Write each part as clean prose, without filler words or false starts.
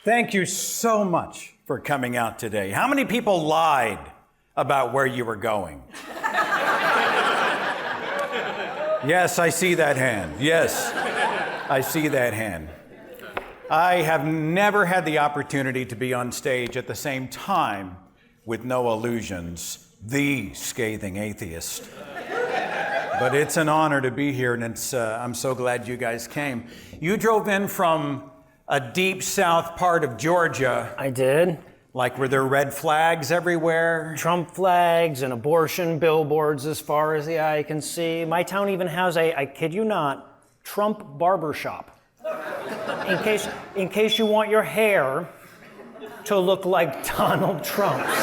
Thank you so much for coming out today. How many people lied about where you were going? Yes, I see that hand. Yes, I see that hand. I have never had the opportunity to be on stage at the same time with Noah Lugeons, the scathing atheist. But it's an honor to be here, and I'm so glad you guys came. You drove in from a deep south part of Georgia. I did. Like, were there red flags everywhere? Trump flags and abortion billboards as far as the eye can see. My town even has I kid you not, Trump barbershop. In case you want your hair to look like Donald Trump's.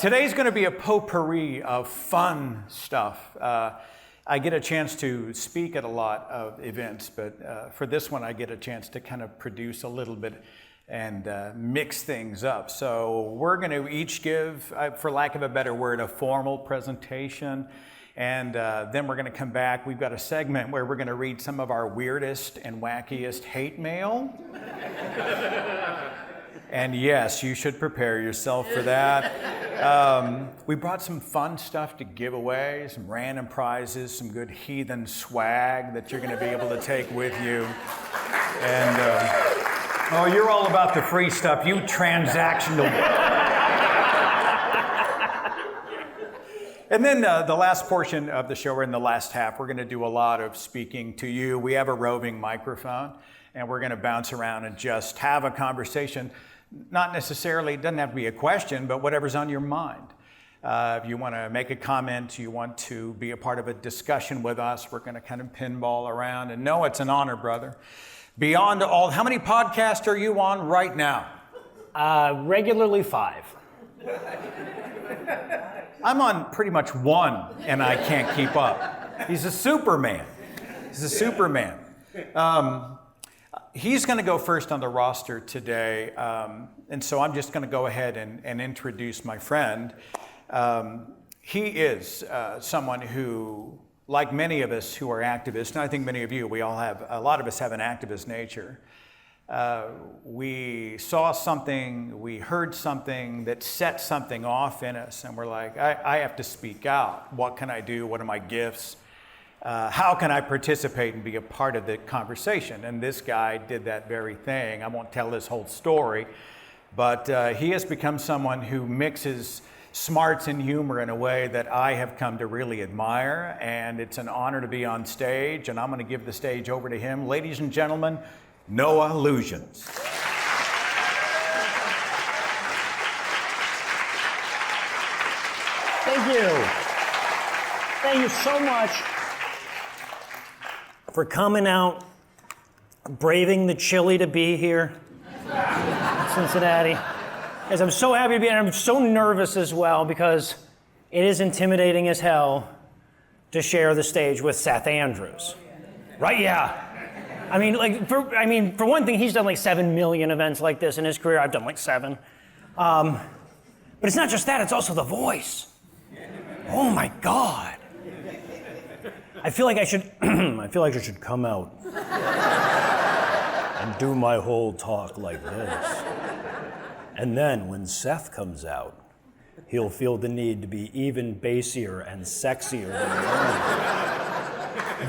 Today's going to be a potpourri of fun stuff. I get a chance to speak at a lot of events, but for this one I get a chance to kind of produce a little bit and mix things up. So we're going to each give, for lack of a better word, a formal presentation, and then we're going to come back. We've got a segment where we're going to read some of our weirdest and wackiest hate mail. And yes, you should prepare yourself for that. We brought some fun stuff to give away, some random prizes, some good heathen swag that you're going to be able to take with you. And, oh, you're all about the free stuff, you transactional. And then the last portion of the show, or in the last half, we're going to do a lot of speaking to you. We have a roving microphone, and we're going to bounce around and just have a conversation. Not necessarily, it doesn't have to be a question, but whatever's on your mind. If you want to make a comment, you want to be a part of a discussion with us, we're going to kind of pinball around. And no, it's an honor, brother. Beyond all, how many podcasts are you on right now? Regularly 5. I'm on pretty much 1, and I can't keep up. He's a Superman. He's a Superman. He's going to go first on the roster today, and so I'm just going to go ahead and introduce my friend. He is someone who, like many of us who are activists, and I think many of you, a lot of us have an activist nature. We saw something, we heard something that set something off in us, and we're like, I have to speak out. What can I do? What are my gifts? How can I participate and be a part of the conversation? And this guy did that very thing. I won't tell his whole story, but he has become someone who mixes smarts and humor in a way that I have come to really admire, and it's an honor to be on stage, and I'm going to give the stage over to him. Ladies and gentlemen, Noah Lugeons. Thank you. Thank you so much for coming out, braving the chili to be here in Cincinnati. As I'm so happy to be here, and I'm so nervous as well because it is intimidating as hell to share the stage with Seth Andrews. Right? Yeah. For one thing, he's done like 7 million events like this in his career. I've done like 7. But it's not just that, it's also the voice. Oh my God. I feel like I should come out and do my whole talk like this. And then when Seth comes out, he'll feel the need to be even bassier and sexier than mine.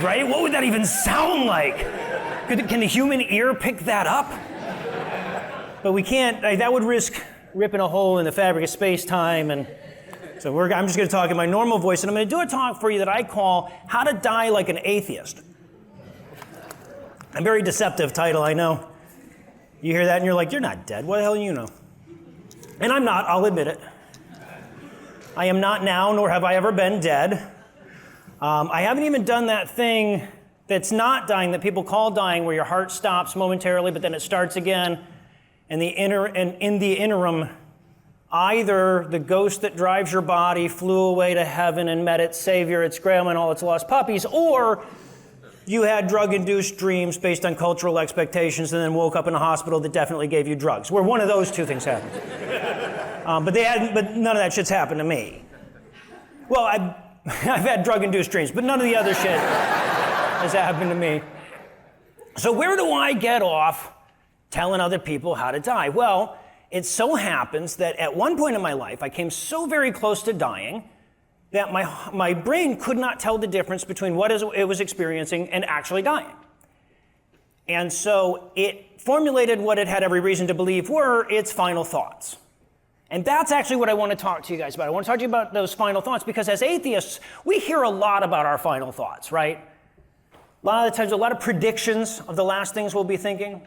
Right? What would that even sound like? Can the human ear pick that up? But we can't, that would risk ripping a hole in the fabric of space-time, and so I'm just going to talk in my normal voice, and I'm going to do a talk for you that I call How to Die Like an Atheist. A very deceptive title, I know. You hear that and you're like, you're not dead. What the hell do you know? And I'm not, I'll admit it. I am not now, nor have I ever been dead. I haven't even done that thing that's not dying, that people call dying, where your heart stops momentarily, but then it starts again. And in the interim, either the ghost that drives your body flew away to heaven and met its savior, its grandma, and all its lost puppies, or you had drug-induced dreams based on cultural expectations and then woke up in a hospital that definitely gave you drugs, where one of those two things happened. But none of that shit's happened to me. Well, I've had drug-induced dreams, but none of the other shit has happened to me. So where do I get off telling other people how to die? Well, it so happens that at one point in my life, I came so very close to dying that my brain could not tell the difference between what it was experiencing and actually dying. And so it formulated what it had every reason to believe were its final thoughts. And that's actually what I want to talk to you guys about. I want to talk to you about those final thoughts because as atheists, we hear a lot about our final thoughts, right? A lot of the times, a lot of predictions of the last things we'll be thinking.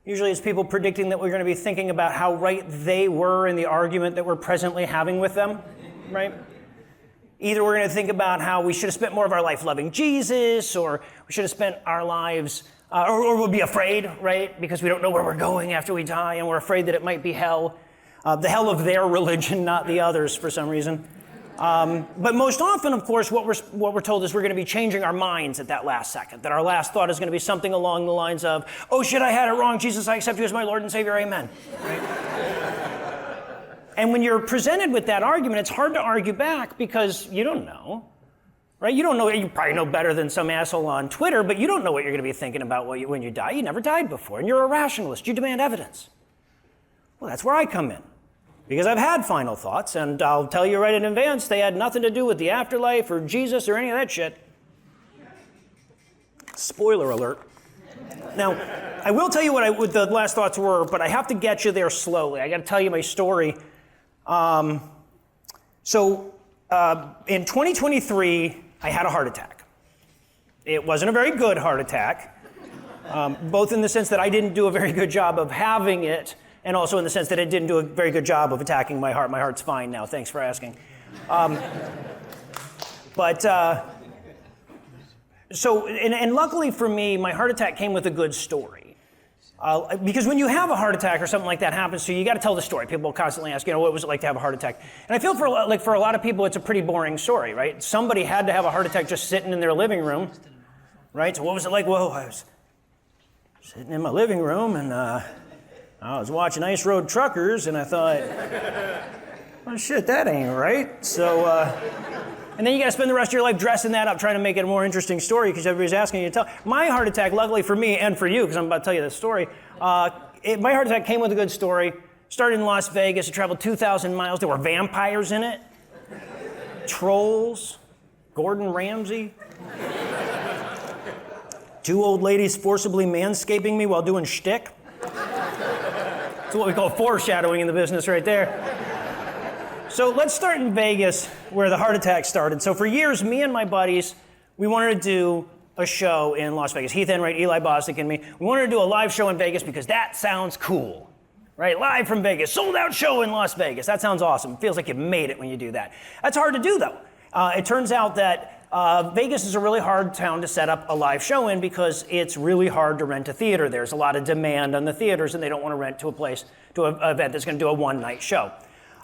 Usually it's people predicting that we're going to be thinking about how right they were in the argument that we're presently having with them, right? Either we're going to think about how we should have spent more of our life loving Jesus, or we should have spent our lives, or we'll be afraid, right? Because we don't know where we're going after we die, and we're afraid that it might be hell. The hell of their religion, not the others for some reason. But most often, of course, what we're told is we're going to be changing our minds at that last second, that our last thought is going to be something along the lines of, oh shit, I had it wrong, Jesus, I accept you as my Lord and Savior, amen. Right? And when you're presented with that argument, it's hard to argue back because you don't know, right? You don't know, you probably know better than some asshole on Twitter, but you don't know what you're going to be thinking about when you die. You never died before, and you're a rationalist. You demand evidence. Well, that's where I come in. Because I've had final thoughts, and I'll tell you right in advance, they had nothing to do with the afterlife or Jesus or any of that shit. Spoiler alert. Now, I will tell you what the last thoughts were, but I have to get you there slowly. I got to tell you my story. In 2023, I had a heart attack. It wasn't a very good heart attack, both in the sense that I didn't do a very good job of having it, and also in the sense that it didn't do a very good job of attacking my heart. My heart's fine now, thanks for asking. And luckily for me, my heart attack came with a good story. Because when you have a heart attack or something like that happens to you, you got to tell the story. People constantly ask, what was it like to have a heart attack? And I feel for a lot of people, it's a pretty boring story, right? Somebody had to have a heart attack just sitting in their living room, right? So what was it like? Well, I was sitting in my living room and I was watching Ice Road Truckers, and I thought, well, shit, that ain't right. So, and then you got to spend the rest of your life dressing that up, trying to make it a more interesting story because everybody's asking you to tell. My heart attack, luckily for me and for you, because I'm about to tell you this story, my heart attack came with a good story. Started in Las Vegas. It traveled 2,000 miles. There were vampires in it, trolls, Gordon Ramsay, 2 old ladies forcibly manscaping me while doing shtick. That's what we call foreshadowing in the business right there. So let's start in Vegas, where the heart attack started. So for years, me and my buddies, we wanted to do a show in Las Vegas. Heath Enright, Eli Bostic, and me. We wanted to do a live show in Vegas because that sounds cool, right? Live from Vegas, sold out show in Las Vegas. That sounds awesome. It feels like you made it when you do that. That's hard to do, though. It turns out that Vegas is a really hard town to set up a live show in because it's really hard to rent a theater. There's a lot of demand on the theaters, and they don't want to rent to an event that's going to do a one-night show.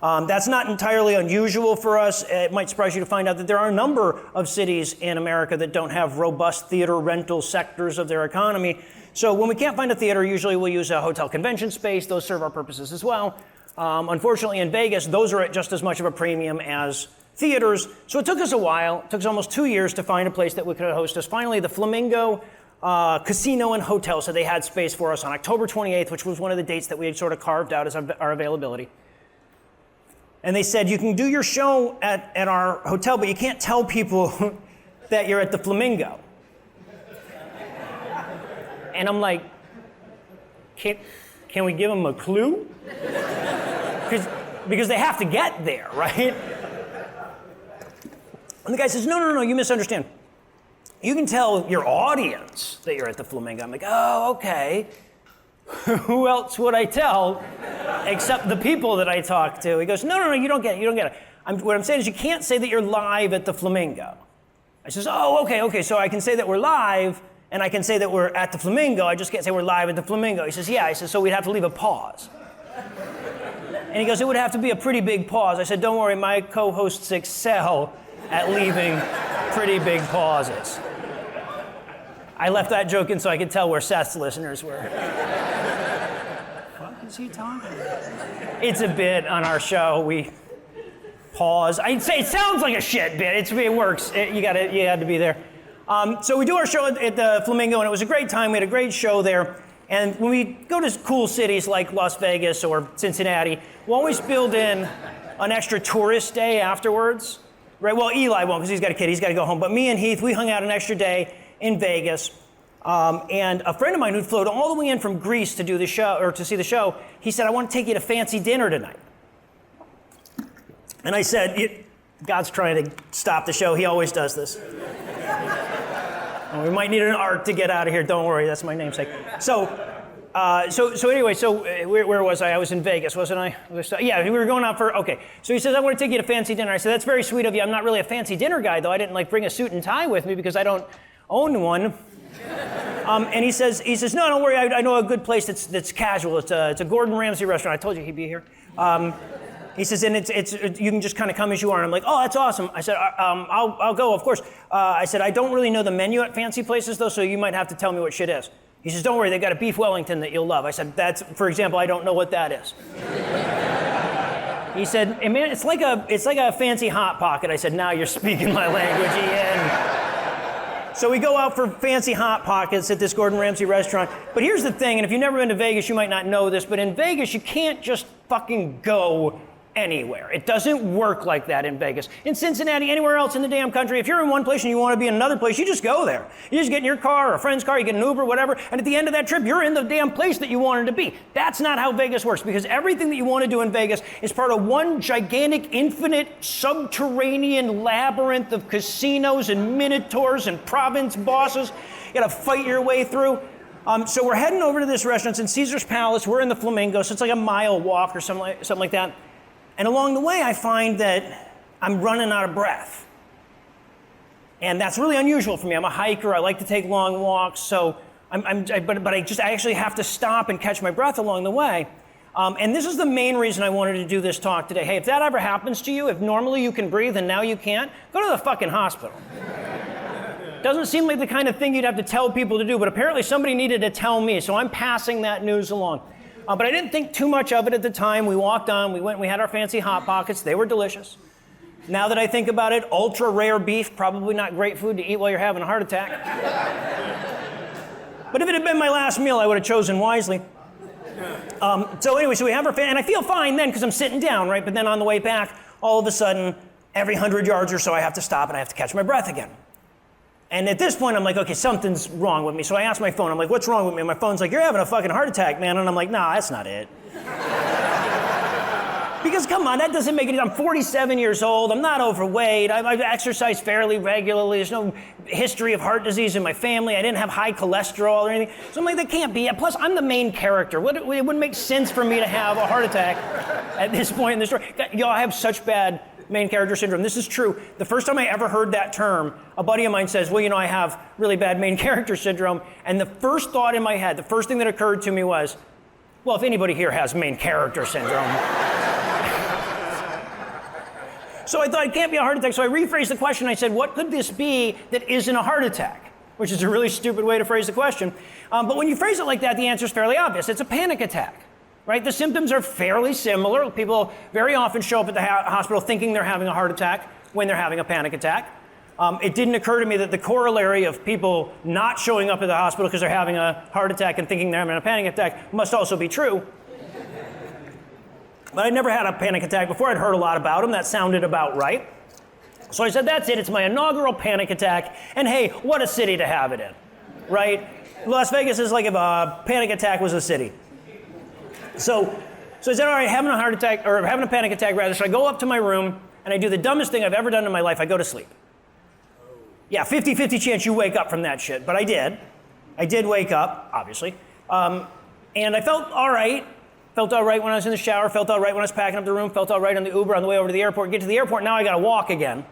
That's not entirely unusual for us. It might surprise you to find out that there are a number of cities in America that don't have robust theater rental sectors of their economy. So when we can't find a theater, usually we'll use a hotel convention space. Those serve our purposes as well. Unfortunately, in Vegas, those are at just as much of a premium as theaters. So it took us a while. It took us almost 2 years to find a place that would host us. Finally, the Flamingo Casino and Hotel, so they had space for us on October 28th, which was one of the dates that we had sort of carved out as our availability. And they said, you can do your show at our hotel, but you can't tell people that you're at the Flamingo. And I'm like, can we give them a clue? Because they have to get there, right? And the guy says, no, you misunderstand. You can tell your audience that you're at the Flamingo. I'm like, oh, okay. Who else would I tell except the people that I talk to? He goes, no, you don't get it. What I'm saying is you can't say that you're live at the Flamingo. I says, oh, okay, so I can say that we're live, and I can say that we're at the Flamingo. I just can't say we're live at the Flamingo. He says, yeah. I said, so we'd have to leave a pause. And he goes, it would have to be a pretty big pause. I said, don't worry, my co-hosts excel at leaving pretty big pauses. I left that joke in so I could tell where Seth's listeners were. What is he talking about? It's a bit on our show. We pause. I'd say it sounds like a shit bit. It works. You had to be there. So we do our show at the Flamingo, and it was a great time. We had a great show there. And when we go to cool cities like Las Vegas or Cincinnati, we'll always build in an extra tourist day afterwards. Right? Well, Eli won't because he's got a kid. He's got to go home. But me and Heath, we hung out an extra day in Vegas. And a friend of mine who'd flown all the way in from Greece to do the show or to see the show, he said, "I want to take you to fancy dinner tonight." And I said, God's trying to stop the show. He always does this. We might need an arc to get out of here. Don't worry, that's my namesake. So anyway, where was I? I was in Vegas, wasn't I? Yeah, we were going out for, okay. So he says, "I want to take you to fancy dinner." I said, "That's very sweet of you. I'm not really a fancy dinner guy, though. I didn't bring a suit and tie with me because I don't own one." And he says, "No, don't worry. I know a good place that's casual. It's a Gordon Ramsay restaurant. I told you he'd be here." He says, "And it's you can just kind of come as you are." And I'm like, "Oh, that's awesome." I said, "I'll go, of course." I said, "I don't really know the menu at fancy places, though, so you might have to tell me what shit is." He says, "Don't worry, they got a beef Wellington that you'll love." I said, "For example, I don't know what that is." He said, "Hey, man, it's like a fancy Hot Pocket." I said, "Now you're speaking my language, Ian." So we go out for fancy Hot Pockets at this Gordon Ramsay restaurant. But here's the thing, and if you've never been to Vegas, you might not know this, but in Vegas, you can't just fucking go anywhere. It doesn't work like that in Vegas. In Cincinnati, anywhere else in the damn country, if you're in one place and you want to be in another place, you just go there. You just get in your car or a friend's car, you get an Uber, whatever, and at the end of that trip, you're in the damn place that you wanted to be. That's not how Vegas works, because everything that you want to do in Vegas is part of one gigantic, infinite, subterranean labyrinth of casinos and minotaurs and province bosses you got to fight your way through. So we're heading over to this restaurant. It's in Caesar's Palace. We're in the Flamingo, so it's like a mile walk or something like that. And along the way, I find that I'm running out of breath. And that's really unusual for me. I'm a hiker. I like to take long walks. So I actually have to stop and catch my breath along the way. And this is the main reason I wanted to do this talk today. Hey, if that ever happens to you, if normally you can breathe and now you can't, go to the fucking hospital. Doesn't seem like the kind of thing you'd have to tell people to do, but apparently somebody needed to tell me, so I'm passing that news along. But I didn't think too much of it at the time. We walked on, we went, we had our fancy Hot Pockets. They were delicious. Now that I think about it, ultra rare beef, probably not great food to eat while you're having a heart attack. But if it had been my last meal, I would have chosen wisely. So we have our and I feel fine then because I'm sitting down, right? But then on the way back, all of a sudden, every 100 yards or so, I have to stop and I have to catch my breath again. And at this point, I'm like, okay, something's wrong with me. So I ask my phone, I'm like, "What's wrong with me?" And my phone's like, "You're having a fucking heart attack, man." And I'm like, "Nah, that's not it." Because come on, that doesn't make it. I'm 47 years old. I'm not overweight. I exercise fairly regularly. There's no history of heart disease in my family. I didn't have high cholesterol or anything. So I'm like, that can't be it. Plus, I'm the main character. It wouldn't make sense for me to have a heart attack at this point in the story. Y'all, I have such bad main character syndrome. This is true. The first time I ever heard that term, a buddy of mine says, "Well, I have really bad main character syndrome." And the first thought in my head, the first thing that occurred to me was, well, if anybody here has main character syndrome. So I thought it can't be a heart attack. So I rephrased the question. I said, what could this be that isn't a heart attack? Which is a really stupid way to phrase the question. But when you phrase it like that, the answer is fairly obvious. It's a panic attack. Right? The symptoms are fairly similar. People very often show up at the hospital thinking they're having a heart attack when they're having a panic attack. It didn't occur to me that the corollary of people not showing up at the hospital because they're having a heart attack and thinking they're having a panic attack must also be true. But I'd never had a panic attack before. I'd heard a lot about them. That sounded about right. So I said, that's it. It's my inaugural panic attack. And hey, what a city to have it in, right? Las Vegas is like if a panic attack was a city. So I said, all right, having a heart attack, or having a panic attack rather, so I go up to my room and I do the dumbest thing I've ever done in my life. I go to sleep. Yeah, 50-50 chance you wake up from that shit, but I did. I did wake up, obviously. And I felt all right. Felt all right when I was in the shower, felt all right when I was packing up the room, felt all right on the Uber on the way over to the airport. Get to the airport, now I gotta walk again.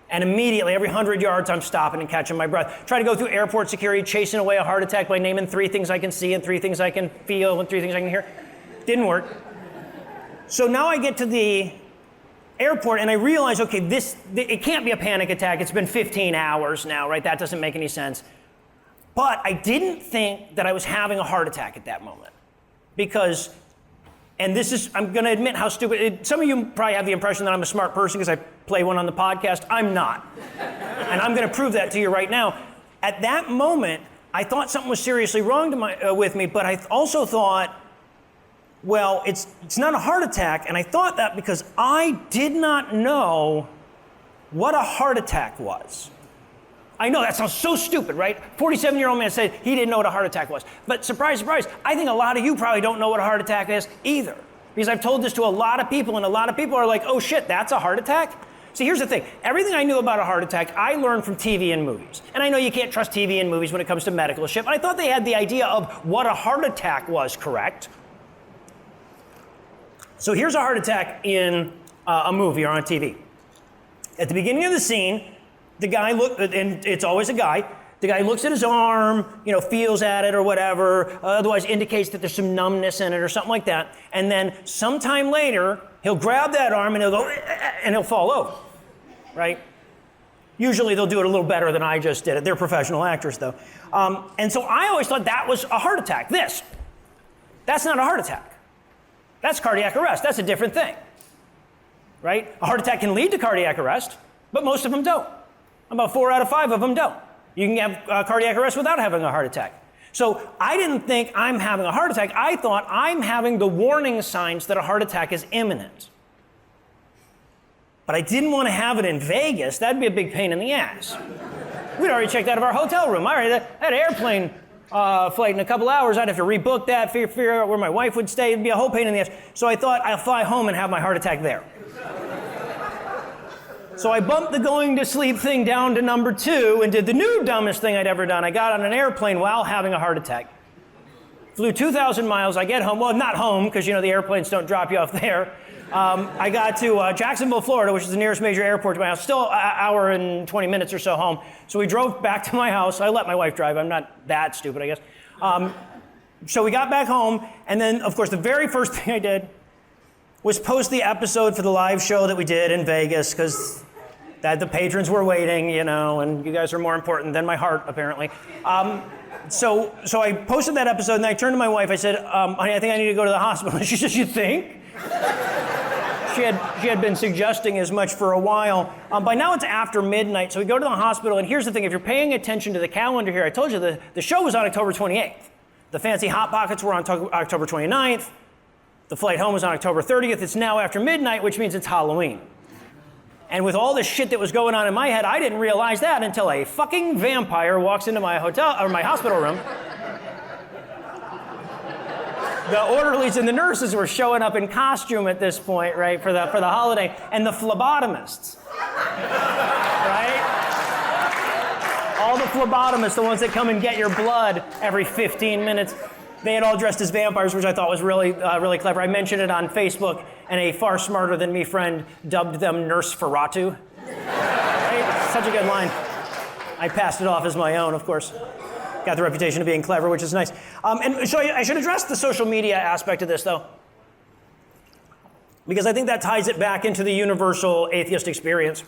And immediately, every 100 yards, I'm stopping and catching my breath. Try to go through airport security, chasing away a heart attack by naming 3 things I can see and 3 things I can feel and 3 things I can hear. Didn't work. So now I get to the airport and I realize, okay, it can't be a panic attack. It's been 15 hours now, right? That doesn't make any sense. But I didn't think that I was having a heart attack at that moment. Because and this is, I'm going to admit how stupid, some of you probably have the impression that I'm a smart person because I play one on the podcast. I'm not. And I'm going to prove that to you right now. At that moment, I thought something was seriously wrong with me, but I also thought, well, it's not a heart attack, and I thought that because I did not know what a heart attack was. I know that sounds so stupid, right? 47-year-old man said he didn't know what a heart attack was. But surprise, surprise, I think a lot of you probably don't know what a heart attack is either. Because I've told this to a lot of people, and a lot of people are like, oh shit, that's a heart attack? See, here's the thing. Everything I knew about a heart attack, I learned from TV and movies. And I know you can't trust TV and movies when it comes to medical shit, but I thought they had the idea of what a heart attack was correct. So here's a heart attack in a movie or on TV. At the beginning of the scene, the guy and it's always a guy, the guy looks at his arm, feels at it or whatever, otherwise indicates that there's some numbness in it or something like that. And then sometime later, he'll grab that arm and he'll go, and he'll fall over, right? Usually they'll do it a little better than I just did it. They're professional actors though. And so I always thought that was a heart attack. That's not a heart attack. That's cardiac arrest. That's a different thing, right? A heart attack can lead to cardiac arrest, but most of them don't. About 4 out of 5 of them don't. You can have cardiac arrest without having a heart attack. So I didn't think I'm having a heart attack. I thought I'm having the warning signs that a heart attack is imminent. But I didn't want to have it in Vegas. That'd be a big pain in the ass. We'd already checked out of our hotel room. I already had an airplane flight in a couple hours. I'd have to rebook that, figure out where my wife would stay. It'd be a whole pain in the ass. So I thought I'll fly home and have my heart attack there. So I bumped the going to sleep thing down to number 2 and did the new dumbest thing I'd ever done. I got on an airplane while having a heart attack. Flew 2,000 miles. I get home. Well, not home because, the airplanes don't drop you off there. I got to Jacksonville, Florida, which is the nearest major airport to my house. Still an hour and 20 minutes or so home. So we drove back to my house. I let my wife drive. I'm not that stupid, I guess. So we got back home. And then, of course, the very first thing I did was post the episode for the live show that we did in Vegas because the patrons were waiting, and you guys are more important than my heart, apparently. So I posted that episode, and I turned to my wife. I said, honey, I think I need to go to the hospital. And she said, you think? She had been suggesting as much for a while. By now it's after midnight, so we go to the hospital, and here's the thing. If you're paying attention to the calendar here, I told you the show was on October 28th. The Fancy Hot Pockets were on October 29th. The flight home was on October 30th. It's now after midnight, which means it's Halloween. And with all this shit that was going on in my head, I didn't realize that until a fucking vampire walks into my my hospital room. The orderlies and the nurses were showing up in costume at this point, right, for the holiday, and the phlebotomists, right? All the phlebotomists, the ones that come and get your blood every 15 minutes, they had all dressed as vampires, which I thought was really clever. I mentioned it on Facebook, and a far smarter than me friend dubbed them Nurse Ferratu. Right? Such a good line. I passed it off as my own, of course. Got the reputation of being clever, which is nice. And so I should address the social media aspect of this, though, because I think that ties it back into the universal atheist experience.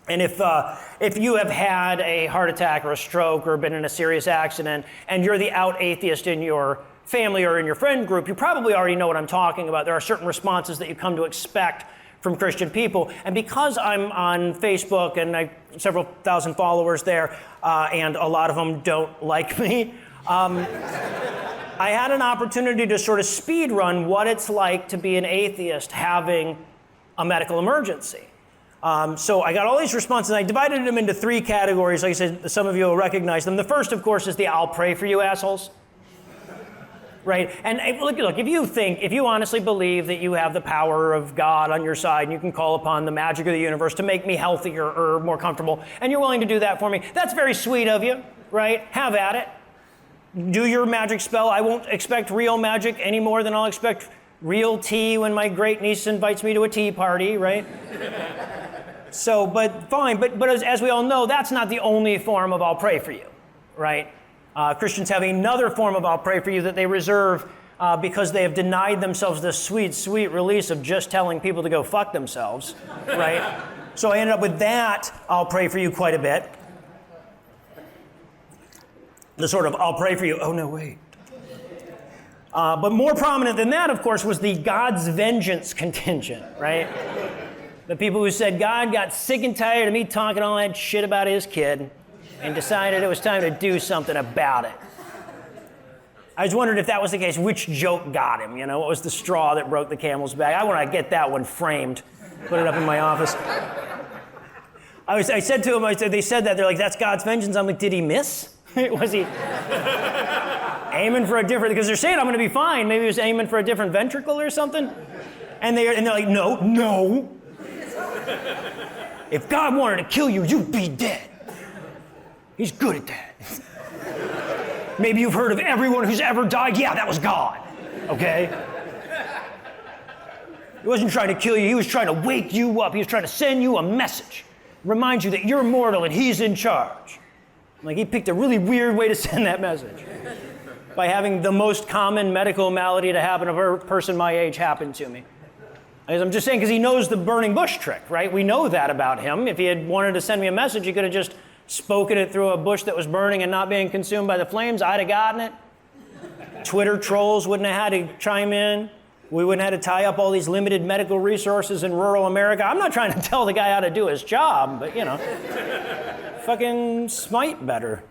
And if you have had a heart attack or a stroke or been in a serious accident, and you're the out atheist in your family or in your friend group, you probably already know what I'm talking about. There are certain responses that you come to expect from Christian people. And because I'm on Facebook and I have several thousand followers there, and a lot of them don't like me, I had an opportunity to sort of speed run what it's like to be an atheist having a medical emergency. So I got all these responses, and I divided them into 3 categories. Like I said, some of you will recognize them. The first, of course, is the I'll pray for you assholes. Right? And look, if you honestly believe that you have the power of God on your side and you can call upon the magic of the universe to make me healthier or more comfortable, and you're willing to do that for me, that's very sweet of you, right? Have at it. Do your magic spell. I won't expect real magic any more than I'll expect real tea when my great niece invites me to a tea party, right? So, but fine. But as we all know, that's not the only form of I'll pray for you, right? Christians have another form of I'll pray for you that they reserve because they have denied themselves the sweet, sweet release of just telling people to go fuck themselves, right? So I ended up with that I'll pray for you quite a bit. The sort of I'll pray for you, oh no, wait. But more prominent than that, of course, was the God's vengeance contingent, right? The people who said God got sick and tired of me talking all that shit about his kid and decided it was time to do something about it. I was wondering if that was the case, which joke got him, what was the straw that broke the camel's back? I want to get that one framed, put it up in my office. I said to them, they said that, they're like, that's God's vengeance. I'm like, did he miss? Was he aiming for a different, because they're saying I'm going to be fine. Maybe he was aiming for a different ventricle or something. And they're like, no. If God wanted to kill you, you'd be dead. He's good at that. Maybe you've heard of everyone who's ever died. Yeah, that was God, okay? He wasn't trying to kill you. He was trying to wake you up. He was trying to send you a message, remind you that you're mortal and he's in charge. Like, he picked a really weird way to send that message by having the most common medical malady to happen to a person my age happen to me. I'm just saying, because he knows the burning bush trick, right? We know that about him. If he had wanted to send me a message, he could have just spoken it through a bush that was burning and not being consumed by the flames. I'd have gotten it. Twitter trolls wouldn't have had to chime in. We wouldn't have had to tie up all these limited medical resources in rural America. I'm not trying to tell the guy how to do his job, but fucking smite better.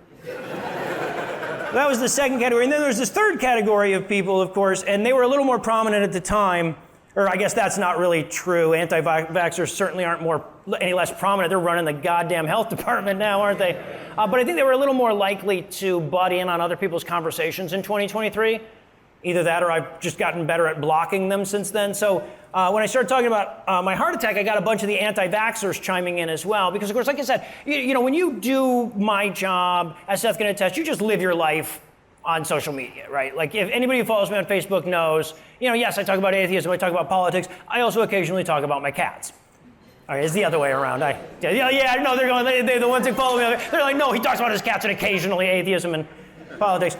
That was the second category. And then there's this third category of people, of course, and they were a little more prominent at the time. Or I guess that's not really true. Anti-vaxxers certainly aren't any less prominent. They're running the goddamn health department now, aren't they? But I think they were a little more likely to butt in on other people's conversations in 2023. Either that or I've just gotten better at blocking them since then. So when I started talking about my heart attack, I got a bunch of the anti-vaxxers chiming in as well. Because, of course, like I said, when you do my job, as Seth can attest, you just live your life on social media, right? Like, if anybody who follows me on Facebook knows, yes, I talk about atheism, I talk about politics. I also occasionally talk about my cats. All right, it's the other way around. I know they're the ones that follow me. They're like, no, he talks about his cats and occasionally atheism and politics.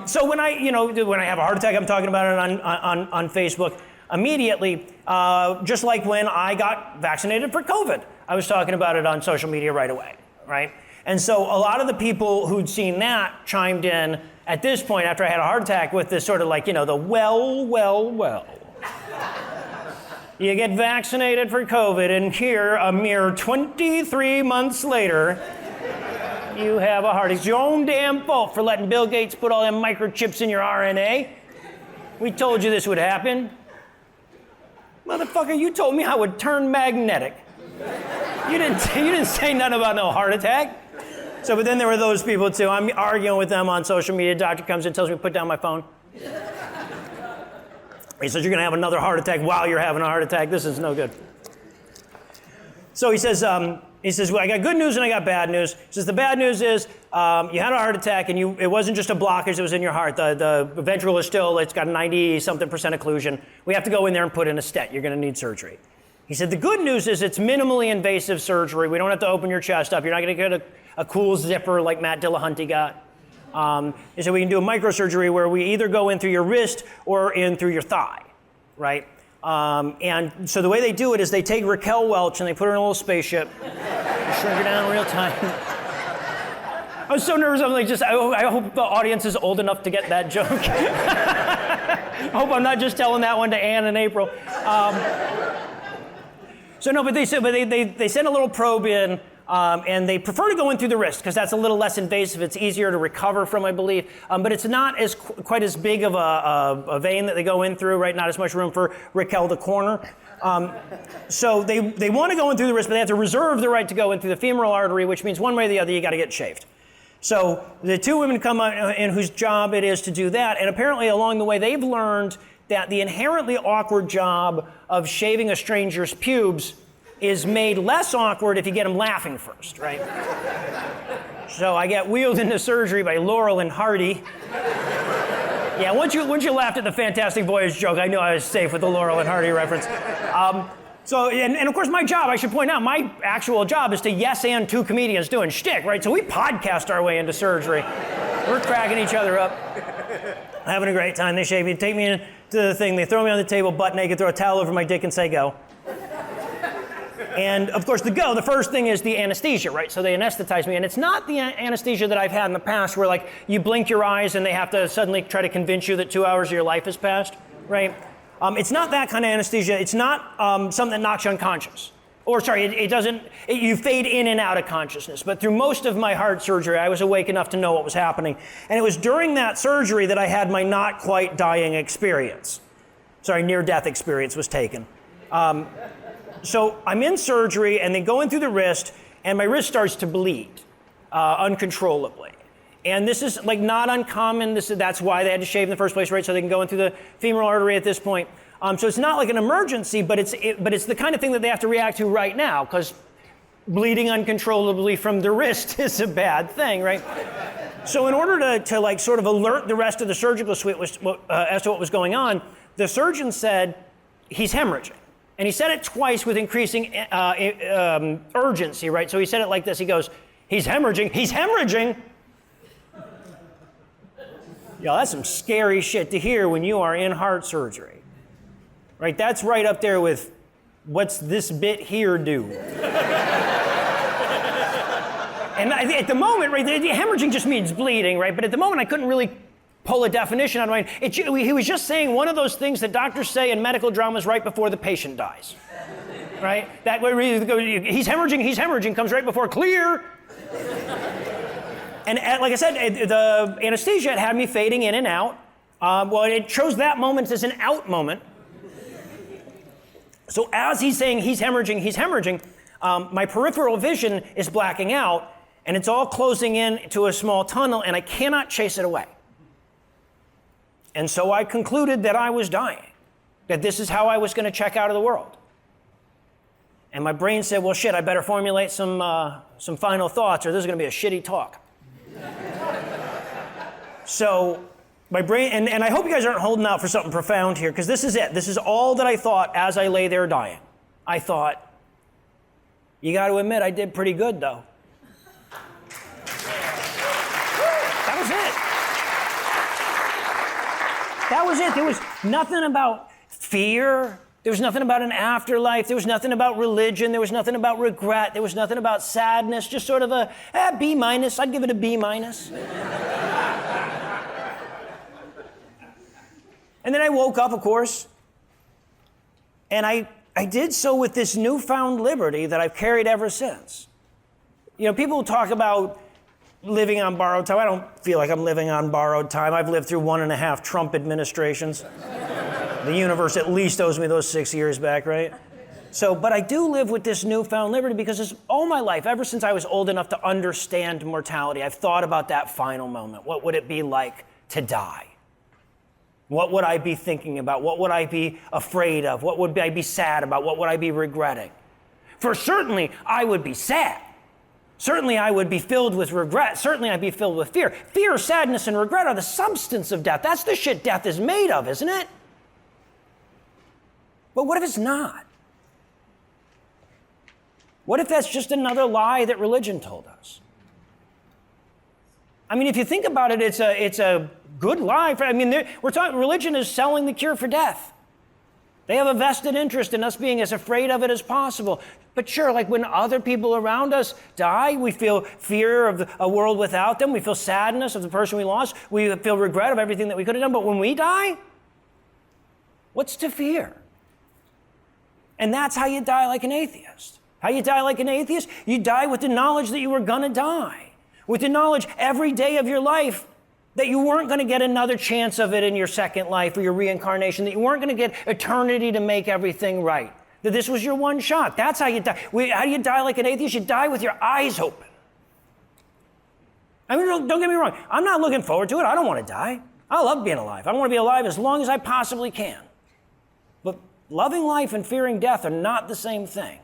So when I have a heart attack, I'm talking about it on Facebook immediately. Just like when I got vaccinated for COVID, I was talking about it on social media right away, right? And so a lot of the people who'd seen that chimed in at this point after I had a heart attack with this sort of like, the well. You get vaccinated for COVID, and here, a mere 23 months later, you have a heart attack. It's your own damn fault for letting Bill Gates put all them microchips in your RNA. We told you this would happen. Motherfucker, you told me I would turn magnetic. You didn't say nothing about no heart attack. So, but then there were those people too. I'm arguing with them on social media. Doctor comes in, tells me to put down my phone. He says, you're going to have another heart attack while you're having a heart attack. This is no good. So he says, well, I got good news and I got bad news. He says, the bad news is you had a heart attack and it wasn't just a blockage that was in your heart. The ventricle is still, it's got 90-something% occlusion. We have to go in there and put in a stent. You're going to need surgery. He said, the good news is it's minimally invasive surgery. We don't have to open your chest up. You're not going to get a cool zipper like Matt Dillahunty got. He said, we can do a microsurgery where we either go in through your wrist or in through your thigh, right? And so the way they do it is they take Raquel Welch and they put her in a little spaceship, shrink her down real time. I was so nervous. I'm like, I hope the audience is old enough to get that joke. I hope I'm not just telling that one to Ann and April. But they send a little probe in, and they prefer to go in through the wrist because that's a little less invasive. It's easier to recover from, I believe. But it's not quite as big of a vein that they go in through, right? Not as much room for Raquel to corner. So they want to go in through the wrist, but they have to reserve the right to go in through the femoral artery, which means one way or the other, you got to get shaved. So the two women come in whose job it is to do that, and apparently along the way they've learned that the inherently awkward job of shaving a stranger's pubes is made less awkward if you get them laughing first, right? So I get wheeled into surgery by Laurel and Hardy. Yeah, once you laughed at the Fantastic Voyage joke, I knew I was safe with the Laurel and Hardy reference. And of course my job, I should point out, my actual job is to yes and two comedians doing shtick, right? So we podcast our way into surgery. We're cracking each other up, having a great time. They shave me, take me into the thing, they throw me on the table butt naked, throw a towel over my dick and say go. And of course, the first thing is the anesthesia, right? So they anesthetize me, and it's not the anesthesia that I've had in the past where like you blink your eyes and they have to suddenly try to convince you that 2 hours of your life has passed, right? It's not that kind of anesthesia. It's not something that knocks you unconscious. Or sorry, you fade in and out of consciousness. But through most of my heart surgery, I was awake enough to know what was happening. And it was during that surgery that I had my not quite dying experience. Sorry, near-death experience was taken. So I'm in surgery, and they go in through the wrist, and my wrist starts to bleed uncontrollably. And this is like not uncommon. That's why they had to shave in the first place, right? So they can go in through the femoral artery at this point. So it's not like an emergency, but it's the kind of thing that they have to react to right now, because bleeding uncontrollably from the wrist is a bad thing, right? So in order to like sort of alert the rest of the surgical suite as to what was going on, the surgeon said, he's hemorrhaging. And he said it twice with increasing urgency, right? So he said it like this. He goes, he's hemorrhaging, he's hemorrhaging. Yo, that's some scary shit to hear when you are in heart surgery. Right, that's right up there with, what's this bit here do? And at the moment, right, the hemorrhaging just means bleeding, right? But at the moment, I couldn't really pull a definition out of my mind. He was just saying one of those things that doctors say in medical dramas right before the patient dies, right? That way, he's hemorrhaging, comes right before clear. And like I said, the anesthesia had me fading in and out. Well, it chose that moment as an out moment. So as he's saying he's hemorrhaging, my peripheral vision is blacking out, and it's all closing in to a small tunnel, and I cannot chase it away. And so I concluded that I was dying, that this is how I was going to check out of the world. And my brain said, well, shit, I better formulate some final thoughts, or this is going to be a shitty talk. So my brain, and I hope you guys aren't holding out for something profound here, because this is it. This is all that I thought as I lay there dying. I thought, you got to admit, I did pretty good, though. That was it. There was nothing about fear. There was nothing about an afterlife. There was nothing about religion. There was nothing about regret. There was nothing about sadness. Just sort of a B-. I'd give it a B-. And then I woke up, of course, and I did so with this newfound liberty that I've carried ever since. You know, people talk about living on borrowed time. I don't feel like I'm living on borrowed time. I've lived through 1.5 Trump administrations. The universe at least owes me those 6 years back, right? So, but I do live with this newfound liberty because it's all my life, ever since I was old enough to understand mortality, I've thought about that final moment. What would it be like to die? What would I be thinking about? What would I be afraid of? What would I be sad about? What would I be regretting? For certainly, I would be sad. Certainly, I would be filled with regret. Certainly, I'd be filled with fear. Fear, sadness, and regret are the substance of death. That's the shit death is made of, isn't it? But what if it's not? What if that's just another lie that religion told us? I mean, if you think about it, it's a good lie. We're talking, religion is selling the cure for death. They have a vested interest in us being as afraid of it as possible. But sure, like when other people around us die, we feel fear of a world without them. We feel sadness of the person we lost. We feel regret of everything that we could have done. But when we die, what's to fear? And that's how you die like an atheist. How you die like an atheist? You die with the knowledge that you were gonna die. With the knowledge every day of your life that you weren't going to get another chance of it in your second life or your reincarnation, that you weren't going to get eternity to make everything right, that this was your one shot. That's how you die. How do you die like an atheist? You die with your eyes open. I mean, don't get me wrong. I'm not looking forward to it. I don't want to die. I love being alive. I want to be alive as long as I possibly can. But loving life and fearing death are not the same thing.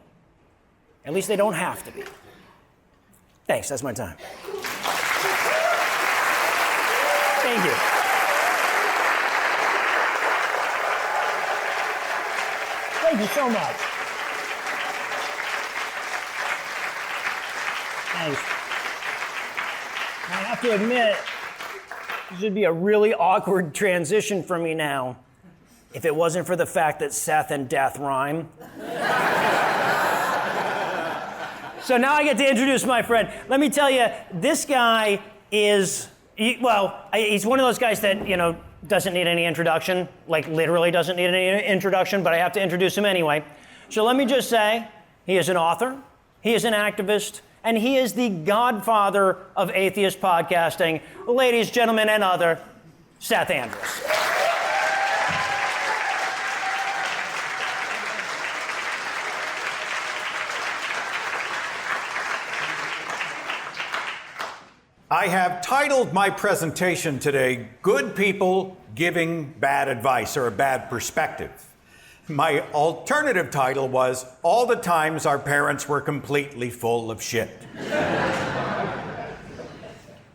At least they don't have to be. Thanks, that's my time. Thank you. Thank you so much. Thanks. I have to admit, this would be a really awkward transition for me now if it wasn't for the fact that Seth and death rhyme. So now I get to introduce my friend. Let me tell you, this guy is, he's one of those guys that, doesn't need any introduction, like literally doesn't need any introduction, but I have to introduce him anyway. So let me just say, he is an author, he is an activist, and he is the godfather of atheist podcasting. Ladies, gentlemen, and other, Seth Andrews. I have titled my presentation today, Good People Giving Bad Advice or a Bad Perspective. My alternative title was, All the Times Our Parents Were Completely Full of Shit.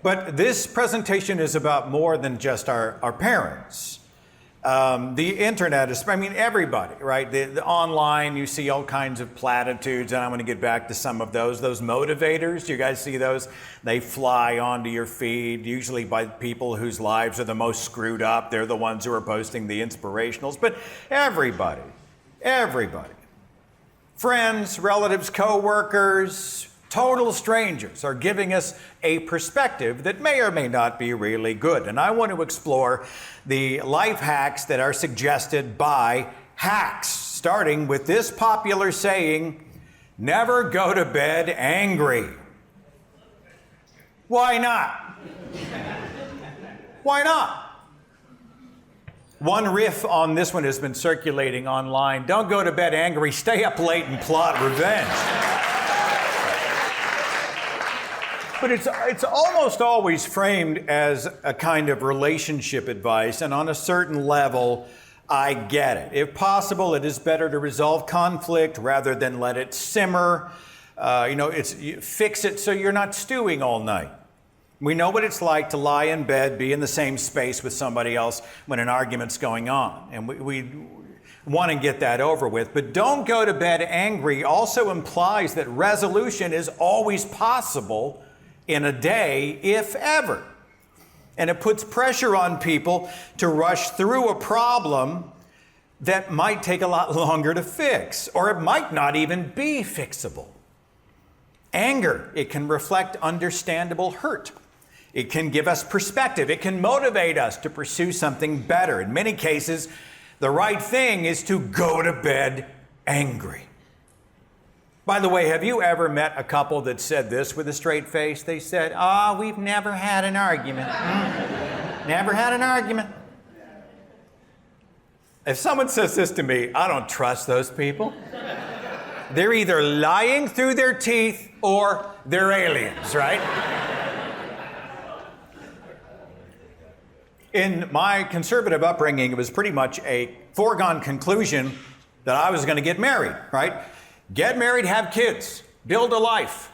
But this presentation is about more than just our parents. The internet is, everybody, right? The online, you see all kinds of platitudes, and I'm going to get back to some of those. Those motivators, you guys see those? They fly onto your feed, usually by people whose lives are the most screwed up. They're the ones who are posting the inspirationals. But everybody, friends, relatives, co-workers, total strangers are giving us a perspective that may or may not be really good. And I want to explore the life hacks that are suggested by hacks, starting with this popular saying, never go to bed angry. Why not? Why not? One riff on this one has been circulating online. Don't go to bed angry, stay up late and plot revenge. But it's almost always framed as a kind of relationship advice, and on a certain level, I get it. If possible, it is better to resolve conflict rather than let it simmer. Fix it so you're not stewing all night. We know what it's like to lie in bed, be in the same space with somebody else when an argument's going on, and we want to get that over with. But don't go to bed angry also implies that resolution is always possible in a day, if ever. And it puts pressure on people to rush through a problem that might take a lot longer to fix, or it might not even be fixable. Anger, it can reflect understandable hurt. It can give us perspective. It can motivate us to pursue something better. In many cases, the right thing is to go to bed angry. By the way, have you ever met a couple that said this with a straight face? They said, we've never had an argument. Never had an argument. If someone says this to me, I don't trust those people. They're either lying through their teeth or they're aliens, right? In my conservative upbringing, it was pretty much a foregone conclusion that I was going to get married, right? Get married, have kids, build a life.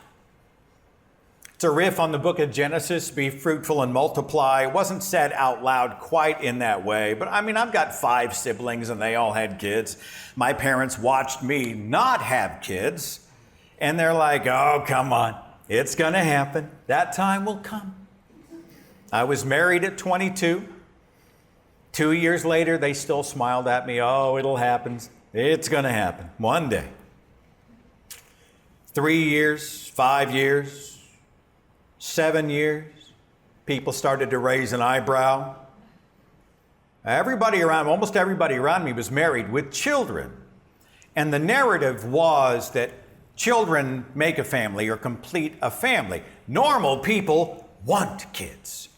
It's a riff on the book of Genesis, be fruitful and multiply. It wasn't said out loud quite in that way, but I've got 5 siblings and they all had kids. My parents watched me not have kids, and they're like, oh, come on, it's gonna happen. That time will come. I was married at 22. 2 years later, they still smiled at me. Oh, it'll happen. It's gonna happen one day. 3 years, 5 years, 7 years, people started to raise an eyebrow. Almost everybody around me was married with children. And the narrative was that children make a family or complete a family. Normal people want kids.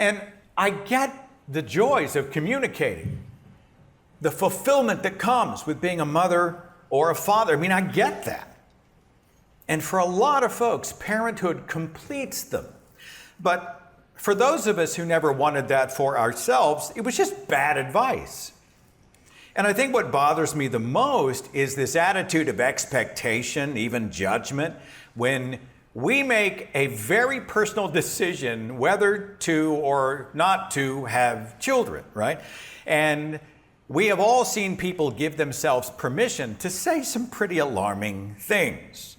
And I get the joys of communicating, the fulfillment that comes with being a mother or a father. I get that. And for a lot of folks, parenthood completes them. But for those of us who never wanted that for ourselves, it was just bad advice. And I think what bothers me the most is this attitude of expectation, even judgment, when we make a very personal decision whether to or not to have children, right? And we have all seen people give themselves permission to say some pretty alarming things.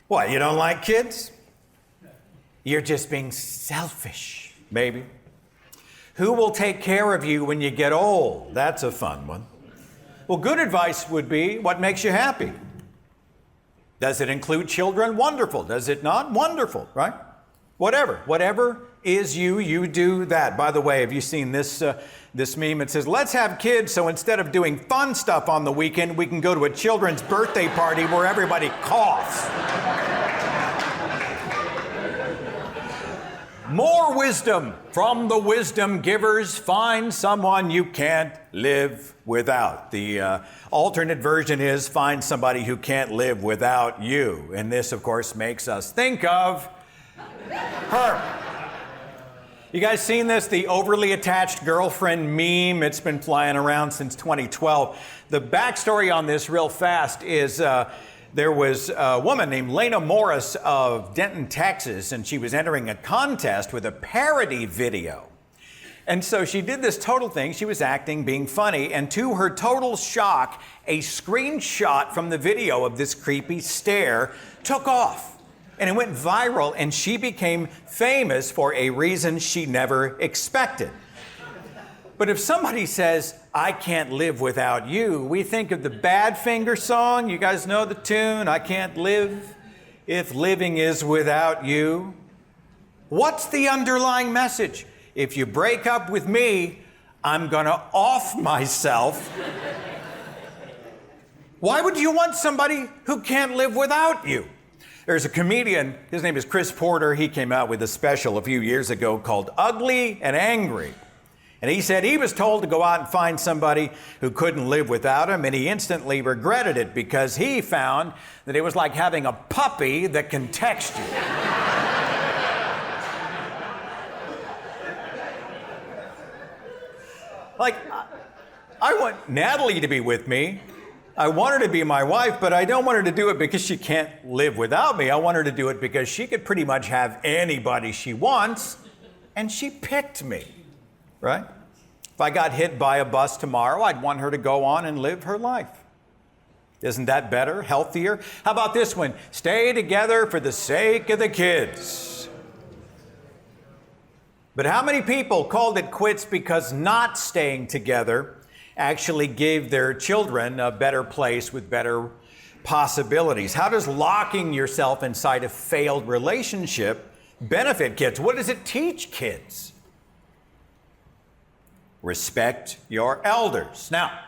What, you don't like kids? You're just being selfish, maybe. Who will take care of you when you get old? That's a fun one. Well, good advice would be, what makes you happy? Does it include children? Wonderful. Does it not? Wonderful, right? Whatever is you, you do that. By the way, have you seen this meme? It says, let's have kids so instead of doing fun stuff on the weekend, we can go to a children's birthday party where everybody coughs. More wisdom from the wisdom givers. Find someone you can't live without. The alternate version is find somebody who can't live without you. And this, of course, makes us think of her. You guys seen this? The overly attached girlfriend meme. It's been flying around since 2012. The backstory on this real fast is there was a woman named Lena Morris of Denton, Texas, and she was entering a contest with a parody video. And so she did this total thing. She was acting, being funny, and to her total shock, a screenshot from the video of this creepy stare took off. And it went viral, and she became famous for a reason she never expected. But if somebody says, I can't live without you, we think of the Badfinger song. You guys know the tune, I can't live if living is without you. What's the underlying message? If you break up with me, I'm gonna off myself. Why would you want somebody who can't live without you? There's a comedian, his name is Chris Porter. He came out with a special a few years ago called Ugly and Angry. And he said he was told to go out and find somebody who couldn't live without him, and he instantly regretted it because he found that it was like having a puppy that can text you. Like, I want Natalie to be with me. I want her to be my wife, but I don't want her to do it because she can't live without me. I want her to do it because she could pretty much have anybody she wants, and she picked me. Right? If I got hit by a bus tomorrow, I'd want her to go on and live her life. Isn't that better, healthier? How about this one? Stay together for the sake of the kids. But how many people called it quits because not staying together actually gave their children a better place with better possibilities? How does locking yourself inside a failed relationship benefit kids? What does it teach kids? Respect your elders. Now,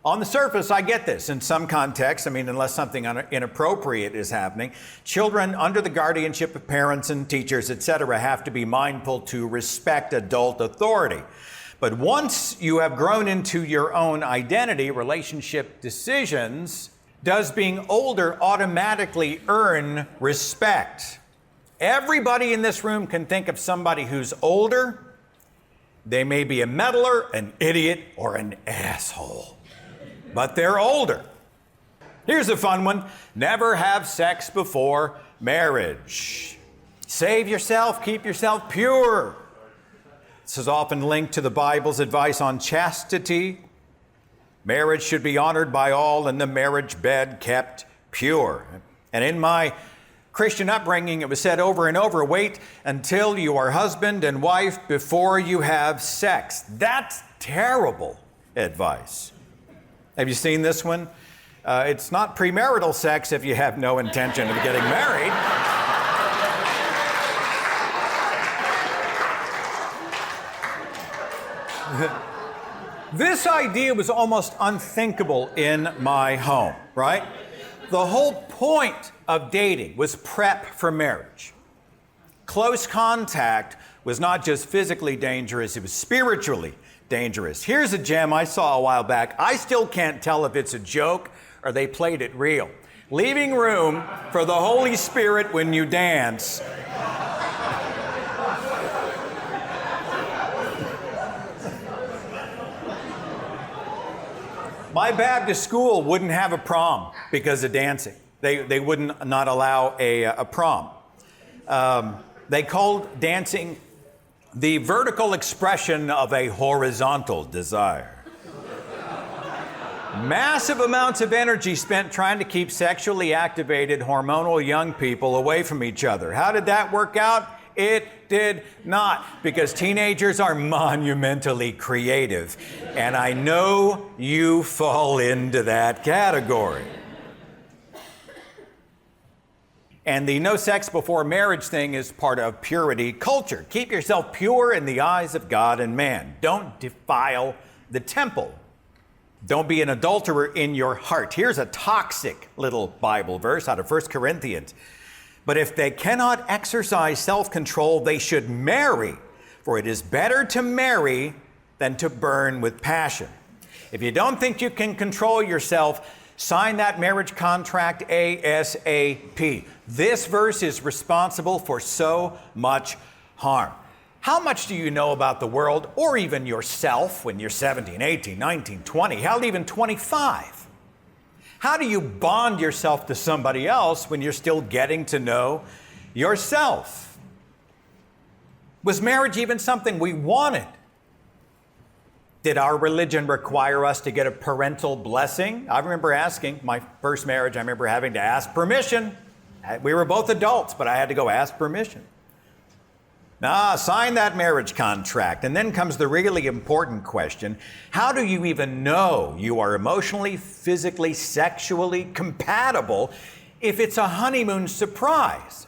on the surface, I get this. In some contexts, unless something inappropriate is happening, children under the guardianship of parents and teachers, etc., have to be mindful to respect adult authority. But once you have grown into your own identity, relationship decisions, does being older automatically earn respect? Everybody in this room can think of somebody who's older. They may be a meddler, an idiot, or an asshole, but they're older. Here's a fun one. Never have sex before marriage. Save yourself, keep yourself pure. This is often linked to the Bible's advice on chastity. Marriage should be honored by all and the marriage bed kept pure. And in my Christian upbringing, it was said over and over, wait until you are husband and wife before you have sex. That's terrible advice. Have you seen this one? It's not premarital sex if you have no intention of getting married. This idea was almost unthinkable in my home, right? The whole point of dating was prep for marriage. Close contact was not just physically dangerous, it was spiritually dangerous. Here's a gem I saw a while back. I still can't tell if it's a joke or they played it real. Leaving room for the Holy Spirit when you dance. My Baptist school wouldn't have a prom because of dancing. They wouldn't not allow a prom. They called dancing the vertical expression of a horizontal desire. Massive amounts of energy spent trying to keep sexually activated, hormonal young people away from each other. How did that work out? It did not, because teenagers are monumentally creative, and I know you fall into that category. And the no sex before marriage thing is part of purity culture. Keep yourself pure in the eyes of God and man. Don't defile the temple. Don't be an adulterer in your heart. Here's a toxic little Bible verse out of 1 Corinthians. But if they cannot exercise self-control, they should marry, for it is better to marry than to burn with passion. If you don't think you can control yourself, sign that marriage contract ASAP. This verse is responsible for so much harm. How much do you know about the world or even yourself when you're 17, 18, 19, 20, hell, even 25? How do you bond yourself to somebody else when you're still getting to know yourself? Was marriage even something we wanted? Did our religion require us to get a parental blessing? I remember asking, my first marriage, I remember having to ask permission. We were both adults, but I had to go ask permission. Sign that marriage contract. And then comes the really important question. How do you even know you are emotionally, physically, sexually compatible if it's a honeymoon surprise?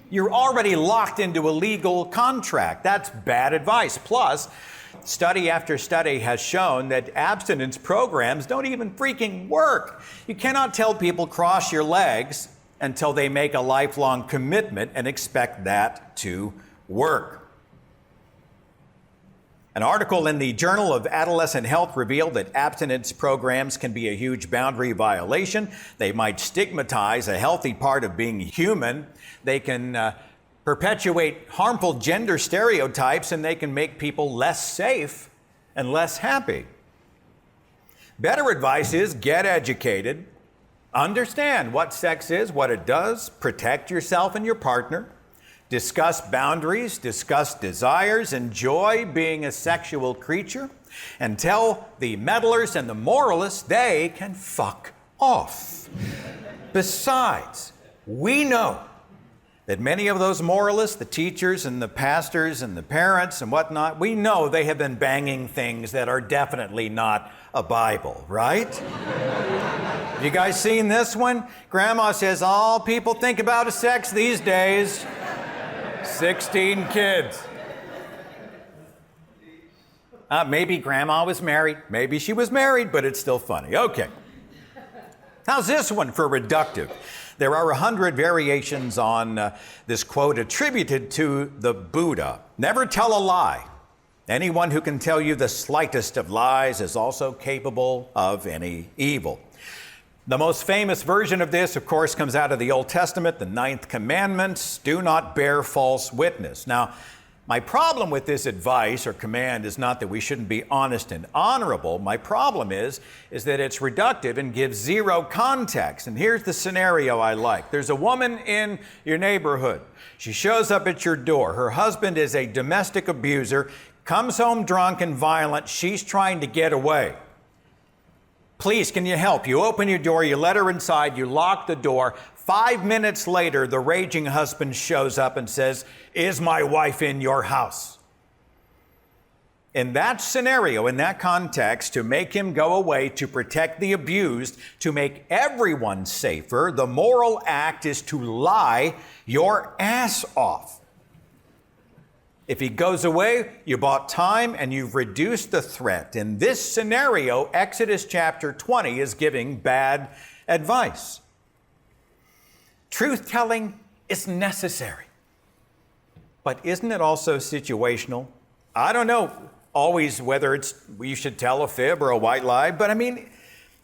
You're already locked into a legal contract. That's bad advice. Plus, study after study has shown that abstinence programs don't even freaking work. You cannot tell people cross your legs until they make a lifelong commitment and expect that to work. An article in the Journal of Adolescent Health revealed that abstinence programs can be a huge boundary violation. They might stigmatize a healthy part of being human. They can perpetuate harmful gender stereotypes, and they can make people less safe and less happy. Better advice is get educated, understand what sex is, what it does, protect yourself and your partner, discuss boundaries, discuss desires, enjoy being a sexual creature, and tell the meddlers and the moralists they can fuck off. Besides, we know that many of those moralists, the teachers and the pastors and the parents and whatnot, we know they have been banging things that are definitely not a Bible, right? You guys seen this one? Grandma says all people think about is sex these days. 16 kids. Maybe grandma was married. Maybe she was married, but it's still funny. Okay. How's this one for reductive? There are 100 variations on this quote attributed to the Buddha. Never tell a lie. Anyone who can tell you the slightest of lies is also capable of any evil. The most famous version of this, of course, comes out of the Old Testament, the 9th commandment, do not bear false witness. Now, my problem with this advice or command is not that we shouldn't be honest and honorable. My problem is that it's reductive and gives zero context. And here's the scenario I like. There's a woman in your neighborhood. She shows up at your door. Her husband is a domestic abuser, comes home drunk and violent. She's trying to get away. Please, can you help? You open your door, you let her inside, you lock the door. 5 minutes later, the raging husband shows up and says, "Is my wife in your house?" In that scenario, in that context, to make him go away, to protect the abused, to make everyone safer, the moral act is to lie your ass off. If he goes away, you bought time and you've reduced the threat. In this scenario, Exodus chapter 20 is giving bad advice. Truth-telling is necessary. But isn't it also situational? I don't know always whether you should tell a fib or a white lie, but I mean,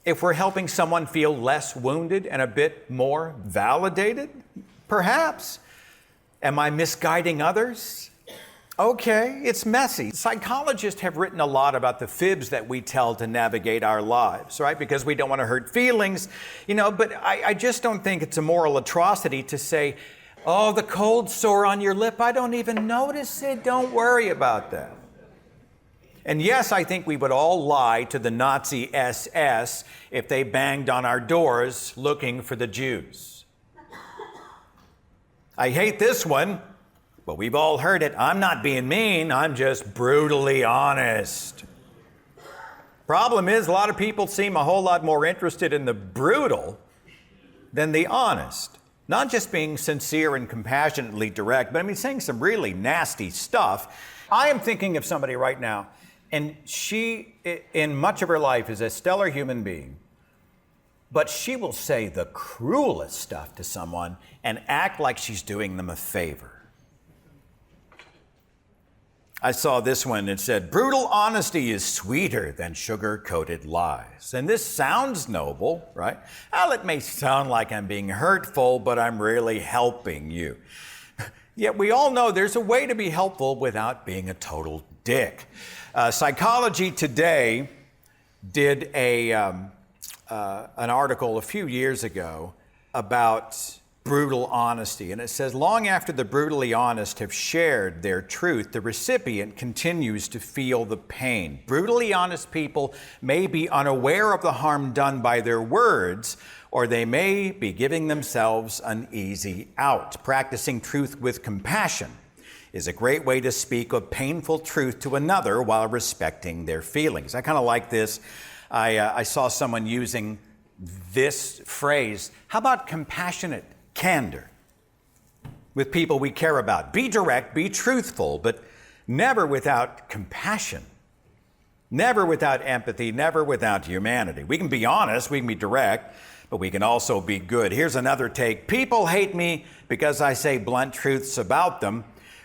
if we're helping someone feel less wounded and a bit more validated, perhaps. Am I misguiding others? Okay, it's messy. Psychologists have written a lot about the fibs that we tell to navigate our lives, right? Because we don't want to hurt feelings, but I just don't think it's a moral atrocity to say, oh, the cold sore on your lip, I don't even notice it. Don't worry about that. And yes, I think we would all lie to the Nazi SS if they banged on our doors looking for the Jews. I hate this one. But we've all heard it. I'm not being mean. I'm just brutally honest. Problem is, a lot of people seem a whole lot more interested in the brutal than the honest. Not just being sincere and compassionately direct, but I mean saying some really nasty stuff. I am thinking of somebody right now, and she, in much of her life, is a stellar human being, but she will say the cruelest stuff to someone and act like she's doing them a favor. I saw this one. It said, brutal honesty is sweeter than sugar-coated lies. And this sounds noble, right? Well, it may sound like I'm being hurtful, but I'm really helping you. Yet we all know there's a way to be helpful without being a total dick. Psychology Today did an article a few years ago about brutal honesty. And it says, long after the brutally honest have shared their truth, the recipient continues to feel the pain. Brutally honest people may be unaware of the harm done by their words, or they may be giving themselves an easy out. Practicing truth with compassion is a great way to speak of painful truth to another while respecting their feelings. I kind of like this. I saw someone using this phrase. How about compassionate candor with people we care about? Be direct, be truthful, but never without compassion, never without empathy, never without humanity. We can be honest, we can be direct, but we can also be good. Here's another take. People hate me because I say blunt truths about them.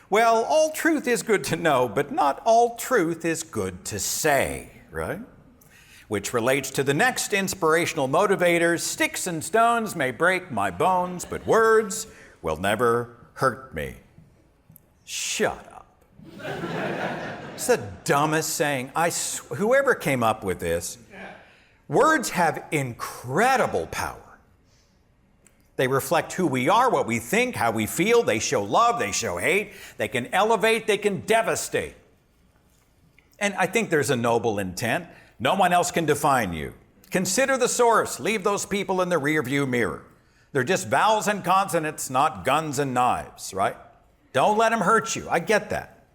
Well, all truth is good to know, but not all truth is good to say, right? Which relates to the next inspirational motivators. Sticks and stones may break my bones, but words will never hurt me. Shut up. It's the dumbest saying. Whoever came up with this, words have incredible power. They reflect who we are, what we think, how we feel. They show love, they show hate. They can elevate, they can devastate. And I think there's a noble intent. No one else can define you. Consider the source. Leave those people in the rearview mirror. They're just vowels and consonants, not guns and knives, right? Don't let them hurt you. I get that.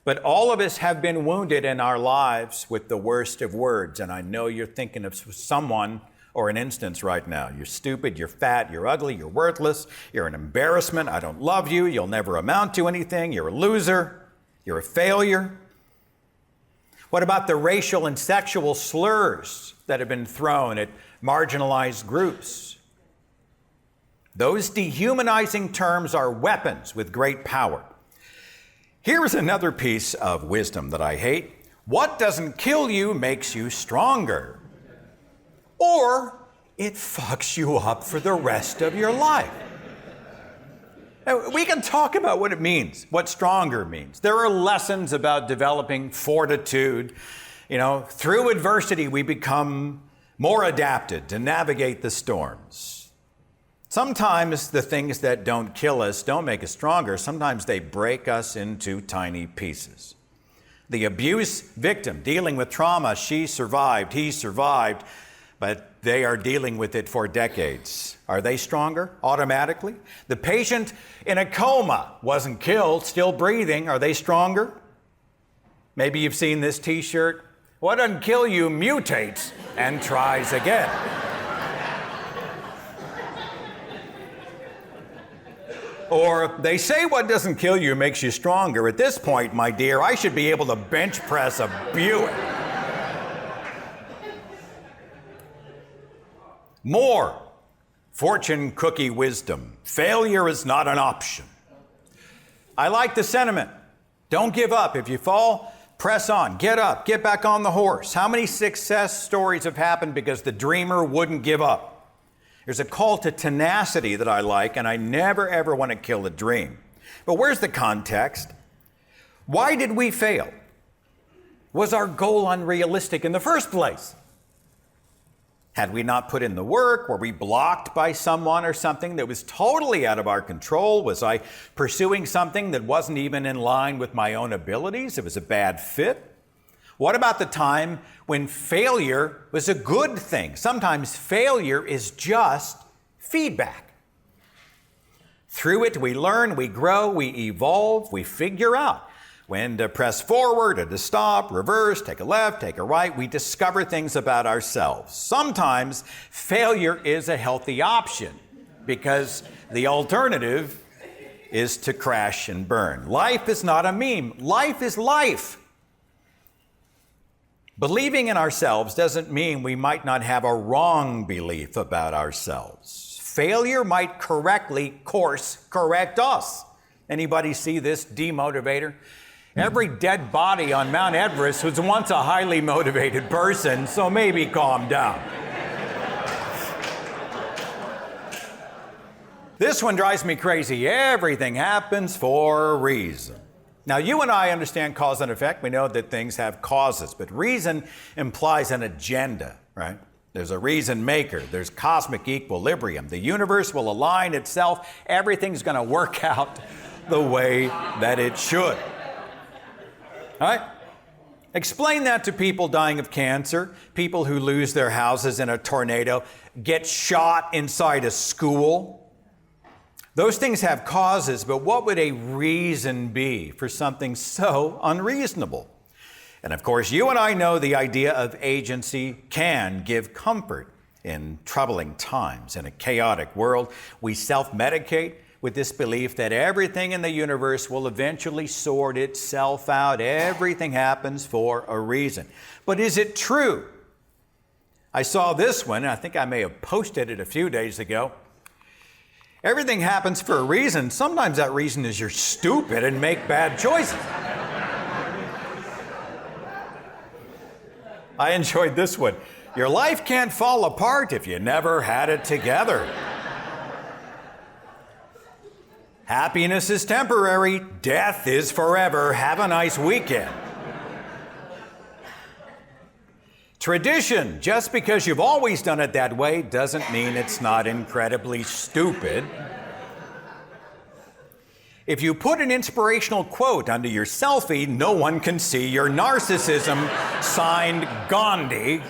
But all of us have been wounded in our lives with the worst of words. And I know you're thinking of someone or an instance right now. You're stupid, you're fat, you're ugly, you're worthless, you're an embarrassment, I don't love you, you'll never amount to anything, you're a loser, you're a failure. What about the racial and sexual slurs that have been thrown at marginalized groups? Those dehumanizing terms are weapons with great power. Here's another piece of wisdom that I hate. What doesn't kill you makes you stronger. Or it fucks you up for the rest of your life. Now, we can talk about what it means, what stronger means. There are lessons about developing fortitude. Through adversity, we become more adapted to navigate the storms. Sometimes the things that don't kill us don't make us stronger. Sometimes they break us into tiny pieces. The abuse victim dealing with trauma, she survived, he survived, but they are dealing with it for decades. Are they stronger automatically? The patient in a coma wasn't killed, still breathing. Are they stronger? Maybe you've seen this t-shirt. What doesn't kill you mutates and tries again. Or they say what doesn't kill you makes you stronger. At this point, my dear, I should be able to bench press a Buick. More fortune cookie wisdom. Failure is not an option. I like the sentiment. Don't give up. If you fall, press on. Get up. Get back on the horse. How many success stories have happened because the dreamer wouldn't give up? There's a call to tenacity that I like, and I never ever want to kill a dream. But where's the context? Why did we fail? Was our goal unrealistic in the first place? Had we not put in the work? Were we blocked by someone or something that was totally out of our control? Was I pursuing something that wasn't even in line with my own abilities? It was a bad fit. What about the time when failure was a good thing? Sometimes failure is just feedback. Through it, we learn, we grow, we evolve, we figure out when to press forward or to stop, reverse, take a left, take a right. We discover things about ourselves. Sometimes failure is a healthy option. because the alternative is to crash and burn. Life is not a meme. Life is life. Believing in ourselves doesn't mean we might not have a wrong belief about ourselves. Failure might course correct us. Anybody see this demotivator? Every dead body on Mount Everest was once a highly motivated person, so maybe calm down. This one drives me crazy. Everything happens for a reason. Now, you and I understand cause and effect. We know that things have causes, but reason implies an agenda, right? There's a reason maker. There's cosmic equilibrium. The universe will align itself. Everything's going to work out the way that it should. All right? Explain that to people dying of cancer, people who lose their houses in a tornado, get shot inside a school. Those things have causes, but what would a reason be for something so unreasonable? And of course, you and I know the idea of agency can give comfort in troubling times. In a chaotic world, we self-medicate with this belief that everything in the universe will eventually sort itself out. Everything happens for a reason. But is it true? I saw this one, I think I may have posted it a few days ago. Everything happens for a reason. Sometimes that reason is you're stupid and make bad choices. I enjoyed this one. Your life can't fall apart if you never had it together. Happiness is temporary. Death is forever. Have a nice weekend. Tradition, just because you've always done it that way doesn't mean it's not incredibly stupid. If you put an inspirational quote under your selfie, no one can see your narcissism. Signed, Gandhi.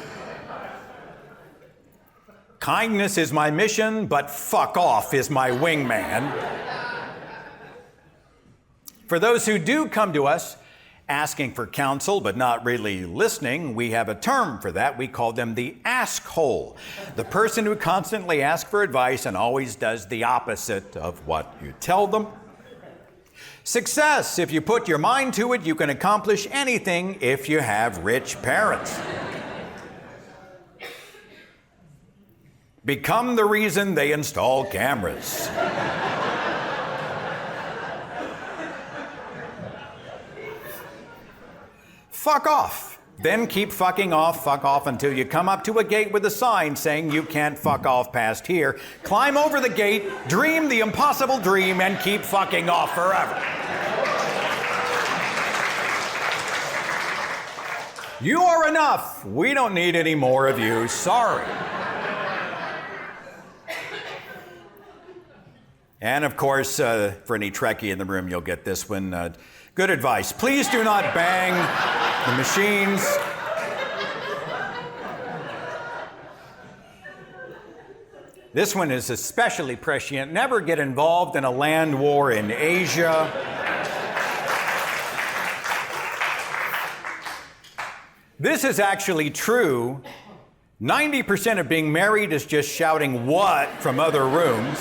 Kindness is my mission, but fuck off is my wingman. For those who do come to us asking for counsel but not really listening, we have a term for that. We call them the ask-hole. The person who constantly asks for advice and always does the opposite of what you tell them. Success, if you put your mind to it, you can accomplish anything if you have rich parents. Become the reason they install cameras. Fuck off. Then keep fuck off until you come up to a gate with a sign saying you can't fuck off past here. Climb over the gate, dream the impossible dream, and keep fucking off forever. You are enough. We don't need any more of you. Sorry. And of course, for any Trekkie in the room, you'll get this one. Good advice. Please do not bang the machines. This one is especially prescient. Never get involved in a land war in Asia. This is actually true. 90% of being married is just shouting "what" from other rooms.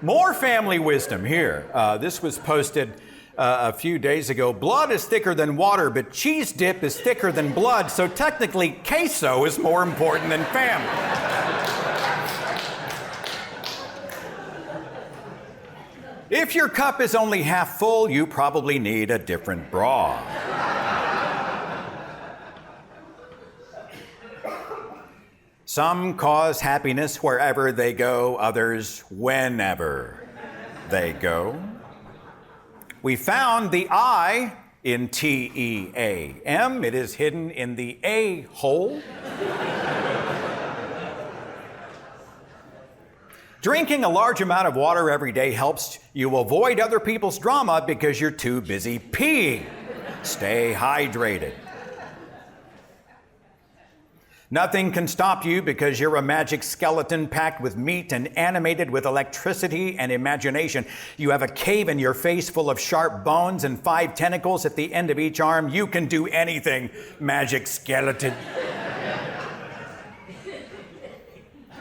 More family wisdom here. This was posted a few days ago. Blood is thicker than water, but cheese dip is thicker than blood, so technically queso is more important than family. If your cup is only half full, you probably need a different bra. Some cause happiness wherever they go, others whenever they go. We found the I in T-E-A-M. It is hidden in the A-hole. Drinking a large amount of water every day helps you avoid other people's drama because you're too busy peeing. Stay hydrated. Nothing can stop you because you're a magic skeleton packed with meat and animated with electricity and imagination. You have a cave in your face full of sharp bones and 5 tentacles at the end of each arm. You can do anything, magic skeleton.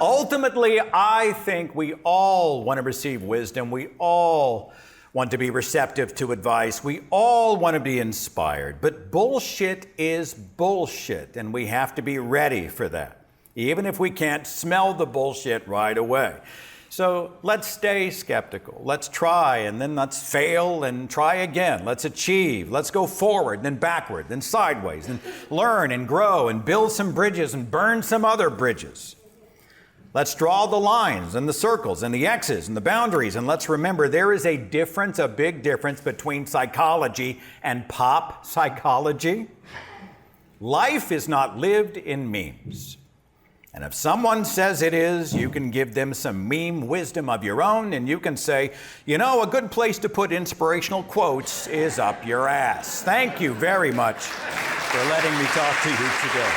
Ultimately, I think we all want to receive wisdom. We all want to be receptive to advice. We all want to be inspired. But bullshit is bullshit, and we have to be ready for that, even if we can't smell the bullshit right away. So let's stay skeptical. Let's try, and then let's fail and try again. Let's achieve. Let's go forward, then backward, then sideways, and learn and grow and build some bridges and burn some other bridges. Let's draw the lines and the circles and the X's and the boundaries, and let's remember there is a difference, a big difference between psychology and pop psychology. Life is not lived in memes. And if someone says it is, you can give them some meme wisdom of your own, and you can say, you know, a good place to put inspirational quotes is up your ass. Thank you very much for letting me talk to you today.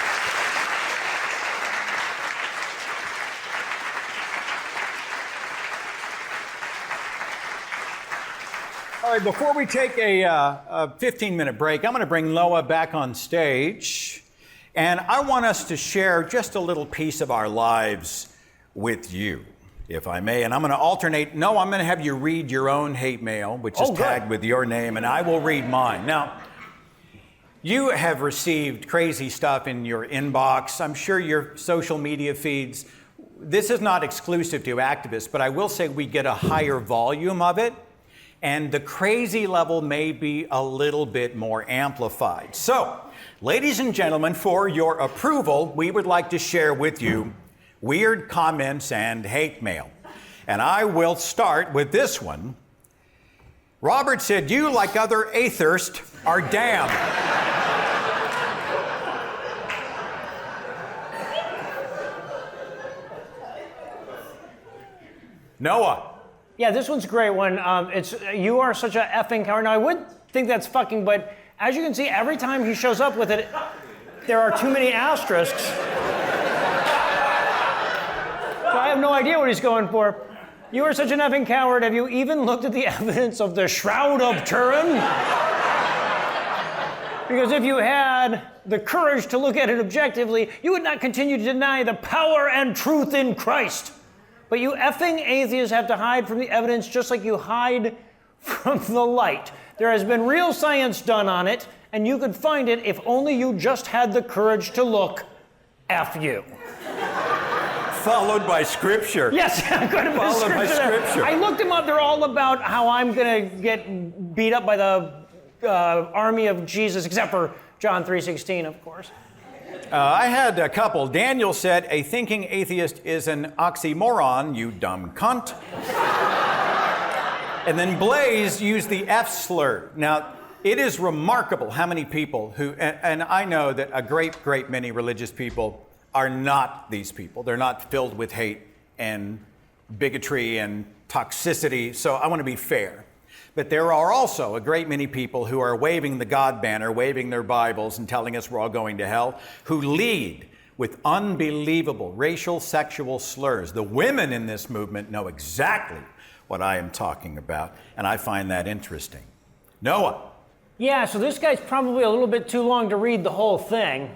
All right, before we take a 15-minute break, I'm going to bring Noah back on stage. And I want us to share just a little piece of our lives with you, if I may. And I'm going to alternate. No, I'm going to have you read your own hate mail, which is tagged with your name, and I will read mine. Now, you have received crazy stuff in your inbox. I'm sure your social media feeds. This is not exclusive to activists, but I will say we get a higher volume of it. And the crazy level may be a little bit more amplified. So, ladies and gentlemen, for your approval, we would like to share with you weird comments and hate mail. And I will start with this one. Robert said, you, like other atheists, are damned. Noah. Yeah, this one's a great one. It's you are such a effing coward. Now, I would think that's fucking, but as you can see, every time he shows up with it, there are too many asterisks. So I have no idea what he's going for. You are such an effing coward. Have you even looked at the evidence of the Shroud of Turin? Because if you had the courage to look at it objectively, you would not continue to deny the power and truth in Christ. But you effing atheists have to hide from the evidence just like you hide from the light. There has been real science done on it, and you could find it if only you just had the courage to look. F you. Followed by scripture. Yes, followed by scripture. I looked them up. They're all about how I'm going to get beat up by the army of Jesus, except for John 3:16, of course. I had a couple. Daniel said, a thinking atheist is an oxymoron, you dumb cunt. And then Blaze used the F slur. Now, it is remarkable how many people who, and I know that a great, great many religious people are not these people. They're not filled with hate and bigotry and toxicity, so I want to be fair. But there are also a great many people who are waving the God banner, waving their Bibles and telling us we're all going to hell, who lead with unbelievable racial, sexual slurs. The women in this movement know exactly what I am talking about, and I find that interesting. Noah. Yeah, so this guy's probably a little bit too long to read the whole thing.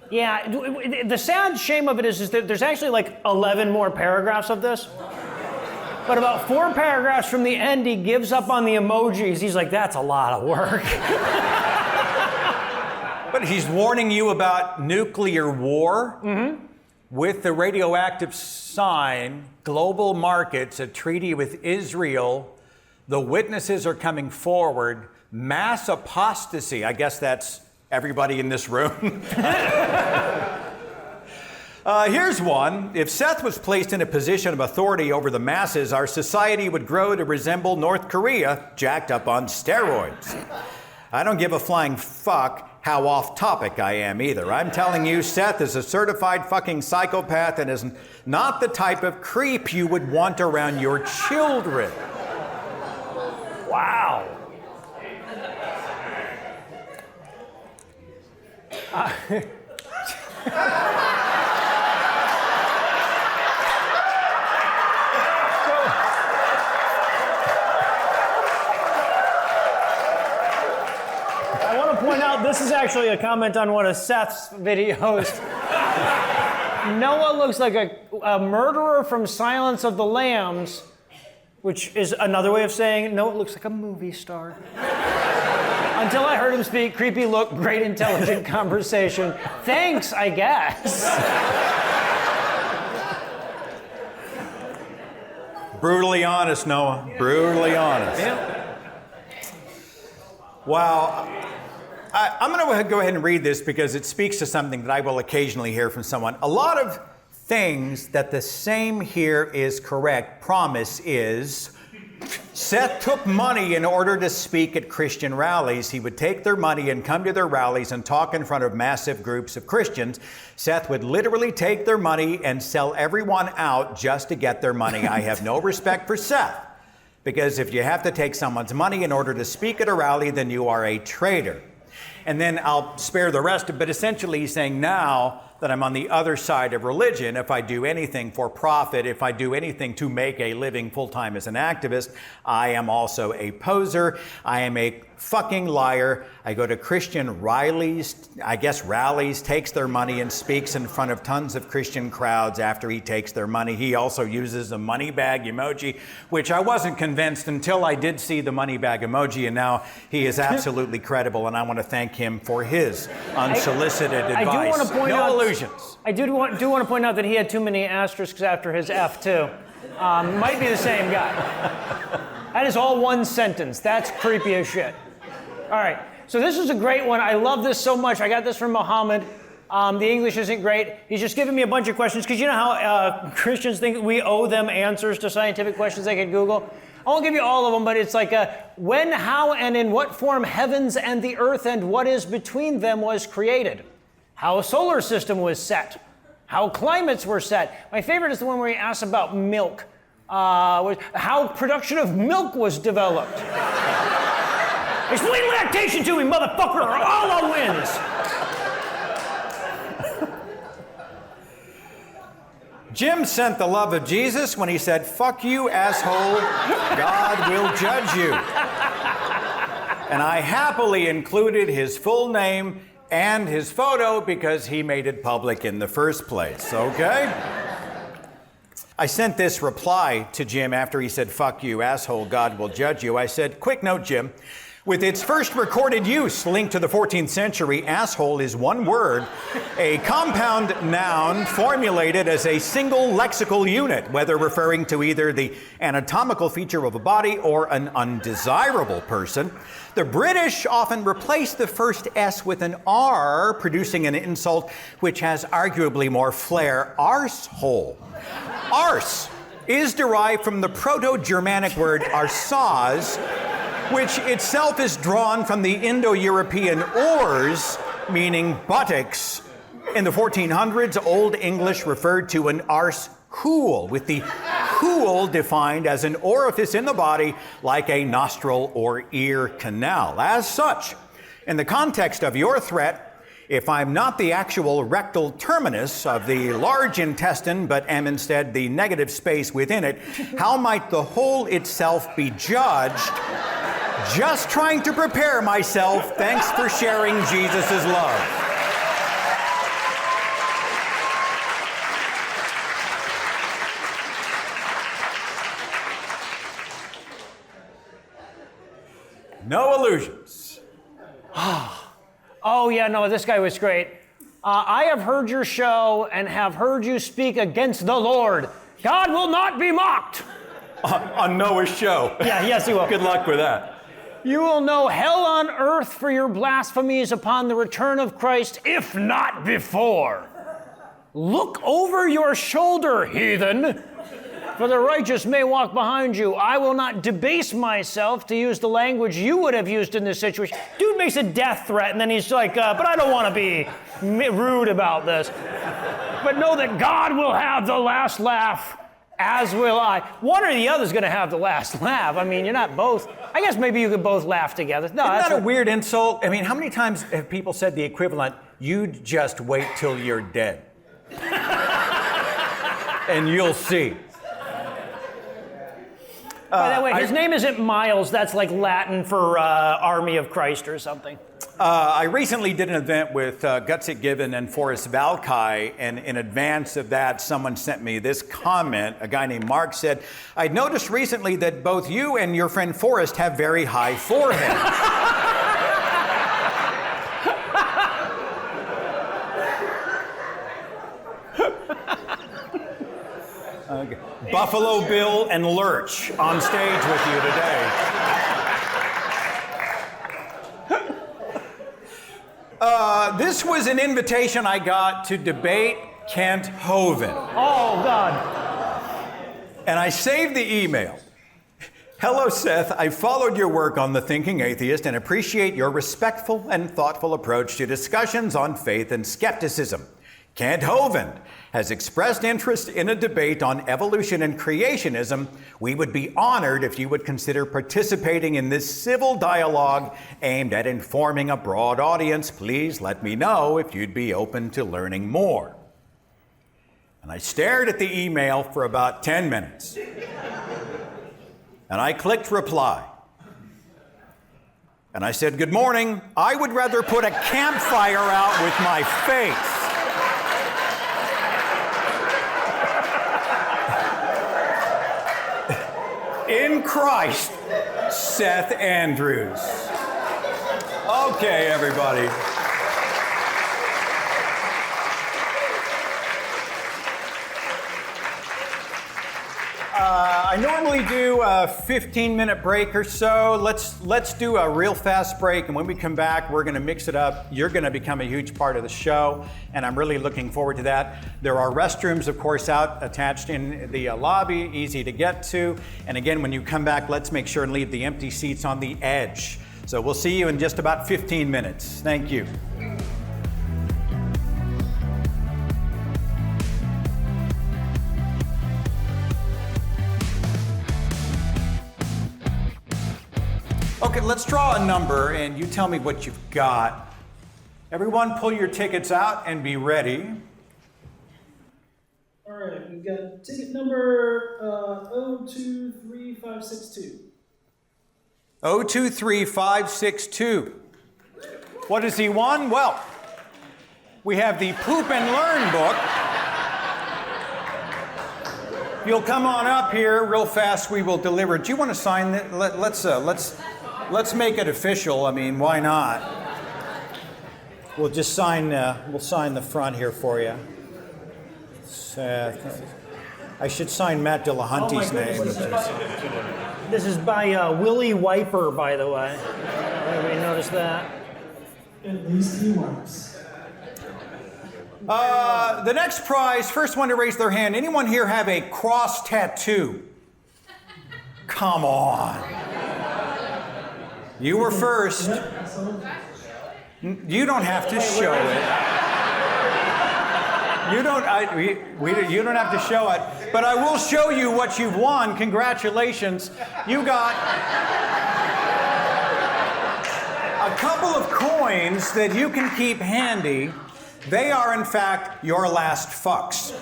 Yeah, the sad shame of it is that there's actually like 11 more paragraphs of this. But about 4 paragraphs from the end, he gives up on the emojis. He's like, that's a lot of work. But he's warning you about nuclear war with the radioactive sign, global markets, a treaty with Israel. The witnesses are coming forward. Mass apostasy. I guess that's everybody in this room. Here's one. If Seth was placed in a position of authority over the masses, our society would grow to resemble North Korea, jacked up on steroids. I don't give a flying fuck how off topic I am either. I'm telling you, Seth is a certified fucking psychopath and is not the type of creep you would want around your children. Wow. Point out, this is actually a comment on one of Seth's videos. Noah looks like a murderer from Silence of the Lambs, which is another way of saying Noah looks like a movie star. Until I heard him speak, creepy look, great intelligent conversation. Thanks, I guess. Brutally honest, Noah. Brutally honest. Yeah. Wow. I'm going to go ahead and read this because it speaks to something that I will occasionally hear from someone. A lot of things that the same here is correct promise is Seth took money in order to speak at Christian rallies. He would take their money and come to their rallies and talk in front of massive groups of Christians. Seth would literally take their money and sell everyone out just to get their money. I have no respect for Seth, because if you have to take someone's money in order to speak at a rally, then you are a traitor. And then I'll spare the rest of it, but essentially he's saying now that I'm on the other side of religion, if I do anything for profit, if I do anything to make a living full-time as an activist, I am also a poser. I am a fucking liar. I go to Christian rallies, takes their money and speaks in front of tons of Christian crowds after he takes their money. He also uses a money bag emoji, which I wasn't convinced until I did see the money bag emoji, and now he is absolutely credible, and I want to thank him for his unsolicited advice. I do want to point no out, illusions. I do want to point out that he had too many asterisks after his F, too. Might be the same guy. That is all one sentence. That's creepy as shit. All right, so this is a great one. I love this so much. I got this from Muhammad. The English isn't great. He's just giving me a bunch of questions, because you know how Christians think we owe them answers to scientific questions they can Google? I won't give you all of them, but it's like when, how, and in what form heavens and the earth and what is between them was created. How a solar system was set. How climates were set. My favorite is the one where he asks about milk. How production of milk was developed. Explain lactation to me, motherfucker, or Allah wins. Jim sent the love of Jesus when he said, "Fuck you, asshole, God will judge you." And I happily included his full name and his photo because he made it public in the first place, okay? I sent this reply to Jim after he said, "Fuck you, asshole, God will judge you." I said, "Quick note, Jim. With its first recorded use linked to the 14th century, asshole is one word, a compound noun formulated as a single lexical unit, whether referring to either the anatomical feature of a body or an undesirable person. The British often replace the first S with an R, producing an insult which has arguably more flair, arsehole. Arse is derived from the Proto-Germanic word arsaz, which itself is drawn from the Indo-European ors, meaning buttocks. In the 1400s, Old English referred to an arse hool, with the hool defined as an orifice in the body like a nostril or ear canal. As such, in the context of your threat, if I'm not the actual rectal terminus of the large intestine, but am instead the negative space within it, how might the whole itself be judged? Just trying to prepare myself. Thanks for sharing Jesus' love. No illusions. Oh, yeah, no, this guy was great. I have heard your show and have heard you speak against the Lord. God will not be mocked. On Noah's show. Yeah, yes, he will. Good luck with that. You will know hell on earth for your blasphemies upon the return of Christ, if not before. Look over your shoulder, heathen, for the righteous may walk behind you. I will not debase myself to use the language you would have used in this situation. Dude makes a death threat, and then he's like, but I don't want to be rude about this. But know that God will have the last laugh, as will I. One or the other is going to have the last laugh. I mean, you're not both. I guess maybe you could both laugh together. No, Isn't that a weird insult? I mean, how many times have people said the equivalent, "You'd just wait till you're dead." And you'll see. By the way, his name isn't Miles. That's like Latin for Army of Christ or something. I recently did an event with Gutsy Gibbon and Forrest Valkai, and in advance of that, someone sent me this comment. A guy named Mark said, "I'd noticed recently that both you and your friend Forrest have very high foreheads." Okay. Buffalo Bill and Lurch on stage with you today. This was an invitation I got to debate Kent Hovind. Oh, God. And I saved the email. "Hello, Seth. I followed your work on The Thinking Atheist and appreciate your respectful and thoughtful approach to discussions on faith and skepticism. Kent Hovind has expressed interest in a debate on evolution and creationism. We would be honored if you would consider participating in this civil dialogue aimed at informing a broad audience. Please let me know if you'd be open to learning more." And I stared at the email for about 10 minutes. And I clicked reply. And I said, "Good morning. I would rather put a campfire out with my face." In Christ, Seth Andrews. Okay, everybody. I normally do a 15-minute break or so. Let's do a real fast break, and when we come back, we're going to mix it up. You're going to become a huge part of the show, and I'm really looking forward to that. There are restrooms, of course, out attached in the lobby, easy to get to. And again, when you come back, let's make sure and leave the empty seats on the edge. So we'll see you in just about 15 minutes. Thank you. Okay, let's draw a number and you tell me what you've got. Everyone pull your tickets out and be ready. All right, we've got ticket number 023562. 023562. What has he won? Well, we have the Poop and Learn book. If you'll come on up here real fast, we will deliver it. Do you want to sign it? Let's make it official. I mean, why not? We'll just sign. We'll sign the front here for you. Seth. I should sign Matt Dillahunty's name. This is by Willie Wiper, by the way. Everybody notice that? At least he works. The next prize, first one to raise their hand. Anyone here have a cross tattoo? Come on. You were first. You don't have to show it. You don't have to show it, but I will show you what you've won. Congratulations. You got a couple of coins that you can keep handy. They are, in fact, your last fucks.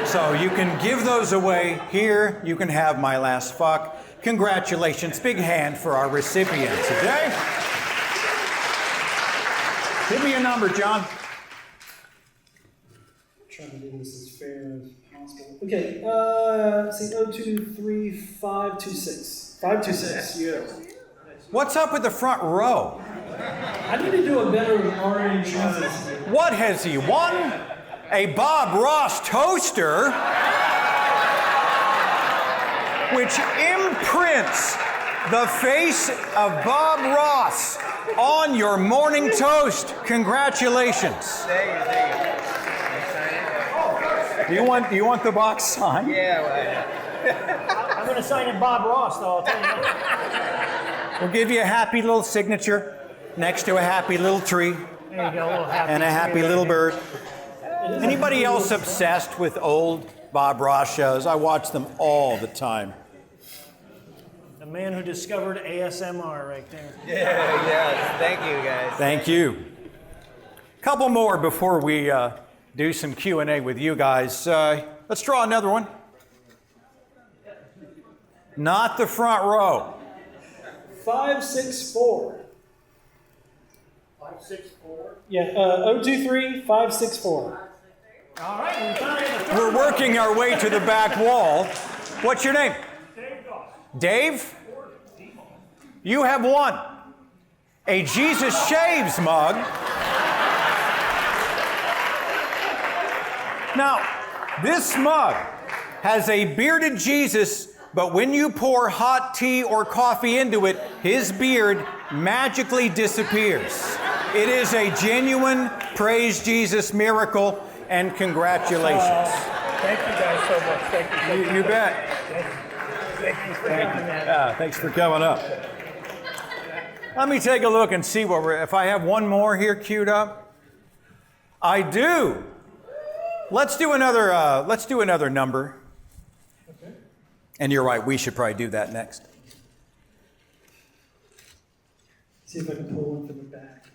So you can give those away here. You can have my last fuck. Congratulations. Big hand for our recipients, okay? Give me your number, John. Trying to do this as fair as possible. Okay, let's see, 023526. 526, yeah. What's up with the front row? I need to do a better orange transit. What has he won? A Bob Ross toaster, which imprints the face of Bob Ross on your morning toast. Congratulations. Thank you. Do you want the box signed? Yeah, I'm going to sign it Bob Ross, though, I'll tell you that. We'll give you a happy little signature next to a happy little tree There you go, a little happy and a happy little bird. Anybody else obsessed with old Bob Ross shows? I watch them all the time. The man who discovered ASMR right there. yes. Thank you, guys. Thank you. Couple more before we do some Q&A with you guys. Let's draw another one. Not the front row. 564. Yeah, 023-564. All right, we found it. We're working our way to the back wall. What's your name? Dave? You have won a Jesus Shaves mug. Now, this mug has a bearded Jesus, but when you pour hot tea or coffee into it, his beard magically disappears. It is a genuine Praise Jesus miracle, and congratulations. Thank you guys so much. Thank you. You bet. Thank you. Thanks for coming up. Let me take a look and see if I have one more here queued up. I do. Let's do another number. Okay. And you're right, we should probably do that next. See if I can pull one from the back.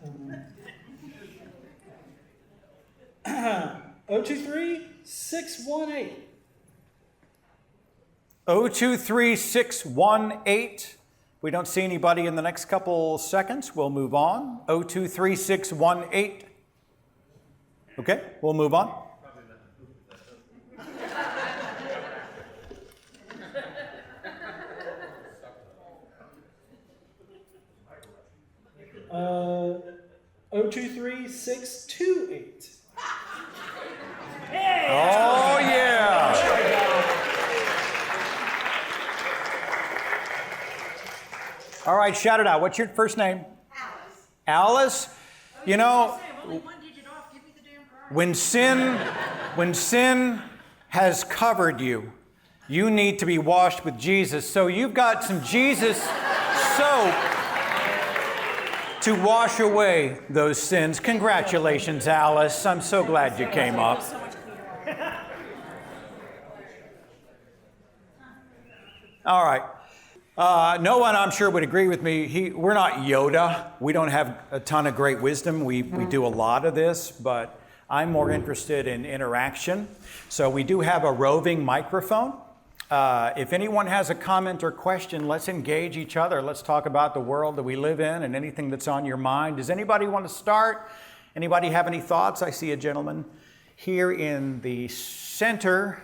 023-618. 023618. We don't see anybody in the next couple seconds. We'll move on. 023618. Okay, we'll move on. Uh, 023628. Oh, yeah. All right, shout it out. What's your first name? Alice. You know, when sin has covered you, you need to be washed with Jesus. So you've got some Jesus soap to wash away those sins. Congratulations, Alice. I'm so glad you came up. All right. No one, I'm sure, would agree with me. We're not Yoda. We don't have a ton of great wisdom. We do a lot of this, but I'm more interested in interaction. So we do have a roving microphone. If anyone has a comment or question, let's engage each other. Let's talk about the world that we live in and anything that's on your mind. Does anybody want to start? Anybody have any thoughts? I see a gentleman here in the center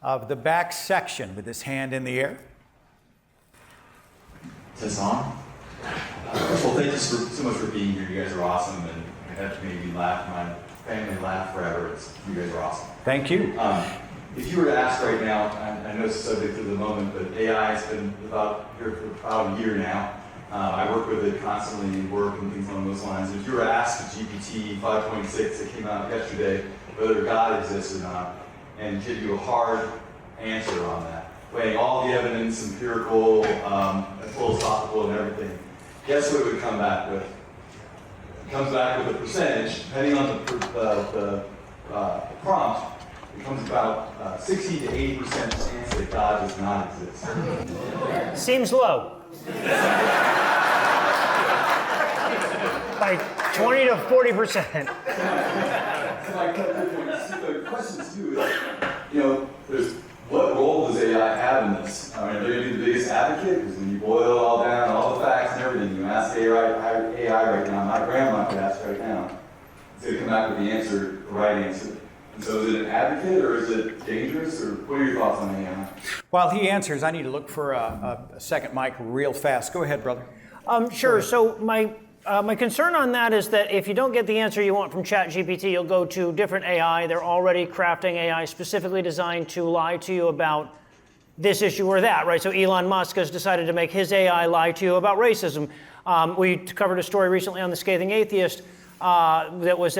of the back section with his hand in the air. Is this on? First of all, thank you so much for being here. You guys are awesome, and that made me laugh. My family laugh forever. You guys are awesome. Thank you. If you were to ask right now, I know it's a subject of the moment, but AI has been here for about a year now. I work with it constantly in work and things along those lines. If you were to ask the GPT 5.6 that came out yesterday whether God exists or not, and give you a hard answer on that, weighing all the evidence, empirical, philosophical, and everything, guess what it would come back with? It comes back with a percentage, depending on the prompt. It comes about 60 to 80% chance that God does not exist. Seems low. Like 20 to 40%. So my question too is, there's what role does AI have in this? I mean, are they going to be the biggest advocate? Because when you boil it all down, all the facts and everything, you ask AI right now, my grandma could ask right now, it's going to come back with the answer, the right answer. And so is it an advocate or is it dangerous? Or what are your thoughts on AI? While he answers, I need to look for a second mic real fast. Go ahead, brother. Sure. So my concern on that is that if you don't get the answer you want from ChatGPT, you'll go to different AI. They're already crafting AI specifically designed to lie to you about this issue or that, right? So Elon Musk has decided to make his AI lie to you about racism. We covered a story recently on The Scathing Atheist that was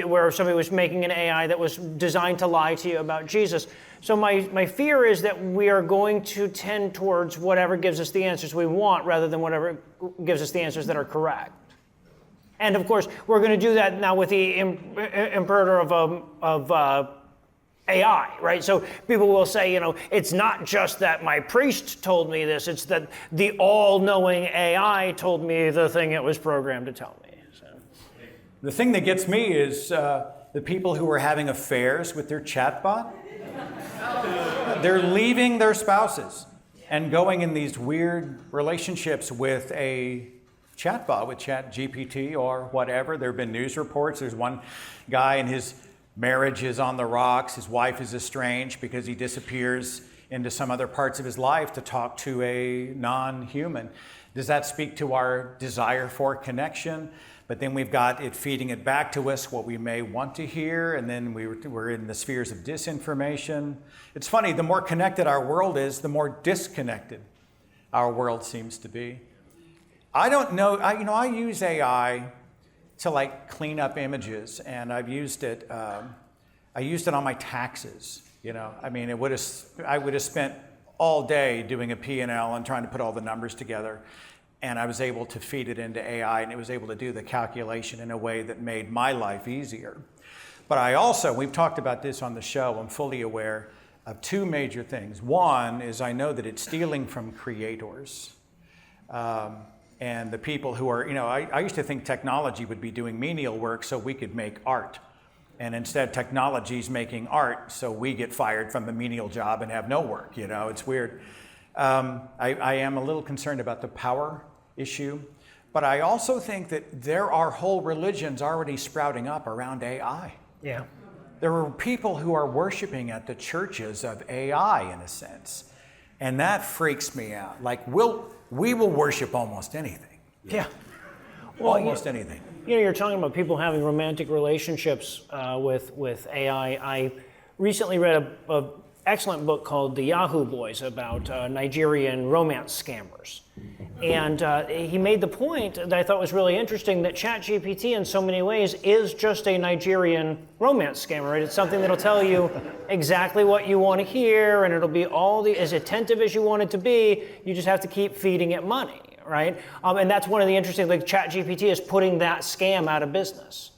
where somebody was making an AI that was designed to lie to you about Jesus. So my fear is that we are going to tend towards whatever gives us the answers we want rather than whatever gives us the answers that are correct. And of course, we're going to do that now with the imperator of AI, right? So people will say, it's not just that my priest told me this, it's that the all-knowing AI told me the thing it was programmed to tell me. The thing that gets me is the people who are having affairs with their chatbot. They're leaving their spouses and going in these weird relationships with a chatbot with ChatGPT or whatever. There have been news reports. There's one guy and his marriage is on the rocks. His wife is estranged because he disappears into some other parts of his life to talk to a non-human. Does that speak to our desire for connection? But then we've got it feeding it back to us what we may want to hear, and then we're in the spheres of disinformation. It's funny, the more connected our world is, the more disconnected our world seems to be. I don't know, I use AI to like clean up images, and I've used it, I used it on my taxes. I mean, I would have spent all day doing a P&L and trying to put all the numbers together. And I was able to feed it into AI, and it was able to do the calculation in a way that made my life easier. But I also, we've talked about this on the show, I'm fully aware of two major things. One is I know that it's stealing from creators. And the people who are, I used to think technology would be doing menial work so we could make art. And instead, technology's making art so we get fired from the menial job and have no work. It's weird. I am a little concerned about the power issue, but I also think that there are whole religions already sprouting up around AI. Yeah. There are people who are worshiping at the churches of AI in a sense, and that freaks me out. Like we will worship almost anything. Yeah. Well, almost anything. You're talking about people having romantic relationships with AI. I recently read a excellent book called The Yahoo Boys about Nigerian romance scammers. And he made the point that I thought was really interesting that ChatGPT in so many ways is just a Nigerian romance scammer, right? It's something that'll tell you exactly what you want to hear, and it'll be as attentive as you want it to be. You just have to keep feeding it money, right? And that's one of the interesting, like ChatGPT is putting that scam out of business.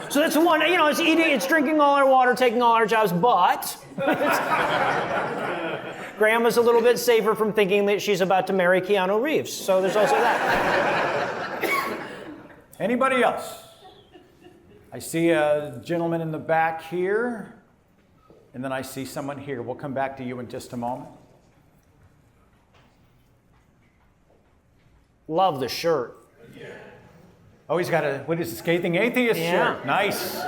So that's one, it's eating, it's drinking all our water, taking all our jobs, but Grandma's a little bit safer from thinking that she's about to marry Keanu Reeves. So there's also that. Anybody else? I see a gentleman in the back here, and then I see someone here. We'll come back to you in just a moment. Love the shirt. Oh, he's got what is it, Scathing Atheist shirt. Nice.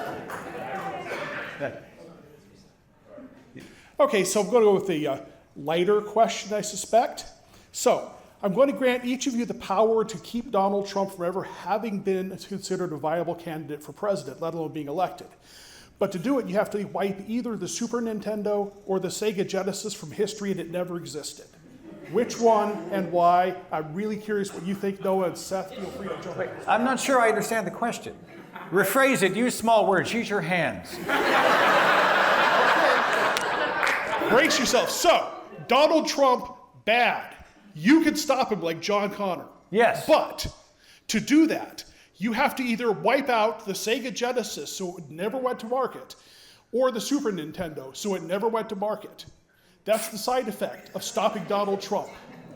Okay, so I'm going to go with the lighter question, I suspect. So I'm going to grant each of you the power to keep Donald Trump from ever having been considered a viable candidate for president, let alone being elected. But to do it, you have to wipe either the Super Nintendo or the Sega Genesis from history, and it never existed. Which one and why? I'm really curious what you think, Noah and Seth. Feel free to jump in. I'm not sure I understand the question. Rephrase it. Use small words. Use your hands. Brace yourself. So, Donald Trump, bad. You could stop him like John Connor. Yes. But to do that, you have to either wipe out the Sega Genesis so it never went to market, or the Super Nintendo so it never went to market. That's the side effect of stopping Donald Trump.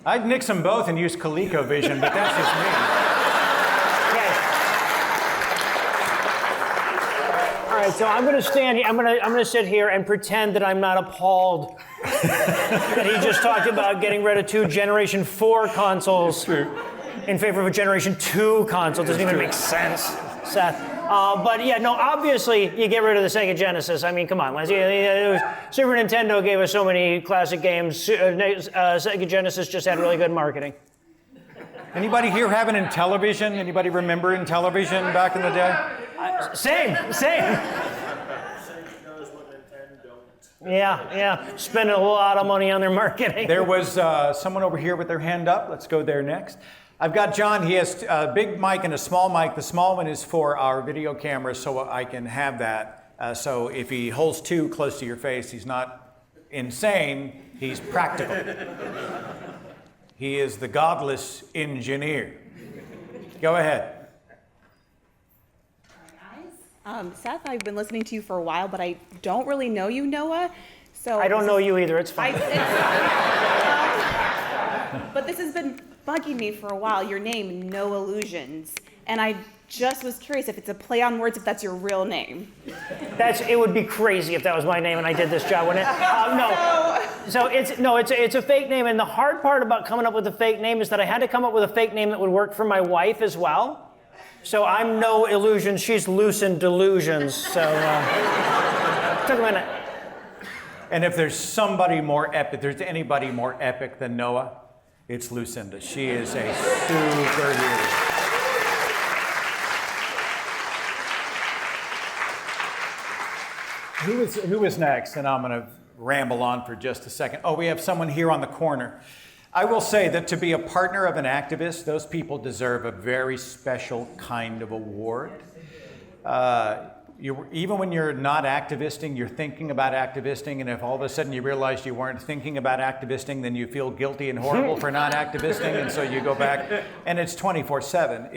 I'd nix them both and use ColecoVision, but that's just me. All right, so I'm going to stand here. I'm going to sit here and pretend that I'm not appalled that he just talked about getting rid of 2 Generation 4 consoles in favor of a Generation 2 console. Doesn't even make sense, Seth. But yeah, no, obviously you get rid of the Sega Genesis. I mean, come on. Super Nintendo gave us so many classic games. Sega Genesis just had really good marketing. Anybody here have an Intellivision? Anybody remember Intellivision back in the day? Same. Yeah. Spending a lot of money on their marketing. There was someone over here with their hand up. Let's go there next. I've got John. He has a big mic and a small mic. The small one is for our video camera, so I can have that. So if he holds 2 close to your face, he's not insane. He's practical. He is the godless engineer. Go ahead. Hi, guys. Seth, I've been listening to you for a while, but I don't really know you, Noah. So I don't know you either. It's fine. But this has been bugging me for a while, your name, Noah Lugeons. And I just was curious if it's a play on words, if that's your real name. It would be crazy if that was my name and I did this job, wouldn't it? No. So it's a fake name, and the hard part about coming up with a fake name is that I had to come up with a fake name that would work for my wife as well. So I'm no illusions, she's Lucent Delusions. So took a minute. And if there's somebody more epic, there's anybody more epic than Noah, it's Lucinda. She is a superhero. Who is next? And I'm going to ramble on for just a second. Oh, we have someone here on the corner. I will say that to be a partner of an activist, those people deserve a very special kind of award. Even when you're not activisting, you're thinking about activisting, and if all of a sudden you realize you weren't thinking about activisting, then you feel guilty and horrible for not activisting, and so you go back, and it's 24/7.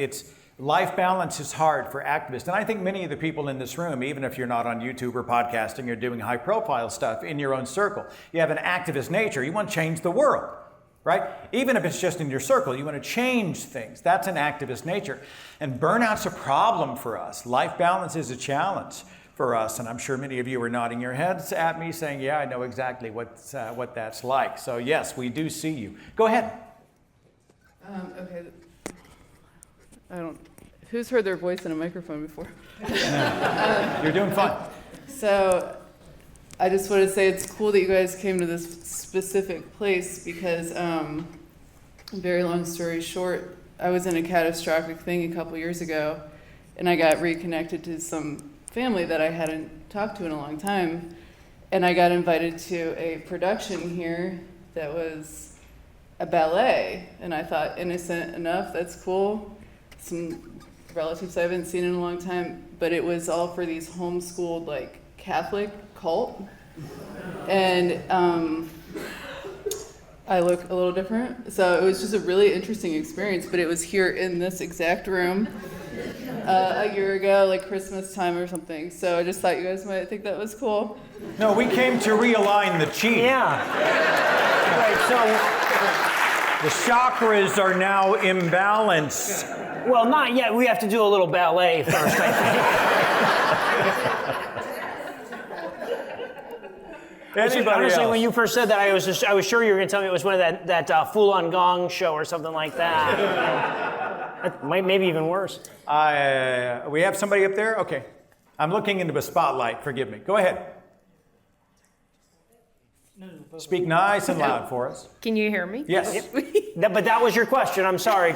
Life balance is hard for activists, and I think many of the people in this room, even if you're not on YouTube or podcasting or doing high-profile stuff in your own circle, you have an activist nature. You want to change the world, right? Even if it's just in your circle, you want to change things. That's an activist nature. And burnout's a problem for us. Life balance is a challenge for us, and I'm sure many of you are nodding your heads at me saying, yeah, I know exactly what that's like. So yes, we do see you. Go ahead. Okay. Who's heard their voice in a microphone before? You're doing fine. So I just want to say it's cool that you guys came to this specific place because, very long story short, I was in a catastrophic thing a couple years ago, and I got reconnected to some family that I hadn't talked to in a long time, and I got invited to a production here that was a ballet, and I thought, innocent enough, that's cool. Some relatives I haven't seen in a long time, but it was all for these homeschooled, like, Catholic cult. And I look a little different. So it was just a really interesting experience, but it was here in this exact room a year ago, like Christmas time or something. So I just thought you guys might think that was cool. No, we came to realign the chi. Yeah. Right, The chakras are now imbalanced. well, not yet. We have to do a little ballet first, I think. Honestly, when you first said that, I was sure you were going to tell me it was one of that Full-On Gong show or something like that. Maybe even worse. We have somebody up there? Okay. I'm looking into the spotlight. Forgive me. Go ahead. Speak nice and loud for us. Can you hear me? Yes. But that was your question. I'm sorry.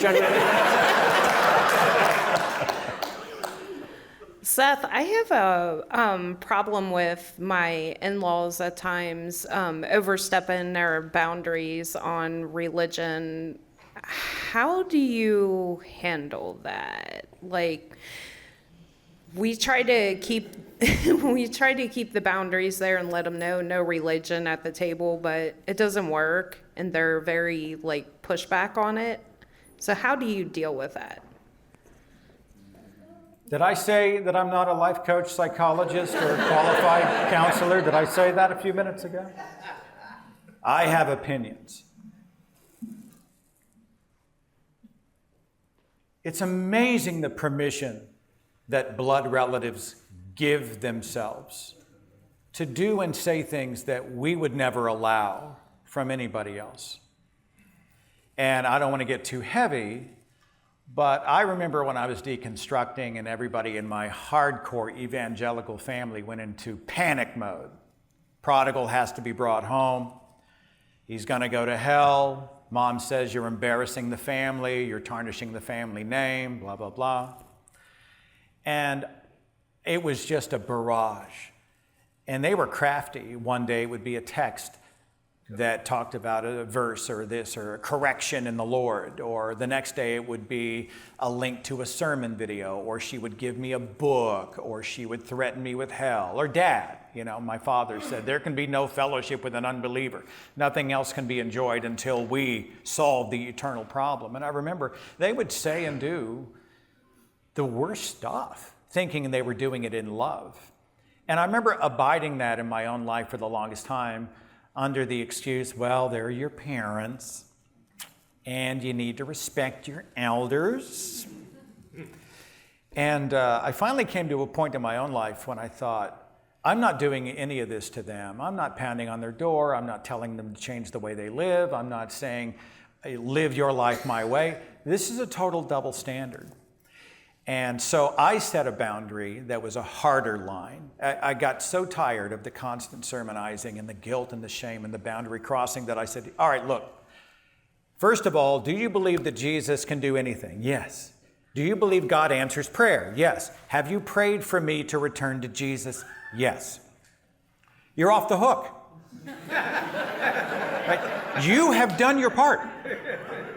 Seth, I have a problem with my in-laws at times overstepping their boundaries on religion. How do you handle that? Like, we try to keep the boundaries there and let them know no religion at the table, but it doesn't work, and they're very like pushback on it. So how do you deal with that? Did I say that I'm not a life coach, psychologist, or qualified counselor? Did I say that a few minutes ago? I have opinions. It's amazing the permission that blood relatives give themselves to do and say things that we would never allow from anybody else. And I don't want to get too heavy, but I remember when I was deconstructing and everybody in my hardcore evangelical family went into panic mode. Prodigal has to be brought home. He's going to go to hell. Mom says you're embarrassing the family, you're tarnishing the family name, blah, blah, blah. And it was just a barrage. And they were crafty. One day it would be a text that talked about a verse or this or a correction in the Lord, or the next day it would be a link to a sermon video, or she would give me a book, or she would threaten me with hell. Or Dad, my father said, there can be no fellowship with an unbeliever. Nothing else can be enjoyed until we solve the eternal problem. And I remember they would say and do the worst stuff, thinking they were doing it in love. And I remember abiding that in my own life for the longest time under the excuse, well, they're your parents, and you need to respect your elders. And I finally came to a point in my own life when I thought, I'm not doing any of this to them. I'm not pounding on their door. I'm not telling them to change the way they live. I'm not saying, hey, live your life my way. This is a total double standard. And so I set a boundary that was a harder line. I got so tired of the constant sermonizing and the guilt and the shame and the boundary crossing that I said, all right, look, first of all, do you believe that Jesus can do anything? Yes. Do you believe God answers prayer? Yes. Have you prayed for me to return to Jesus? Yes. You're off the hook. Right? You have done your part.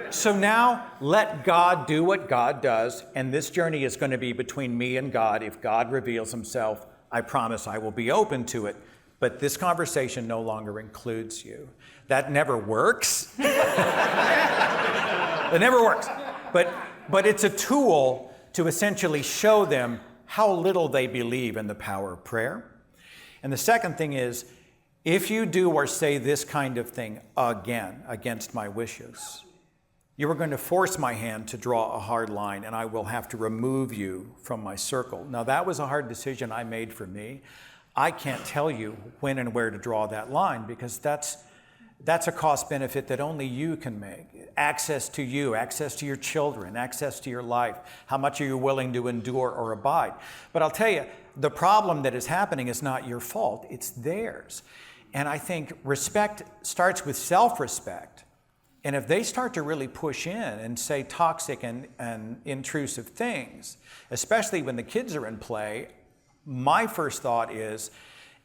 So now let God do what God does, and this journey is going to be between me and God. If God reveals himself, I promise I will be open to it. But this conversation no longer includes you. That never works. It never works. But it's a tool to essentially show them how little they believe in the power of prayer. And the second thing is, if you do or say this kind of thing again against my wishes, you are going to force my hand to draw a hard line, and I will have to remove you from my circle. Now, that was a hard decision I made for me. I can't tell you when and where to draw that line, because that's a cost benefit that only you can make. Access to you, access to your children, access to your life. How much are you willing to endure or abide? But I'll tell you, the problem that is happening is not your fault, it's theirs. And I think respect starts with self-respect. And if they start to really push in and say toxic and intrusive things, especially when the kids are in play, my first thought is,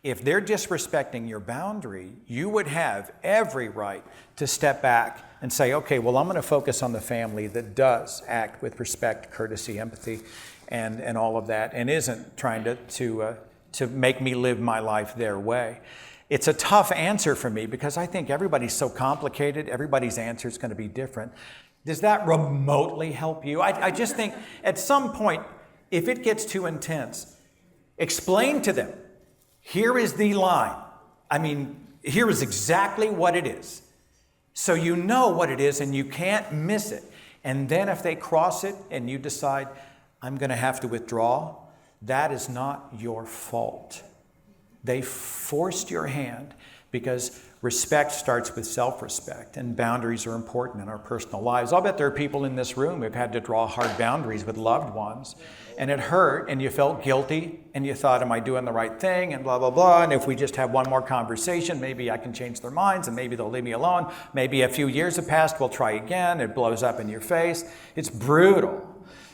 if they're disrespecting your boundary, you would have every right to step back and say, okay, well, I'm going to focus on the family that does act with respect, courtesy, empathy, and all of that, and isn't trying to make me live my life their way. It's a tough answer for me because I think everybody's so complicated. Everybody's answer is going to be different. Does that remotely help you? I just think at some point, if it gets too intense, explain to them, here is the line. I mean, here is exactly what it is. So you know what it is and you can't miss it. And then if they cross it and you decide, I'm going to have to withdraw, that is not your fault. They forced your hand because respect starts with self-respect, and boundaries are important in our personal lives. I'll bet there are people in this room who've had to draw hard boundaries with loved ones, and it hurt, and you felt guilty, and you thought, am I doing the right thing, and blah, blah, blah, and if we just have one more conversation, maybe I can change their minds, and maybe they'll leave me alone. Maybe a few years have passed, we'll try again. It blows up in your face. It's brutal.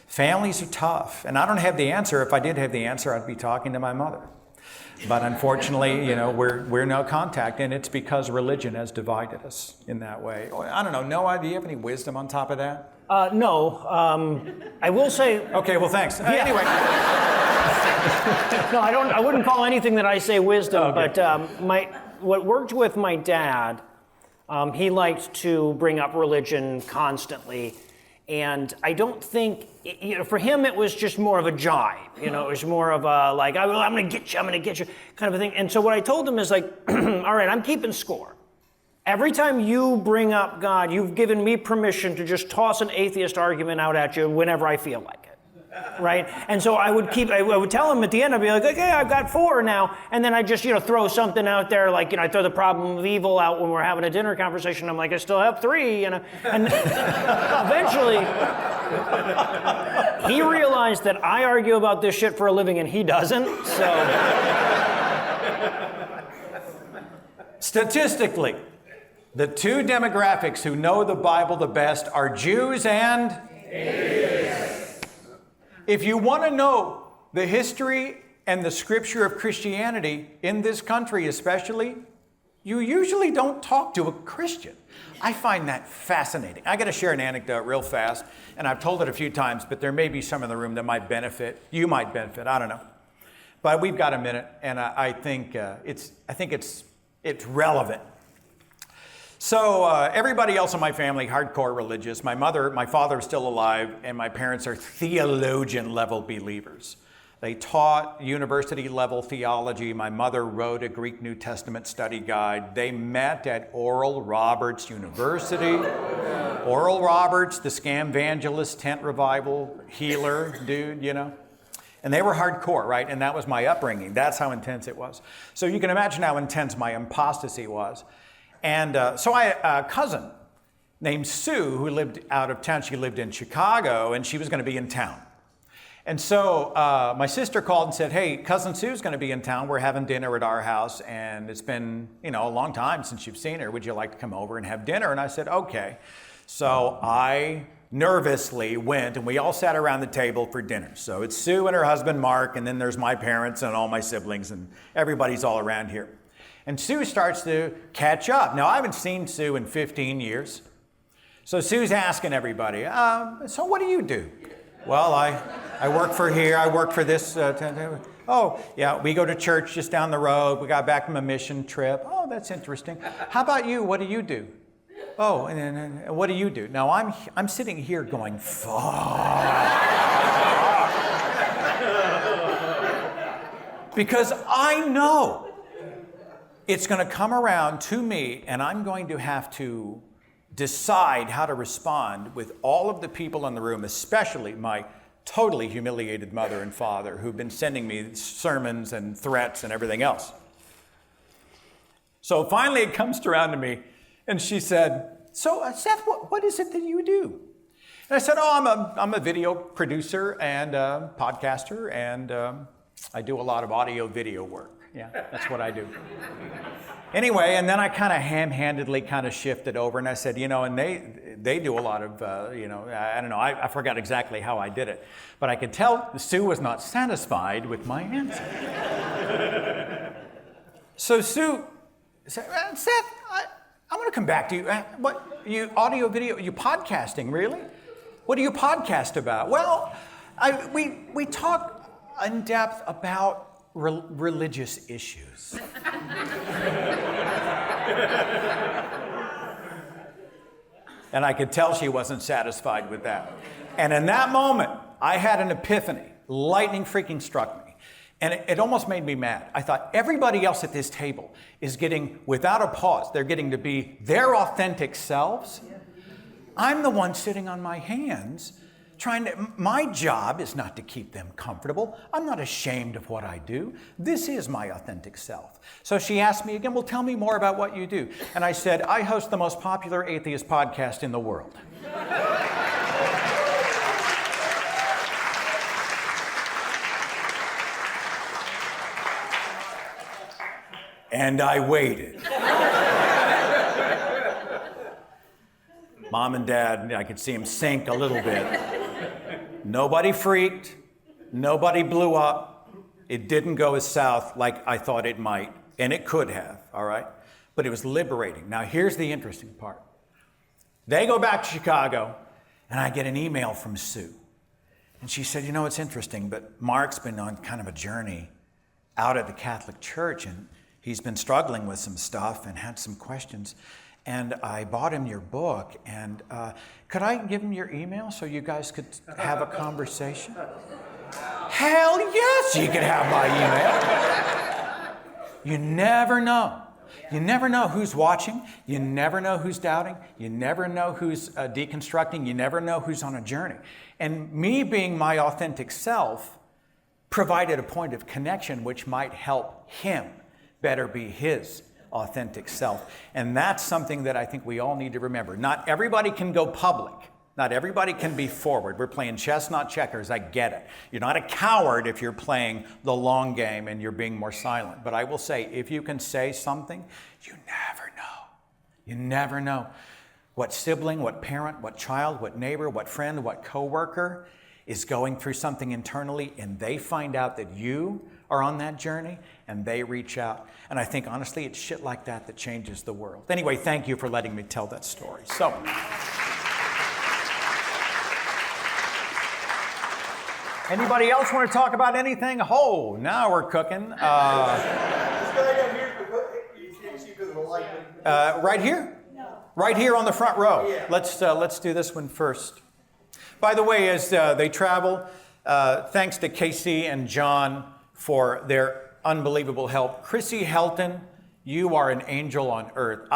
Families are tough, and I don't have the answer. If I did have the answer, I'd be talking to my mother. But unfortunately, we're no contact, and it's because religion has divided us in that way. I don't know, Noah, do you have any wisdom on top of that? No. I will say... Okay, well, thanks. Yeah. Anyway. No, I wouldn't call anything that I say wisdom, Okay. but what worked with my dad, he liked to bring up religion constantly. And I don't think, for him, it was just more of a jibe. It was more of a, like, I'm going to get you, kind of a thing. And so what I told him is like, all right, I'm keeping score. Every time you bring up God, you've given me permission to just toss an atheist argument out at you whenever I feel like it. Right? And so I would tell him at the end, I'd be like, okay, I've got 4 now. And then I just, throw something out there, like, I throw the problem of evil out when we're having a dinner conversation. I'm like, I still have 3, And eventually, he realized that I argue about this shit for a living and he doesn't, so. Statistically, the 2 demographics who know the Bible the best are Jews and atheists. If you want to know the history and the scripture of Christianity in this country especially, you usually don't talk to a Christian. I find that fascinating. I got to share an anecdote real fast, and I've told it a few times, but there may be some in the room that might benefit. You might benefit, I don't know. But we've got a minute, and I think it's relevant. So everybody else in my family, hardcore religious. My father is still alive, and my parents are theologian-level believers. They taught university-level theology. My mother wrote a Greek New Testament study guide. They met at Oral Roberts University. Oral Roberts, the scam evangelist, tent revival, healer dude, And they were hardcore, right? And that was my upbringing. That's how intense it was. So you can imagine how intense my apostasy was. And so I had a cousin named Sue who lived out of town. She lived in Chicago, and she was going to be in town. And so my sister called and said, hey, cousin Sue's going to be in town. We're having dinner at our house, and it's been, a long time since you've seen her. Would you like to come over and have dinner? And I said, okay. So I nervously went, and we all sat around the table for dinner. So it's Sue and her husband, Mark, and then there's my parents and all my siblings, and everybody's all around here. And Sue starts to catch up. Now, I haven't seen Sue in 15 years. So Sue's asking everybody, so what do you do? Well, I work for here. I work for this. Oh, yeah, we go to church just down the road. We got back from a mission trip. Oh, that's interesting. How about you? What do you do? Oh, and what do you do? Now, I'm sitting here going, fuck. Because I know it's going to come around to me, and I'm going to have to decide how to respond with all of the people in the room, especially my totally humiliated mother and father who've been sending me sermons and threats and everything else. So finally it comes around to me, and she said, so Seth, what is it that you do? And I said, oh, I'm a video producer and podcaster, and I do a lot of audio video work. Yeah, that's what I do. Anyway, and then I kind of ham-handedly kind of shifted over, and I said, and they do a lot of, I don't know, I forgot exactly how I did it. But I could tell Sue was not satisfied with my answer. So Sue said, Seth, I want to come back to you. What, you audio, video, you podcasting, really? What do you podcast about? Well, we talk in depth about religious issues. And I could tell she wasn't satisfied with that. And in that moment, I had an epiphany. Lightning freaking struck me. And it almost made me mad. I thought everybody else at this table is getting, without a pause, they're getting to be their authentic selves. I'm the one sitting on my hands my job is not to keep them comfortable. I'm not ashamed of what I do. This is my authentic self. So she asked me again, well, tell me more about what you do. And I said, I host the most popular atheist podcast in the world. And I waited. Mom and Dad, I could see them sink a little bit. Nobody freaked. Nobody blew up. It didn't go as south like I thought it might, and it could have, all right? But it was liberating. Now, here's the interesting part. They go back to Chicago, and I get an email from Sue. And she said, it's interesting, but Mark's been on kind of a journey out of the Catholic Church, and he's been struggling with some stuff and had some questions. And I bought him your book, and could I give him your email so you guys could have a conversation? Hell yes, you could have my email. You never know. You never know who's watching. You never know who's doubting. You never know who's deconstructing. You never know who's on a journey. And me being my authentic self provided a point of connection which might help him better be his authentic self. And that's something that I think we all need to remember. Not everybody can go public. Not everybody can be forward. We're playing chess, not checkers. I get it. You're not a coward if you're playing the long game and you're being more silent. But I will say, if you can say something, you never know. You never know what sibling, what parent, what child, what neighbor, what friend, what coworker is going through something internally, and they find out that you are on that journey, and they reach out. And I think, honestly, it's shit like that that changes the world. Anyway, thank you for letting me tell that story. So, anybody else want to talk about anything? Oh, now we're cooking. Right here? Right here on the front row. Yeah. Let's do this one first. By the way, as they travel, thanks to Casey and John for their unbelievable help. Chrissy Helton, you are an angel on earth.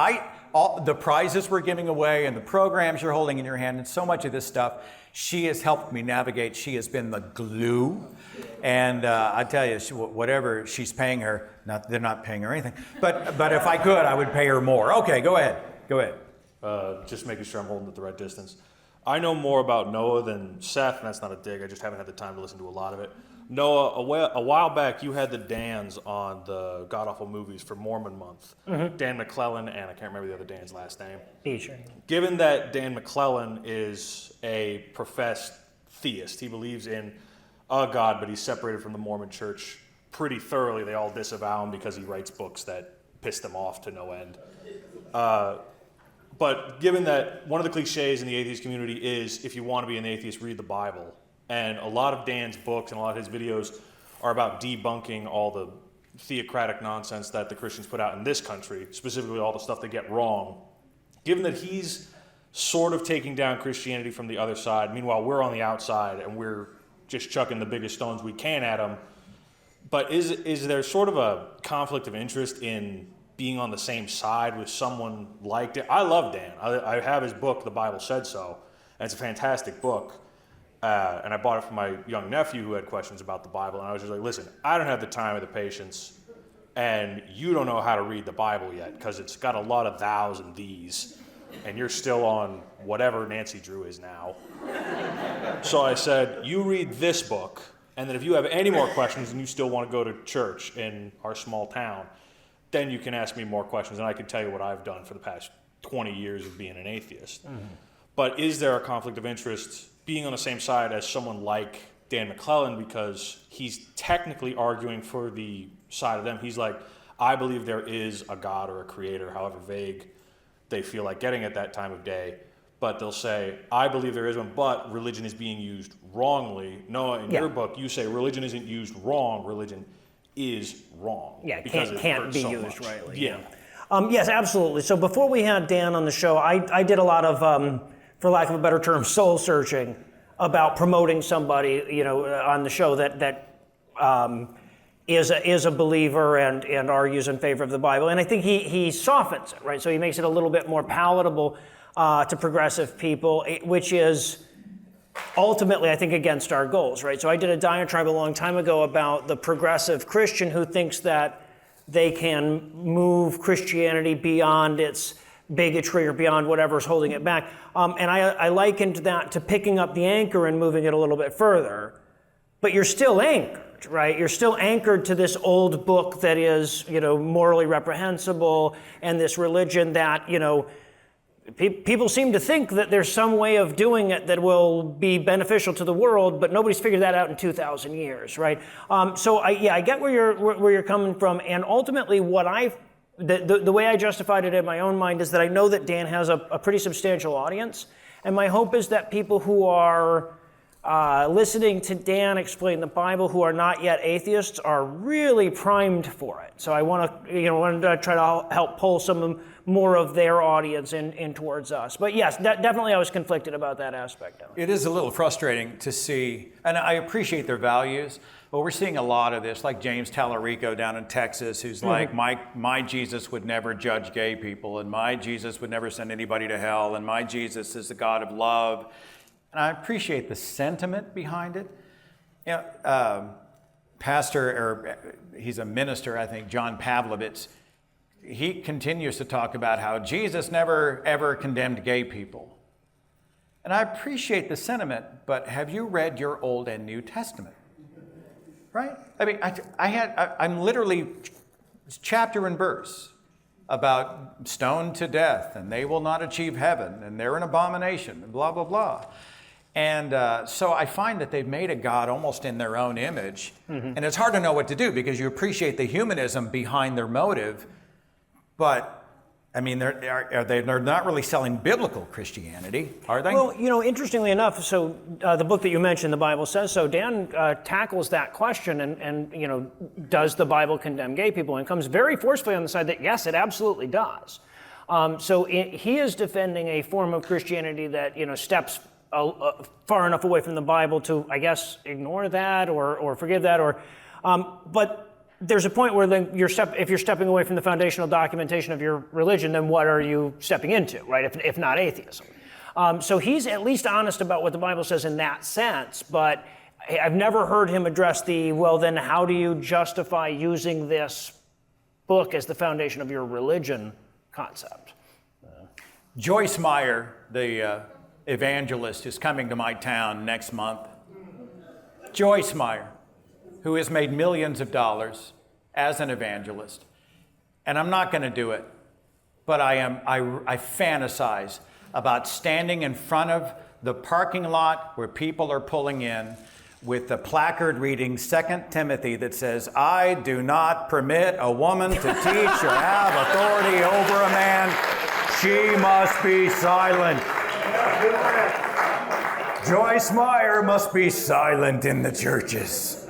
All the prizes we're giving away and the programs you're holding in your hand and so much of this stuff, She has helped me navigate. She has been the glue. And I tell you, whatever she's paying her, they're not paying her anything. But if I could, I would pay her more. Okay, go ahead. Go ahead. Just making sure I'm holding it the right distance. I know more about Noah than Seth, and that's not a dig. I just haven't had the time to listen to a lot of it. Noah, a while back, you had the Dans on the God Awful Movies for Mormon Month. Mm-hmm. Dan McClellan, and I can't remember the other Dan's last name. Teacher. Given that Dan McClellan is a professed theist, he believes in a God, but he's separated from the Mormon church pretty thoroughly. They all disavow him because he writes books that piss them off to no end. But given that one of the cliches in the atheist community is, if you want to be an atheist, read the Bible. And a lot of Dan's books and a lot of his videos are about debunking all the theocratic nonsense that the Christians put out in this country, specifically all the stuff they get wrong. Given that he's sort of taking down Christianity from the other side, meanwhile we're on the outside and we're just chucking the biggest stones we can at him. But is there sort of a conflict of interest in being on the same side with someone like Dan? I love Dan. I have his book, The Bible Said So, and it's a fantastic book. And I bought it for my young nephew who had questions about the Bible, and I was just like, listen, I don't have the time or the patience, and you don't know how to read the Bible yet, because it's got a lot of thous and these, and you're still on whatever Nancy Drew is now. So I said, you read this book, and then if you have any more questions and you still want to go to church in our small town, then you can ask me more questions, and I can tell you what I've done for the past 20 years of being an atheist. Mm-hmm. But is there a conflict of interest being on the same side as someone like Dan McClellan, because he's technically arguing for the side of them? He's like, I believe there is a God or a creator, however vague they feel like getting at that time of day. But they'll say, I believe there is one, but religion is being used wrongly. Noah, in your book, you say religion isn't used wrong, religion is wrong. Yeah, because can't be so used much. rightly. Yeah. Yes, absolutely. So before we had Dan on the show, I did a lot of, for lack of a better term, soul searching about promoting somebody, on the show that is a believer and argues in favor of the Bible. And I think he softens it, right? So he makes it a little bit more palatable to progressive people, which is ultimately, I think, against our goals, right? So I did a diatribe a long time ago about the progressive Christian who thinks that they can move Christianity beyond its bigotry or beyond whatever's holding it back. And I likened that to picking up the anchor and moving it a little bit further. But you're still anchored, right? You're still anchored to this old book that is, morally reprehensible, and this religion that, people seem to think that there's some way of doing it that will be beneficial to the world, but nobody's figured that out in 2,000 years, right? So I get where you're coming from, and ultimately the way I justified it in my own mind is that I know that Dan has a pretty substantial audience, and my hope is that people who are listening to Dan explain the Bible who are not yet atheists are really primed for it. So I want to try to help pull some more of their audience in towards us. But yes, definitely I was conflicted about that aspect of it. It is a little frustrating to see, and I appreciate their values, but we're seeing a lot of this, like James Tallarico down in Texas, who's like, my Jesus would never judge gay people, and my Jesus would never send anybody to hell, and my Jesus is the God of love. And I appreciate the sentiment behind it. He's a minister, I think, John Pavlovitz, he continues to talk about how Jesus never, ever condemned gay people. And I appreciate the sentiment, but have you read your Old and New Testament? Right? I mean, I'm literally chapter and verse about stoned to death, and they will not achieve heaven, and they're an abomination, and blah, blah, blah. And so I find that they've made a God almost in their own image, and it's hard to know what to do because you appreciate the humanism behind their motive, but I mean, they're not really selling biblical Christianity, are they? Well, interestingly enough, so the book that you mentioned, The Bible Says So, Dan tackles that question and does the Bible condemn gay people? And comes very forcefully on the side that, yes, it absolutely does. He is defending a form of Christianity that, steps far enough away from the Bible to, I guess, ignore that or forgive that. But there's a point where then if you're stepping away from the foundational documentation of your religion, then what are you stepping into, right? If not atheism. So he's at least honest about what the Bible says in that sense, but I've never heard him address well, then how do you justify using this book as the foundation of your religion concept? Joyce Meyer, the evangelist, is coming to my town next month. Joyce Meyer, who has made millions of dollars as an evangelist. And I'm not going to do it, but I fantasize about standing in front of the parking lot where people are pulling in with the placard reading 2 Timothy that says, I do not permit a woman to teach or have authority over a man. She must be silent. Joyce Meyer must be silent in the churches.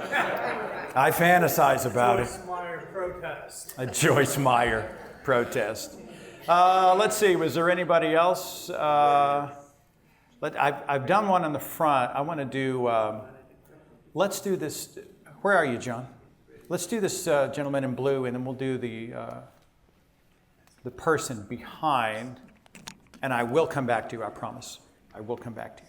I fantasize about it. Joyce Meyer protest. A Joyce Meyer protest. Let's see, was there anybody else? I've done one in the front. I want to do, let's do this. Where are you, John? Let's do this gentleman in blue, and then we'll do the person behind. And I will come back to you, I promise. I will come back to you.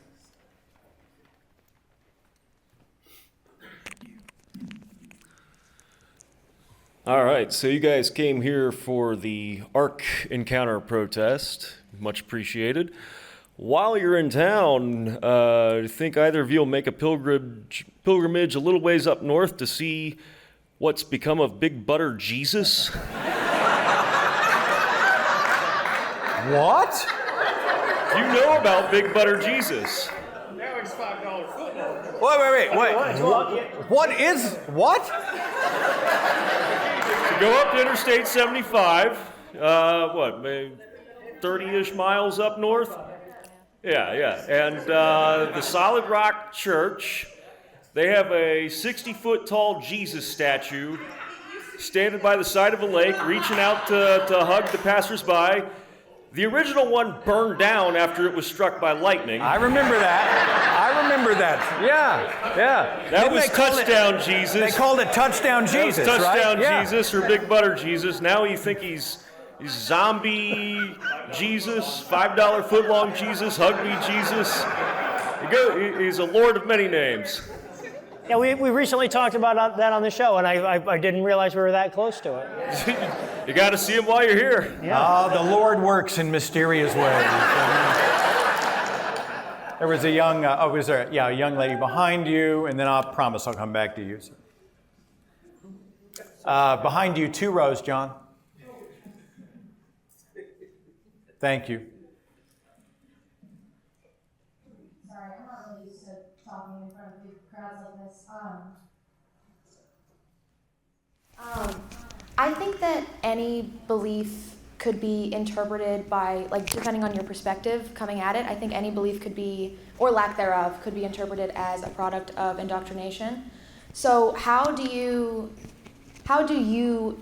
All right, so you guys came here for the Ark Encounter protest. Much appreciated. While you're in town, I think either of you will make a pilgrimage a little ways up north to see what's become of Big Butter Jesus. What? You know about Big Butter Jesus. Now it's $5 football. Wait. What? Go up to Interstate 75, maybe 30-ish miles up north? Yeah. And the Solid Rock Church, they have a 60-foot tall Jesus statue standing by the side of a lake, reaching out to hug the passersby. The original one burned down after it was struck by lightning. I remember that. Yeah. That was Touchdown Jesus. They called it Touchdown Jesus, that was Touchdown right? Jesus or Big Butter Jesus. Now you think he's Zombie Jesus, $5 footlong Jesus, Hug Me Jesus. He's a lord of many names. Yeah, we recently talked about that on the show, and I didn't realize we were that close to it. You got to see him while you're here. Yeah. The Lord works in mysterious ways. There was a young, a young lady behind you, and then I promise I'll come back to you. Behind you, 2 rows, John. Thank you. Sorry, I'm not really used to talking in front of big crowds like this. I think that any belief could be interpreted by, depending on your perspective coming at it, I think any belief could be, or lack thereof, could be interpreted as a product of indoctrination. So how do you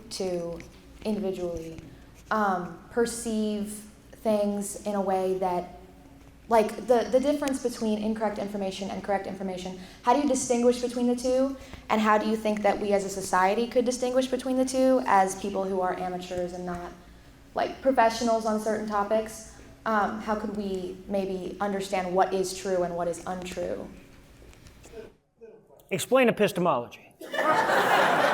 two individually perceive things in a way that, the difference between incorrect information and correct information, how do you distinguish between the two? And how do you think that we as a society could distinguish between the two as people who are amateurs and not professionals on certain topics? How could we maybe understand what is true and what is untrue? Explain epistemology.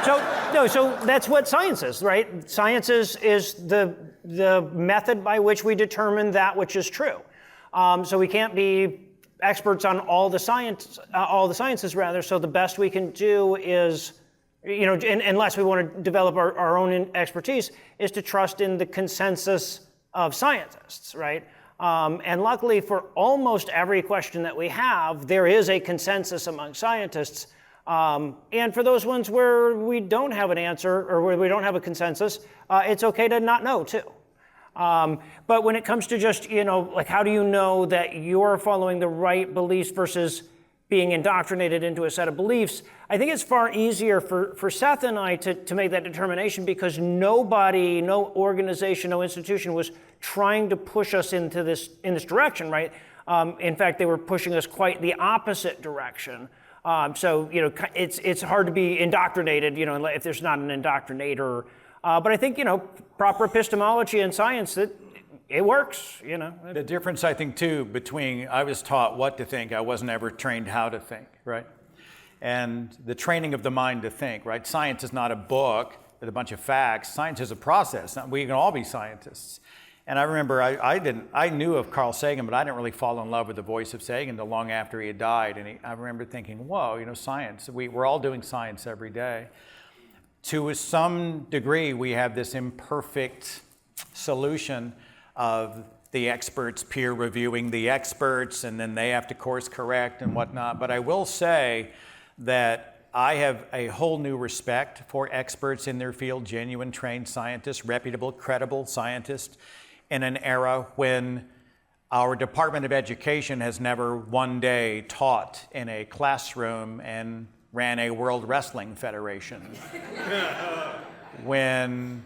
So that's what science is, right? Science is the method by which we determine that which is true. So we can't be experts on all the sciences rather. So the best we can do is, unless we want to develop our own expertise, is to trust in the consensus of scientists, right? And luckily for almost every question that we have, there is a consensus among scientists. And for those ones where we don't have an answer or where we don't have a consensus, it's okay to not know too. But when it comes to just, how do you know that you're following the right beliefs versus being indoctrinated into a set of beliefs, I think it's far easier for Seth and I to make that determination because nobody, no organization, no institution was trying to push us in this direction, right? In fact, they were pushing us quite the opposite direction. So it's hard to be indoctrinated, if there's not an indoctrinator. But I think, proper epistemology and science, that it works, you know. The difference, I think, too, between I was taught what to think, I wasn't ever trained how to think, right? And the training of the mind to think, right? Science is not a book with a bunch of facts. Science is a process. We can all be scientists. And I remember I knew of Carl Sagan, but I didn't really fall in love with the voice of Sagan until long after he had died. And I remember thinking, whoa, science, we're all doing science every day. To some degree, we have this imperfect solution of the experts peer reviewing the experts, and then they have to course correct and whatnot. But I will say that I have a whole new respect for experts in their field, genuine trained scientists, reputable, credible scientists, in an era when our Department of Education has never one day taught in a classroom and ran a World Wrestling Federation. When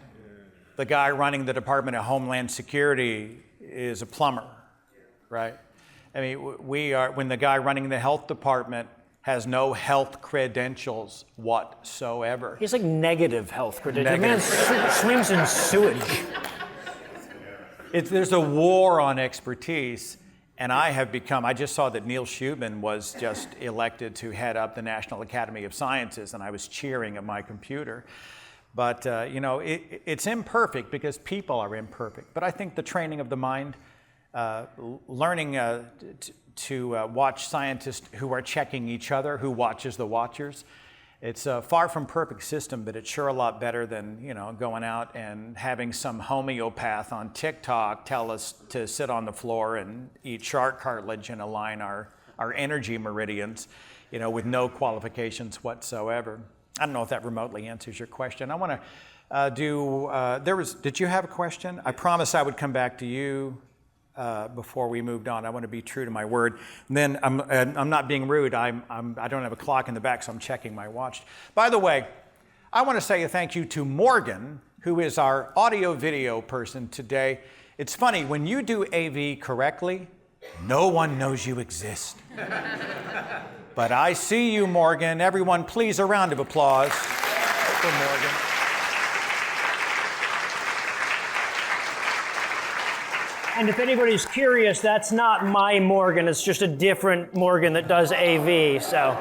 the guy running the Department of Homeland Security is a plumber, right? I mean, when the guy running the health department has no health credentials whatsoever. He's like negative health credentials. The man swims in sewage. There's a war on expertise, and I just saw that Neil Schubin was just elected to head up the National Academy of Sciences, and I was cheering at my computer. But, it's imperfect because people are imperfect. But I think the training of the mind, learning to watch scientists who are checking each other, who watches the watchers, it's a far from perfect system, but it's sure a lot better than, going out and having some homeopath on TikTok tell us to sit on the floor and eat shark cartilage and align our energy meridians, with no qualifications whatsoever. I don't know if that remotely answers your question. I want to did you have a question? I promised I would come back to you before we moved on. I want to be true to my word. And then I'm not being rude. I don't have a clock in the back, so I'm checking my watch. By the way, I want to say a thank you to Morgan, who is our audio-video person today. It's funny, when you do AV correctly, no one knows you exist. But I see you, Morgan. Everyone, please, a round of applause for Morgan. And if anybody's curious, that's not my Morgan. It's just a different Morgan that does AV, so.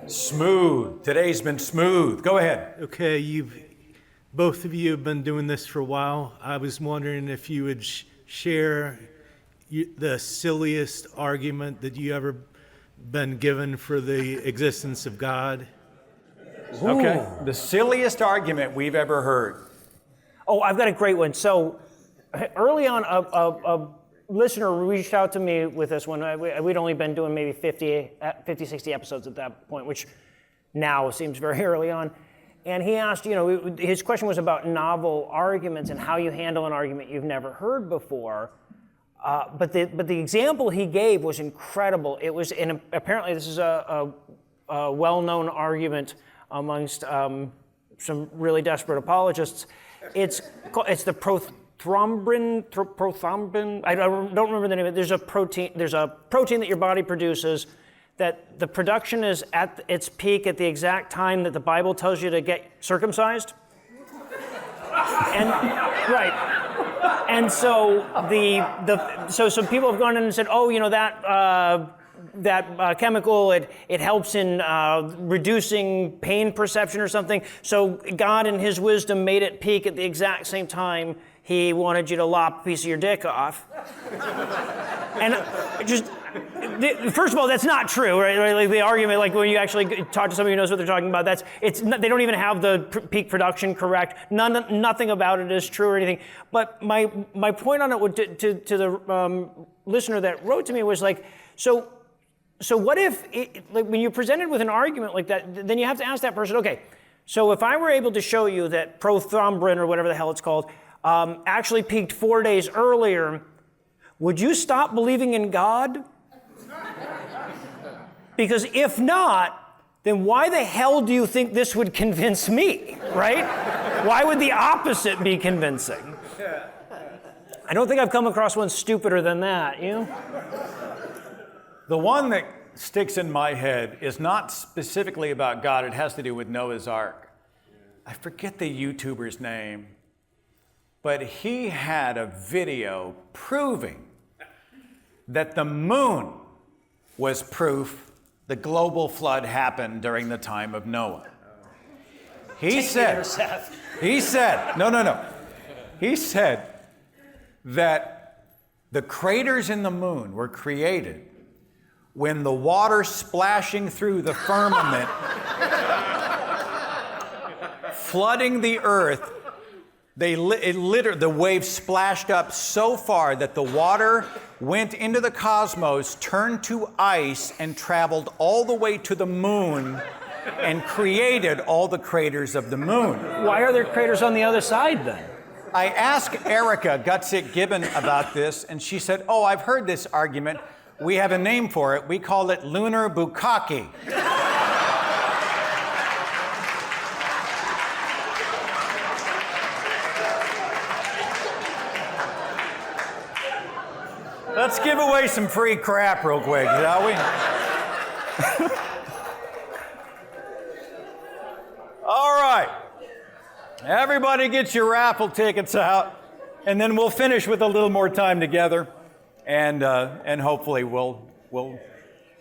Smooth. Today's been smooth. Go ahead. Okay, both of you have been doing this for a while. I was wondering if you would share the silliest argument that you ever been given for the existence of God. Okay, the silliest argument we've ever heard. Oh, I've got a great one. So early on, a listener reached out to me with this one. We'd only been doing maybe 50, 60 episodes at that point, which now seems very early on. And he asked, his question was about novel arguments and how you handle an argument you've never heard before. But the example he gave was incredible. It was, apparently this is a well-known argument amongst some really desperate apologists. It's the prothrombin. I don't remember the name of it. There's a protein that your body produces that the production is at its peak at the exact time that the Bible tells you to get circumcised. And right. And so so some people have gone in and said, that chemical, it helps in reducing pain perception or something. So God in his wisdom made it peak at the exact same time he wanted you to lop a piece of your dick off. And first of all, that's not true, right? Like the argument, like when you actually talk to somebody who knows what they're talking about, they don't even have the peak production correct. Nothing about it is true or anything. But my point on it to the listener that wrote to me was like, so what if, when you're presented with an argument like that, then you have to ask that person, okay, so if I were able to show you that prothrombin or whatever the hell it's called actually peaked 4 days earlier, would you stop believing in God? Because if not, then why the hell do you think this would convince me, right? Why would the opposite be convincing? I don't think I've come across one stupider than that, The one that sticks in my head is not specifically about God. It has to do with Noah's Ark. I forget the YouTuber's name. but he had a video proving that the moon was proof the global flood happened during the time of Noah. He said that the craters in the moon were created when the water splashing through the firmament, flooding the earth, the waves splashed up so far that the water went into the cosmos, turned to ice, and traveled all the way to the moon and created all the craters of the moon. Why are there craters on the other side then? I asked Erica Gutsick Gibbon about this, and she said, "Oh, I've heard this argument. We have a name for it. We call it lunar bukkake." Let's give away some free crap real quick, shall we? All right. Everybody get your raffle tickets out, and then we'll finish with a little more time together, and hopefully we'll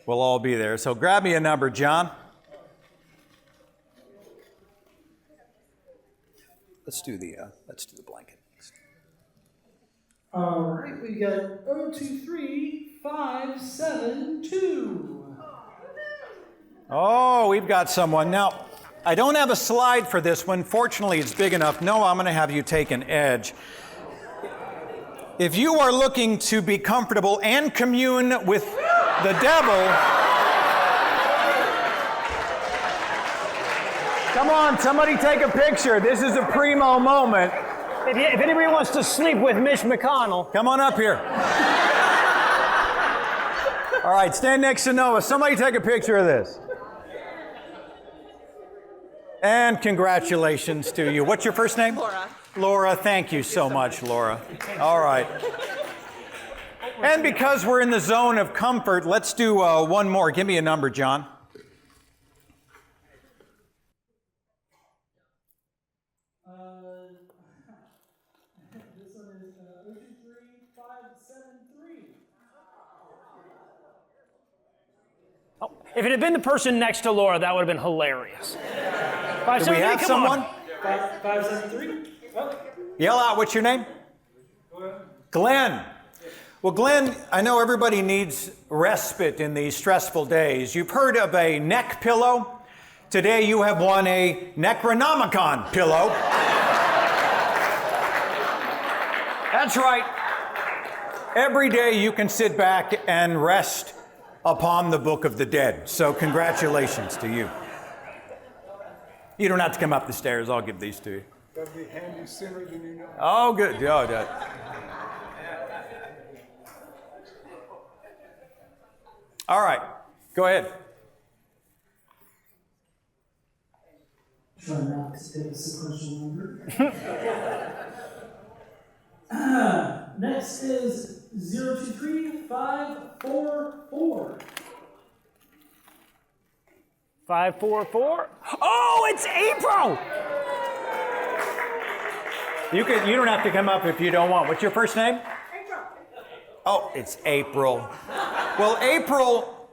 all be there. So grab me a number, John. Let's do the blanket. All right, we got 023572. Oh, we've got someone. Now, I don't have a slide for this one. Fortunately, it's big enough. No, I'm going to have you take an edge. If you are looking to be comfortable and commune with the devil, come on, somebody take a picture. This is a primo moment. If anybody wants to sleep with Mitch McConnell, come on up here. All right, stand next to Noah. Somebody take a picture of this. And congratulations to you. What's your first name? Laura. Laura, thank you so much, Laura. All right. And because we're in the zone of comfort, let's do one more. Give me a number, John. This one is 023573. if it had been the person next to Laura, that would have been hilarious. Do we have someone? 573. Oh. Yell out, what's your name? Glenn. Well, Glenn, I know everybody needs respite in these stressful days. You've heard of a neck pillow. Today you have won a Necronomicon pillow. That's right. Every day you can sit back and rest upon the Book of the Dead. So congratulations to you. You don't have to come up the stairs. I'll give these to you. That'd be handy sooner than you know. Oh, good. Oh, that. All right. Go ahead. Try not to take a sequential number. Next is 023544. 544. Oh, it's April! You don't have to come up if you don't want. What's your first name? April. Oh, it's April. Well, April,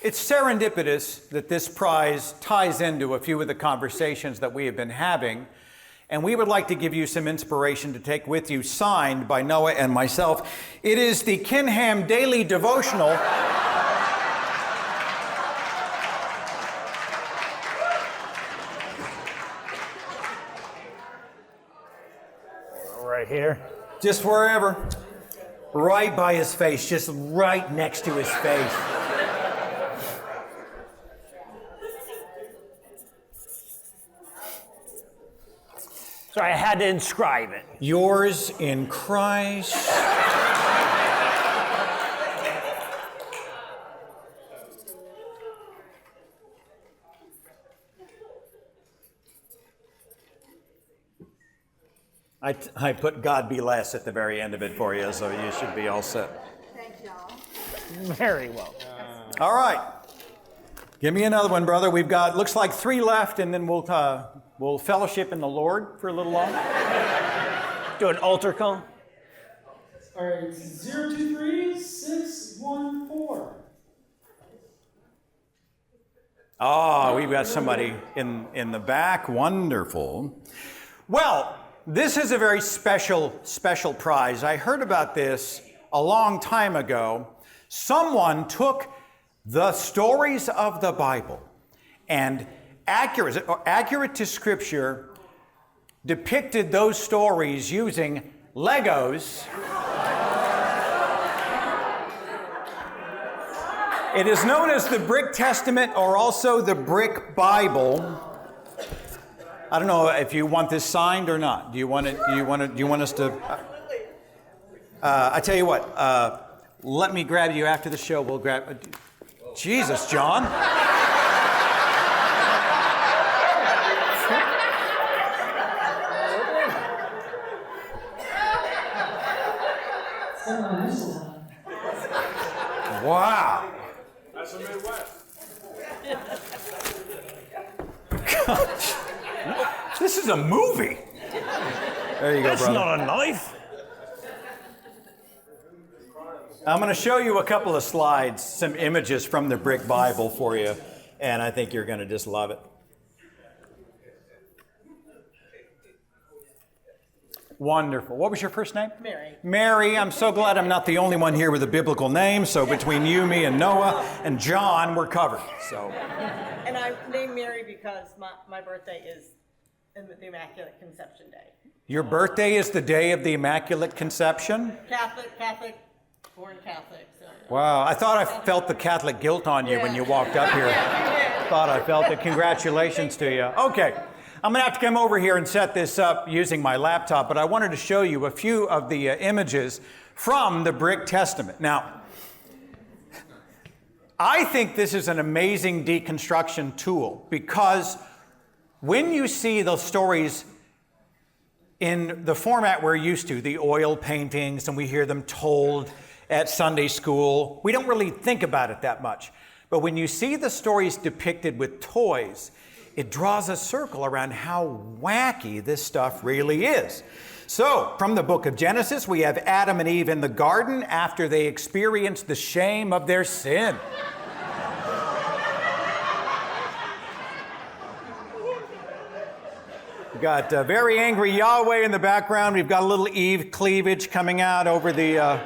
it's serendipitous that this prize ties into a few of the conversations that we have been having. And we would like to give you some inspiration to take with you, signed by Noah and myself. It is the Kinham Daily Devotional. Right here. Just wherever. Right by his face, just right next to his face. Sorry, I had to inscribe it. Yours in Christ. I put God be less at the very end of it for you, so you should be all set. Thank y'all. Very well. All right. Give me another one, brother. We've got, looks like 3 left, and then we'll fellowship in the Lord for a little while. Do an altar call. All right, 023614. Oh, we've got somebody in the back. Wonderful. Well, this is a very special prize. I heard about this a long time ago. Someone took the stories of the Bible and accurate to Scripture, depicted those stories using Legos. It is known as the Brick Testament or also the Brick Bible. I don't know if you want this signed or not. Do you want us to? I tell you what. Let me grab you after the show. We'll grab. Jesus, John. Wow. That's the Midwest. Gosh. This is a movie. There you go, That's brother. not a knife. I'm going to show you a couple of slides, some images from the Brick Bible for you, and I think you're going to just love it. Wonderful. What was your first name? Mary. Mary. I'm so glad I'm not the only one here with a biblical name, so between you, me, and Noah, and John, we're covered. So. And I named Mary because my birthday is the Immaculate Conception Day. Your birthday is the day of the Immaculate Conception? Catholic, born Catholic. So. Wow, I thought I felt the Catholic guilt on you when you walked up here. Thought I felt it. Congratulations to you. Okay, I'm going to have to come over here and set this up using my laptop, but I wanted to show you a few of the images from the Brick Testament. Now, I think this is an amazing deconstruction tool because when you see those stories in the format we're used to, the oil paintings, and we hear them told at Sunday school, we don't really think about it that much. But when you see the stories depicted with toys, it draws a circle around how wacky this stuff really is. So, from the book of Genesis, we have Adam and Eve in the garden after they experienced the shame of their sin. We've got very angry Yahweh in the background. We've got a little Eve cleavage coming out over the...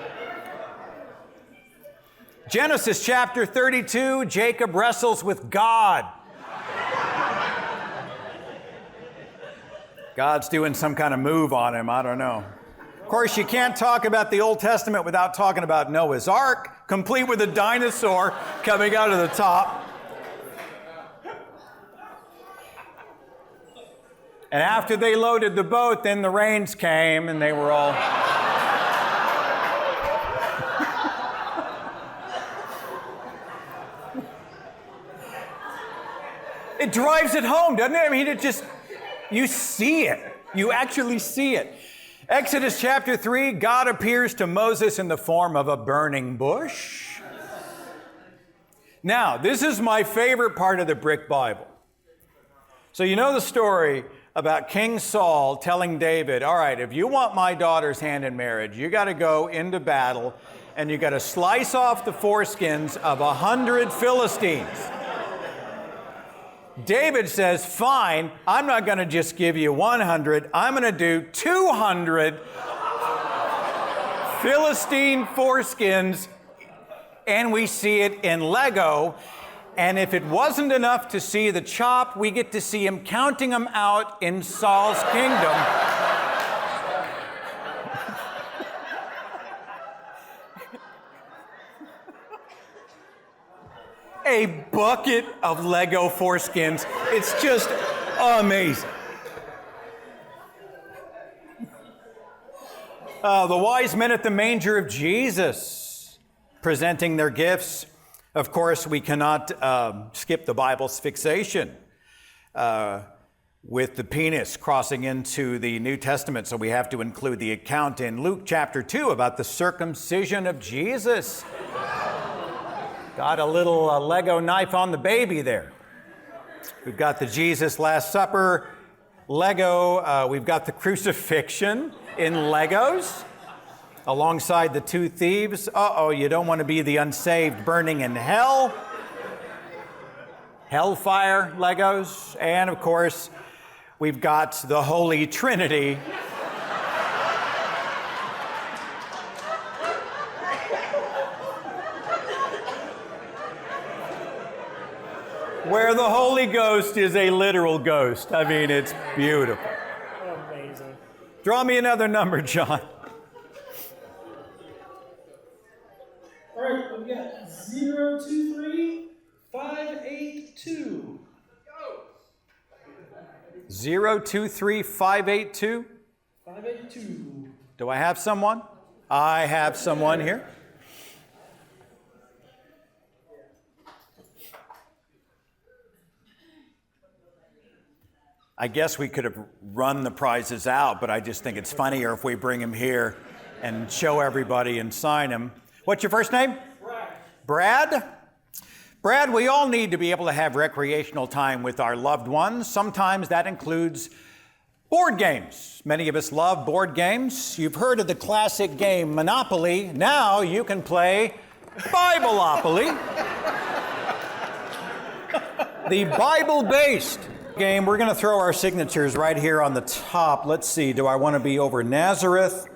Genesis chapter 32, Jacob wrestles with God. God's doing some kind of move on him, I don't know. Of course, you can't talk about the Old Testament without talking about Noah's Ark, complete with a dinosaur coming out of the top. And after they loaded the boat, then the rains came and they were all... It drives it home, doesn't it? I mean, it just, you see it. You actually see it. Exodus chapter 3, God appears to Moses in the form of a burning bush. Now, this is my favorite part of the Brick Bible. So you know the story about King Saul telling David, all right, if you want my daughter's hand in marriage, you got to go into battle and you got to slice off the foreskins of 100 Philistines. David says, fine, I'm not going to just give you 100, I'm going to do 200 Philistine foreskins, and we see it in Lego. And if it wasn't enough to see the chop, we get to see him counting them out in Saul's kingdom. A bucket of Lego foreskins. It's just amazing. The wise men at the manger of Jesus presenting their gifts. Of course, we cannot skip the Bible's fixation with the penis crossing into the New Testament, so we have to include the account in Luke chapter 2 about the circumcision of Jesus. Got a little Lego knife on the baby there. We've got the Jesus Last Supper Lego, we've got the crucifixion in Legos alongside the two thieves. Uh-oh, you don't want to be the unsaved burning in hell. Hellfire Legos. And of course, we've got the Holy Trinity. Where the Holy Ghost is a literal ghost. I mean, it's beautiful. Amazing. Draw me another number, John. All right, we've got 023 582. 023582. 582. Do I have someone? I have someone here. I guess we could have run the prizes out, but I just think it's funnier if we bring him here and show everybody and sign him. What's your first name? Brad? Brad, we all need to be able to have recreational time with our loved ones. Sometimes that includes board games. Many of us love board games. You've heard of the classic game Monopoly. Now you can play Bibleopoly. The Bible-based game. We're going to throw our signatures right here on the top. Let's see. Do I want to be over Nazareth,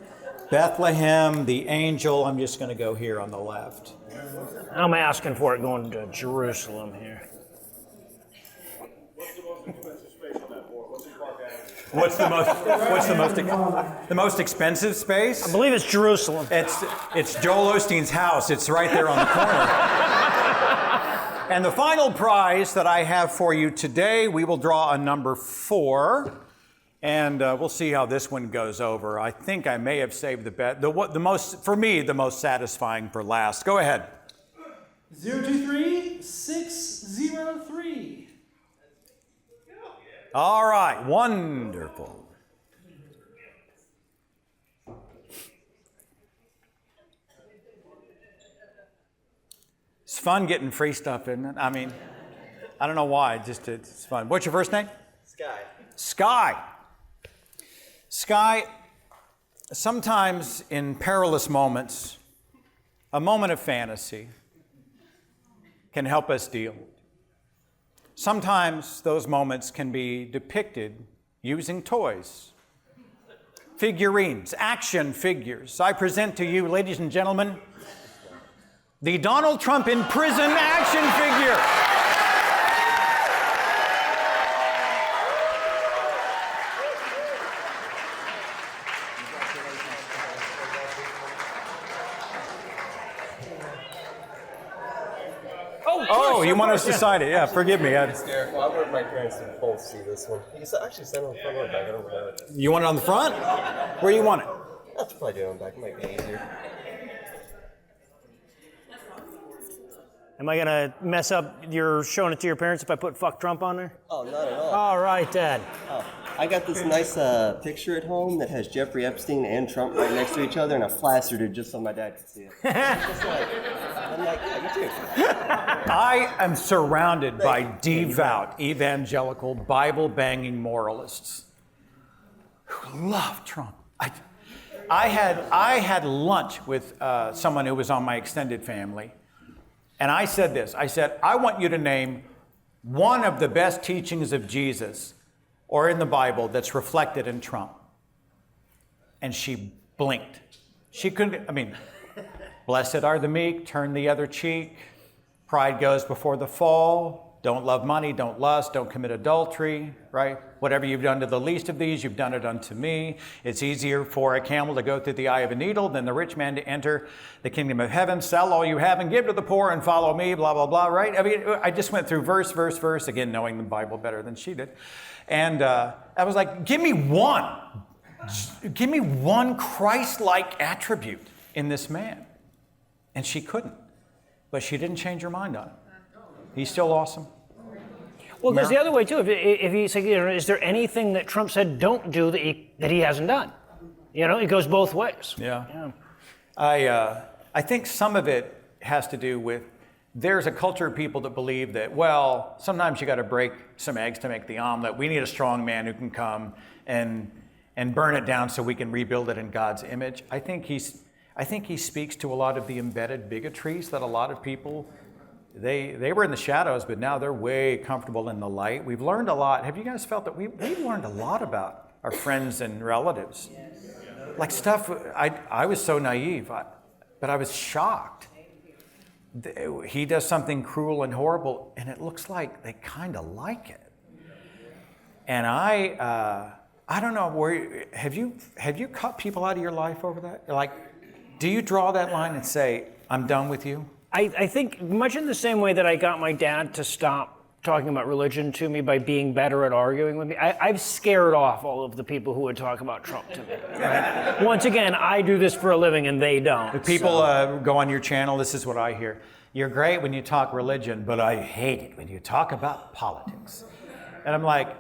Bethlehem, the angel? I'm just going to go here on the left. I'm asking for it going to Jerusalem here. What's the most expensive space? I believe it's Jerusalem. It's Joel Osteen's house. It's right there on the corner. And the final prize that I have for you today, we will draw a number 4, and we'll see how this one goes over. I think I may have saved the most satisfying for last. Go ahead. 023 603. All right, wonderful. It's fun getting free stuff, isn't it? I mean, I don't know why, it's fun. What's your first name? Sky. Sky. Sky, sometimes in perilous moments, a moment of fantasy can help us deal. Sometimes those moments can be depicted using toys, figurines, action figures. I present to you, ladies and gentlemen, the Donald Trump in prison action figure. Oh, you want us to sign it? Yeah, forgive me. Hysterical. I wanted my parents to both see this one. You can actually send it on the front or back. I don't know. You want it on the front? Where you want it? That's probably do it on the back. It might be easier. Am I going to mess up your showing it to your parents if I put fuck Trump on there? Oh, not at all. All right, Dad. Oh, I got this nice picture at home that has Jeffrey Epstein and Trump right next to each other, and I plastered it just so my dad could see it. I'm like, yeah, you too. I am surrounded by devout, evangelical, Bible-banging moralists who love Trump. I had lunch with someone who was on my extended family, and I said this. I said, I want you to name one of the best teachings of Jesus or in the Bible that's reflected in Trump. And she blinked. She couldn't, blessed are the meek, turn the other cheek, pride goes before the fall, don't love money, don't lust, don't commit adultery, right? Whatever you've done to the least of these, you've done it unto me. It's easier for a camel to go through the eye of a needle than the rich man to enter the kingdom of heaven. Sell all you have and give to the poor and follow me, blah, blah, blah, right? I just went through verse, again, knowing the Bible better than she did. And I was like, give me one Christ-like attribute in this man. And she couldn't. But she didn't change her mind on it. He's still awesome. Well, there's the other way, too. If he said, is there anything that Trump said don't do that he hasn't done? It goes both ways. Yeah. I think some of it has to do with there's a culture of people that believe that, well, sometimes you got to break some eggs to make the omelet. We need a strong man who can come and burn it down so we can rebuild it in God's image. I think he speaks to a lot of the embedded bigotries that a lot of people, they were in the shadows, but now they're way comfortable in the light. We've learned a lot. Have you guys felt that we've learned a lot about our friends and relatives? Like stuff, I was so naive, but I was shocked. He does something cruel and horrible, and it looks like they kind of like it. And I don't know, have you cut people out of your life over that? Like, do you draw that line and say, I'm done with you? I think much in the same way that I got my dad to stop talking about religion to me by being better at arguing with me, I've scared off all of the people who would talk about Trump to me. Right? Once again, I do this for a living and they don't. If people go on your channel, this is what I hear. You're great when you talk religion, but I hate it when you talk about politics. And I'm like,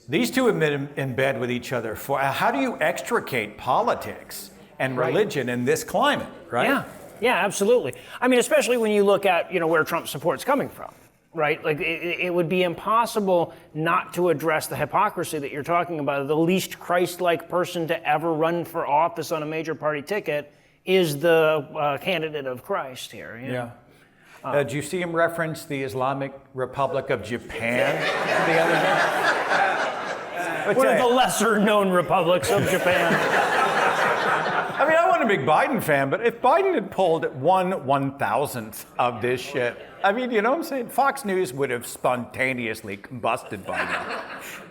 these two have been in bed with each other for, how do you extricate politics and religion in this climate, right? Yeah, absolutely. I mean, especially when you look at, where Trump's support's coming from, right? Like, it would be impossible not to address the hypocrisy that you're talking about. The least Christ-like person to ever run for office on a major party ticket is the candidate of Christ here. Did you see him reference the Islamic Republic of Japan the other day? One of the lesser-known republics of Japan. I mean, I wasn't a big Biden fan, but if Biden had pulled 1/1000th of this shit, I mean, you know what I'm saying? Fox News would have spontaneously combusted by now.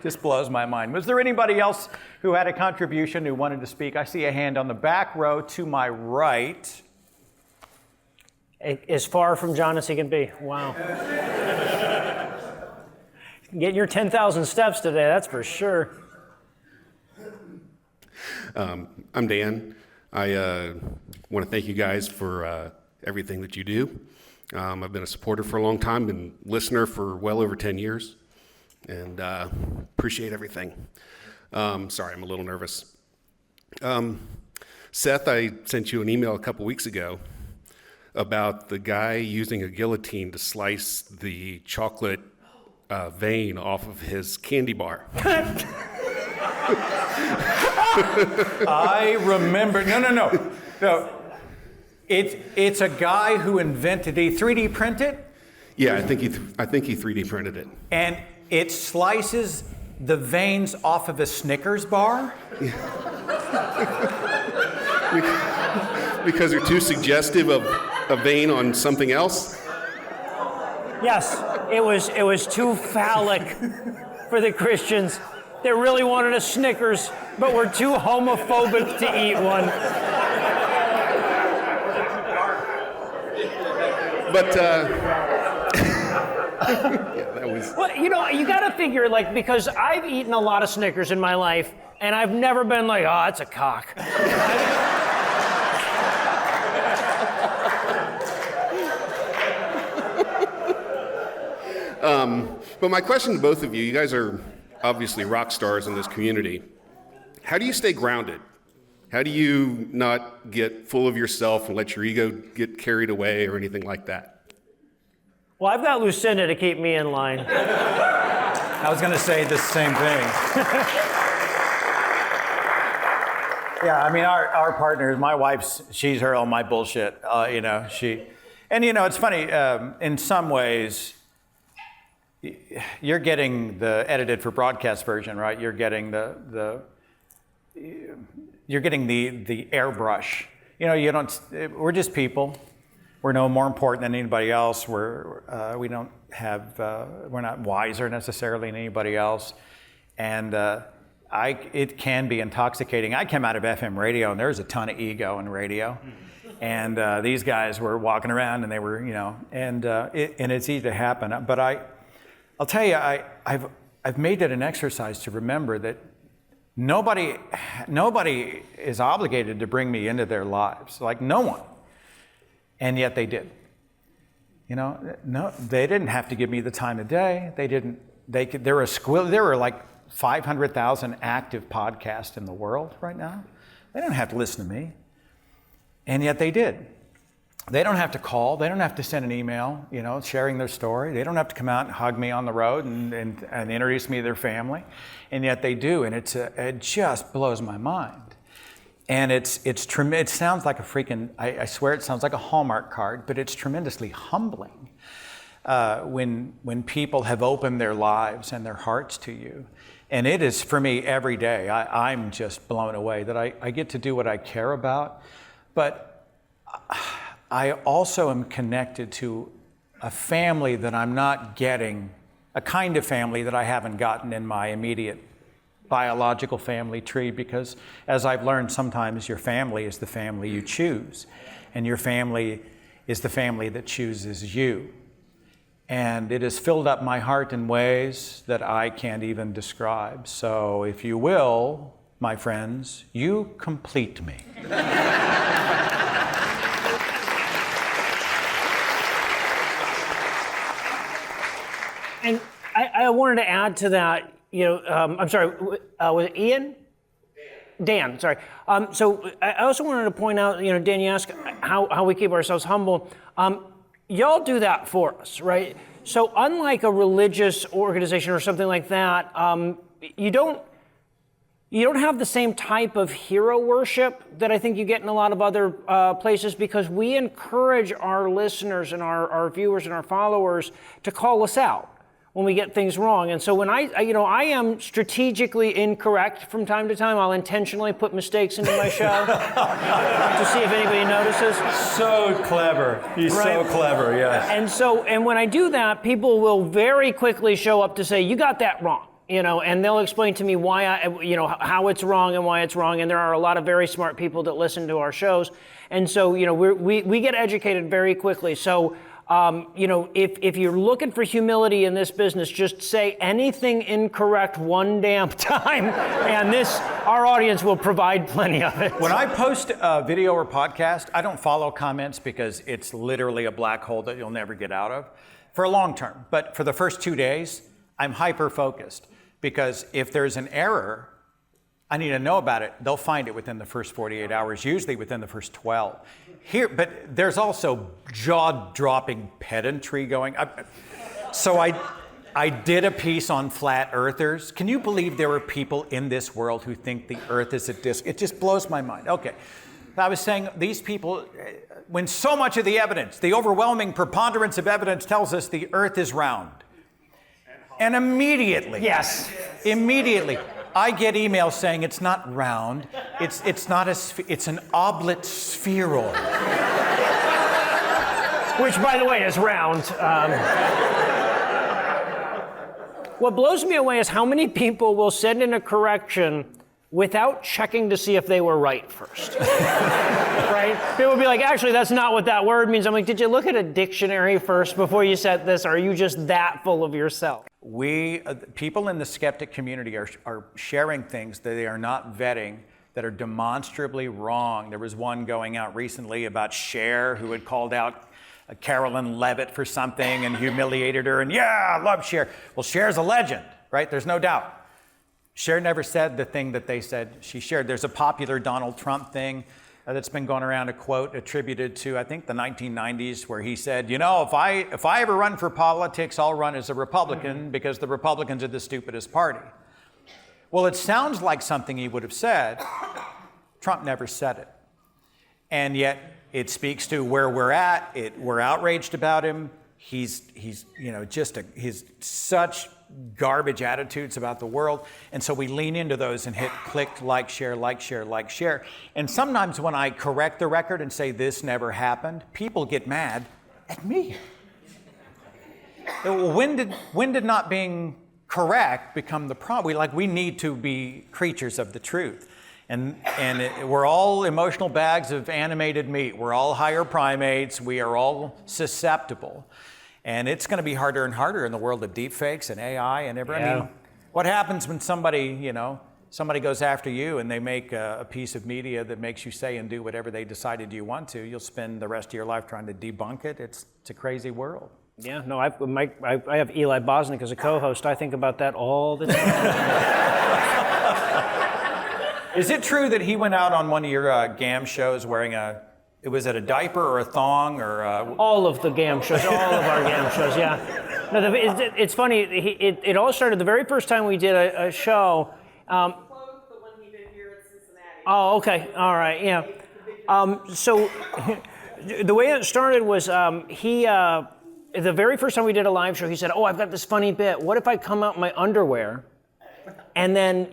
Just blows my mind. Was there anybody else who had a contribution who wanted to speak? I see a hand on the back row to my right. As far from John as he can be. Wow. Getting your 10,000 steps today, that's for sure. I'm Dan. I want to thank you guys for everything that you do. I've been a supporter for a long time, been a listener for well over 10 years, and appreciate everything. Sorry, I'm a little nervous. Seth, I sent you an email a couple weeks ago about the guy using a guillotine to slice the chocolate vein off of his candy bar. I remember. No. It's a guy who invented. Did he 3D print it? Yeah, I think he 3D printed it. And it slices the veins off of a Snickers bar. Because they're too suggestive of a vein on something else. Yes, it was too phallic for the Christians. They really wanted a Snickers, but were too homophobic to eat one. But, yeah, that was... Well, you gotta figure, because I've eaten a lot of Snickers in my life, and I've never been like, oh, it's a cock. But my question to both of you, you guys are obviously rock stars in this community. How do you stay grounded? How do you not get full of yourself and let your ego get carried away or anything like that? Well, I've got Lucinda to keep me in line. I was going to say the same thing. Yeah, I mean, our partners, my wife's, she's her on my bullshit, it's funny, in some ways, you're getting the edited for broadcast version, right? You're getting the airbrush. We're just people. We're no more important than anybody else. We're not wiser necessarily than anybody else. And it can be intoxicating. I came out of FM radio and there's a ton of ego in radio. And these guys were walking around and they were, and it's easy to happen. But I'll tell you, I've made it an exercise to remember that nobody is obligated to bring me into their lives, like no one. And yet they did. No, they didn't have to give me the time of day. There were like 500,000 active podcasts in the world right now. They didn't have to listen to me. And yet they did. They don't have to call. They don't have to send an email, sharing their story. They don't have to come out and hug me on the road and introduce me to their family. And yet they do. And it just blows my mind. And it sounds like a freaking, I swear it sounds like a Hallmark card, but it's tremendously humbling when people have opened their lives and their hearts to you. And it is, for me, every day. I'm just blown away that I get to do what I care about. But I also am connected to a family that I'm not getting, a kind of family that I haven't gotten in my immediate biological family tree, because as I've learned, sometimes your family is the family you choose, and your family is the family that chooses you. And it has filled up my heart in ways that I can't even describe. So if you will, my friends, you complete me. And I wanted to add to that, I'm sorry, was it Ian? Dan, sorry. So I also wanted to point out, Dan, you asked how we keep ourselves humble. Y'all do that for us, right? So unlike a religious organization or something like that, you don't have the same type of hero worship that I think you get in a lot of other places, because we encourage our listeners and our viewers and our followers to call us out when we get things wrong. And so when I am strategically incorrect from time to time. I'll intentionally put mistakes into my show to see if anybody notices. So clever. He's so clever, yes. And when I do that, people will very quickly show up to say, you got that wrong. And they'll explain to me why how it's wrong and why it's wrong. And there are a lot of very smart people that listen to our shows. And so, we get educated very quickly. So, if you're looking for humility in this business, just say anything incorrect one damn time, and our audience will provide plenty of it. When I post a video or podcast, I don't follow comments because it's literally a black hole that you'll never get out of for a long term. But for the first 2 days, I'm hyper-focused, because if there's an error, I need to know about it. They'll find it within the first 48 hours, usually within the first 12. But there's also jaw-dropping pedantry going. So I did a piece on flat earthers. Can you believe there are people in this world who think the earth is a disc? It just blows my mind. Okay. I was saying these people, when so much of the evidence, the overwhelming preponderance of evidence tells us the earth is round. And immediately, I get emails saying it's not round, it's not it's an oblate spheroid. Which, by the way, is round. What blows me away is how many people will send in a correction without checking to see if they were right first. Right? People will be like, actually, that's not what that word means. I'm like, did you look at a dictionary first before you said this? Or are you just that full of yourself? People in the skeptic community are sharing things that they are not vetting, that are demonstrably wrong. There was one going out recently about Cher, who had called out Carolyn Levitt for something and humiliated her, and I love Cher. Well, Cher's a legend, right? There's no doubt. Cher never said the thing that they said she shared. There's a popular Donald Trump thing that's been going around, a quote attributed to, I think, the 1990s, where he said, if I ever run for politics, I'll run as a Republican because the Republicans are the stupidest party. Well, it sounds like something he would have said. Trump never said it. And yet it speaks to where we're at. We're outraged about him. He's such garbage attitudes about the world. And so we lean into those and hit click, like, share, like, share, like, share. And sometimes when I correct the record and say this never happened, people get mad at me. When did not being correct become the problem? We need to be creatures of the truth. And we're all emotional bags of animated meat. We're all higher primates. We are all susceptible. And it's going to be harder and harder in the world of deepfakes and AI and everything. I mean, what happens when somebody goes after you and they make a piece of media that makes you say and do whatever they decided you want to? You'll spend the rest of your life trying to debunk it. It's a crazy world. Yeah, no, I have Eli Bosnick as a co-host. I think about that all the time. Is it true that he went out on one of your GAM shows wearing a Was it a diaper or a thong or? All of the GAM shows, all of our GAM shows, yeah. No, it's funny. It all started the very first time we did a show. Oh, okay, all right, yeah. So the way it started was the very first time we did a live show, he said, "Oh, I've got this funny bit. What if I come out in my underwear?" And then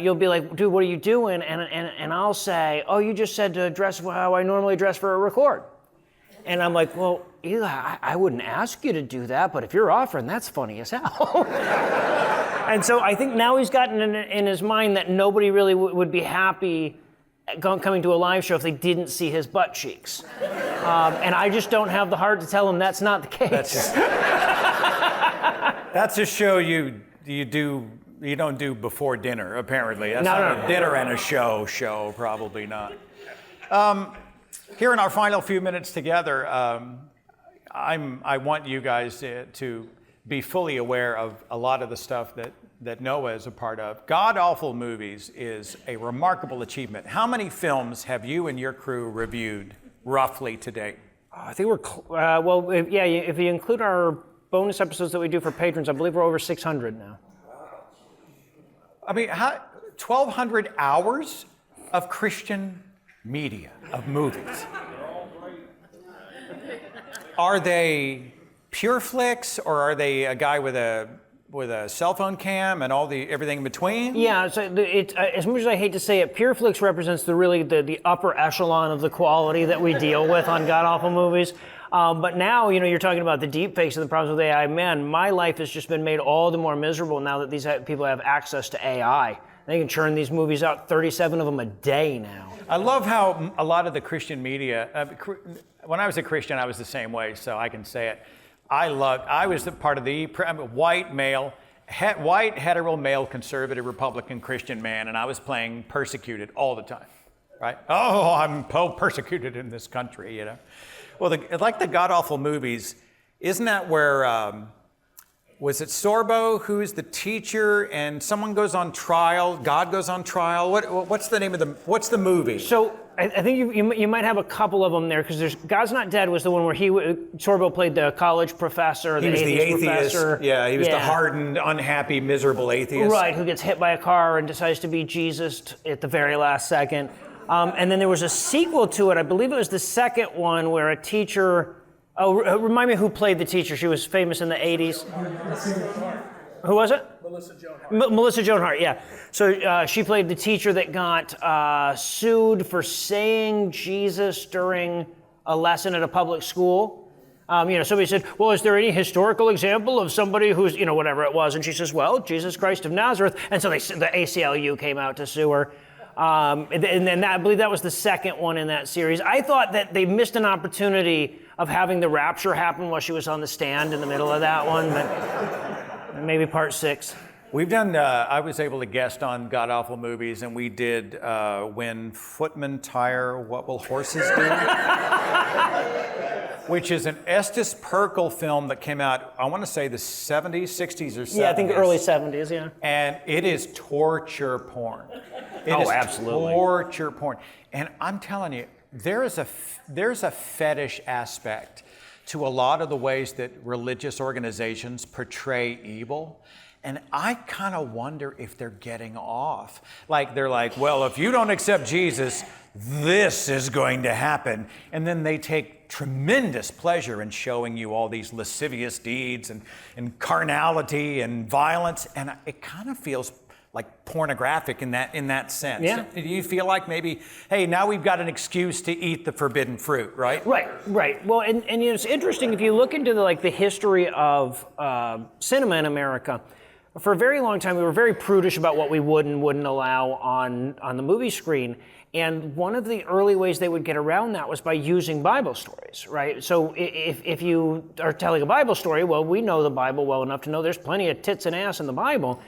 you'll be like, "Dude, what are you doing?" And I'll say, "Oh, you just said to dress how I normally dress for a record." And I'm like, "Well, Eli, I wouldn't ask you to do that, but if you're offering, that's funny as hell." And so I think now he's gotten in his mind that nobody really would be happy coming to a live show if they didn't see his butt cheeks. And I just don't have the heart to tell him that's not the case. That's a show you don't do before dinner, apparently. That's not a dinner and a show, probably not. Here in our final few minutes together, I want you guys to be fully aware of a lot of the stuff that Noah is a part of. God Awful Movies is a remarkable achievement. How many films have you and your crew reviewed roughly to date? I think if you include our bonus episodes that we do for patrons, I believe we're over 600 now. I mean, 1,200 hours of Christian media, of movies. Are they pure flicks, or are they a guy with a cell phone cam and everything in between? Yeah, so as much as I hate to say it, Pure Flix represents the upper echelon of the quality that we deal with on God Awful Movies. But now, you're talking about the deep fakes and the problems with AI. Man, my life has just been made all the more miserable now that these people have access to AI. They can churn these movies out, 37 of them a day now. I love how a lot of the Christian media, when I was a Christian, I was the same way, so I can say it. I was the part of the white male, white hetero male conservative Republican Christian man, and I was playing persecuted all the time, right? Oh, I'm persecuted in this country, Well, like the God Awful Movies, isn't that where, was it Sorbo who's the teacher and someone goes on trial, God goes on trial? What's the name of what's the movie? So I think you might have a couple of them there, because there's God's Not Dead was the one where Sorbo played the college professor, He was the atheist. Professor. Yeah, he was the hardened, unhappy, miserable atheist. Right, who gets hit by a car and decides to be Jesus at the very last second. And then there was a sequel to it. I believe it was the second one where a teacher. Oh, remind me who played the teacher. She was famous in the 80s. Who was it? Melissa Joan Hart. Melissa Joan Hart, yeah. So she played the teacher that got sued for saying Jesus during a lesson at a public school. Somebody said, "Well, is there any historical example of somebody who's, whatever it was?" And she says, "Well, Jesus Christ of Nazareth." And so the ACLU came out to sue her. And then I believe that was the second one in that series. I thought that they missed an opportunity of having the rapture happen while she was on the stand in the middle of that one, but maybe part 6. We've done, I was able to guest on God Awful Movies, and we did When Footmen Tire, What Will Horses Do? Which is an Estes Perkel film that came out, I want to say the 70s, 60s or 70s. Yeah, I think early 70s, yeah. And it is torture porn. It is absolutely. Torture porn. And I'm telling you, there's a fetish aspect to a lot of the ways that religious organizations portray evil. And I kind of wonder if they're getting off. Like, they're like, well, if you don't accept Jesus, this is going to happen. And then they take tremendous pleasure in showing you all these lascivious deeds and carnality and violence. And it kind of feels like pornographic in that sense. Yeah. Do you feel like maybe, hey, now we've got an excuse to eat the forbidden fruit, right? Right. Well, and it's interesting if you look into the history of cinema in America. For a very long time, we were very prudish about what we would and wouldn't allow on the movie screen. And one of the early ways they would get around that was by using Bible stories, right? So if you are telling a Bible story, well, we know the Bible well enough to know there's plenty of tits and ass in the Bible.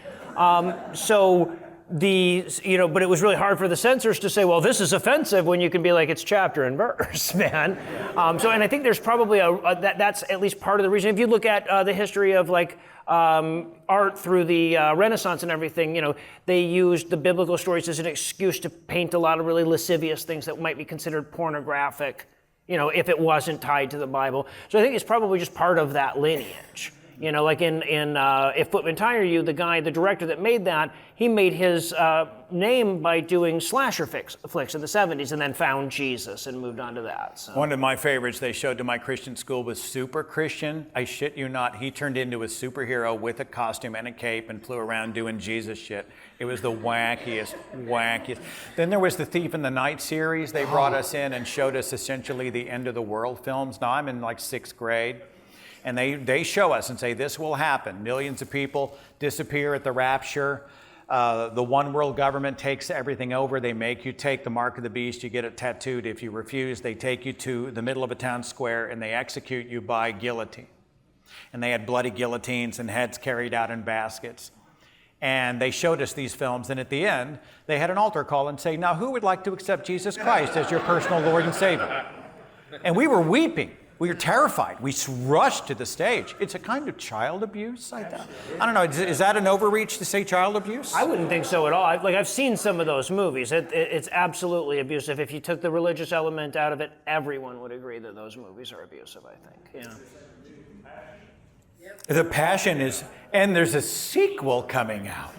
So but it was really hard for the censors to say, well, this is offensive, when you can be like, it's chapter and verse, man. And I think there's probably that's at least part of the reason. If you look at the history of like art through the Renaissance and everything, they used the biblical stories as an excuse to paint a lot of really lascivious things that might be considered pornographic, if it wasn't tied to the Bible. So I think it's probably just part of that lineage. Like in If Footmen Tire You, the director that made that, he made his name by doing slasher flicks in the 70s and then found Jesus and moved on to that. So. One of my favorites they showed to my Christian school was Super Christian. I shit you not, he turned into a superhero with a costume and a cape and flew around doing Jesus shit. It was the wackiest. Then there was the Thief in the Night series. They brought us in and showed us essentially the end of the world films. Now I'm in like 6th grade. And they show us and say, this will happen. Millions of people disappear at the rapture. The one world government takes everything over. They make you take the mark of the beast. You get it tattooed. If you refuse, they take you to the middle of a town square and they execute you by guillotine. And they had bloody guillotines and heads carried out in baskets. And they showed us these films. And at the end, they had an altar call and say, now who would like to accept Jesus Christ as your personal Lord and Savior? And we were weeping. We were terrified. We rushed to the stage. It's a kind of child abuse, I thought. I don't know, is that an overreach to say child abuse? I wouldn't think so at all. I've seen some of those movies. It's absolutely abusive. If you took the religious element out of it, everyone would agree that those movies are abusive, I think. The Passion is, and there's a sequel coming out.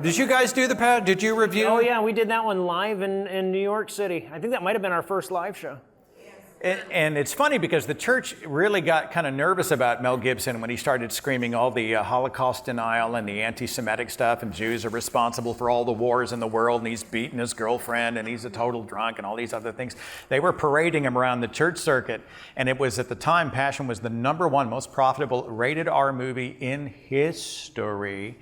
Did you guys do did you review? Oh yeah, we did that one live in New York City. I think that might have been our first live show. And it's funny because the church really got kind of nervous about Mel Gibson when he started screaming all the Holocaust denial and the anti-Semitic stuff, and Jews are responsible for all the wars in the world, and he's beaten his girlfriend, and he's a total drunk, and all these other things. They were parading him around the church circuit, and it was at the time, Passion was the #1 most profitable rated R movie in history.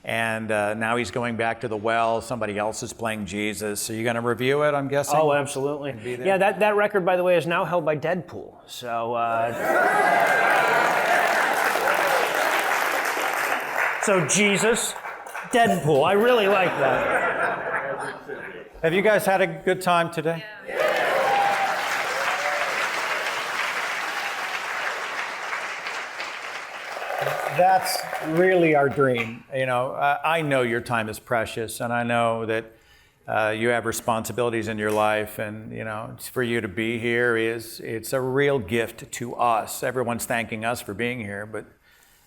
And now he's going back to the well. Somebody else is playing Jesus. Are you going to review it, I'm guessing? Oh, absolutely. Yeah, that record, by the way, is now held by Deadpool. So, so Jesus, Deadpool. I really like that. Have you guys had a good time today? That's really our dream. I know your time is precious, and I know that you have responsibilities in your life, and for you to be here it's a real gift to us. Everyone's thanking us for being here, but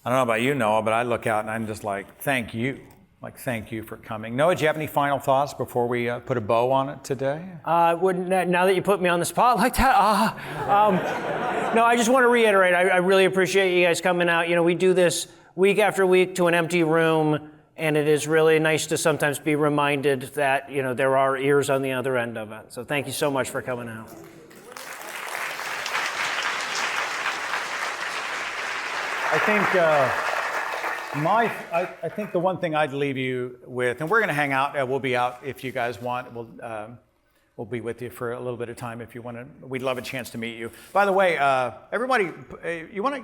I don't know about you, Noah, but I look out and I'm just like, thank you. Thank you for coming. Noah, do you have any final thoughts before we put a bow on it today? Now that you put me on the spot like that, no, I just want to reiterate, I really appreciate you guys coming out. We do this week after week to an empty room, and it is really nice to sometimes be reminded that, there are ears on the other end of it. So thank you so much for coming out. I think the one thing I'd leave you with, and we're going to hang out. We'll be out if you guys want. We'll be with you for a little bit of time if you want to. We'd love a chance to meet you. By the way, everybody,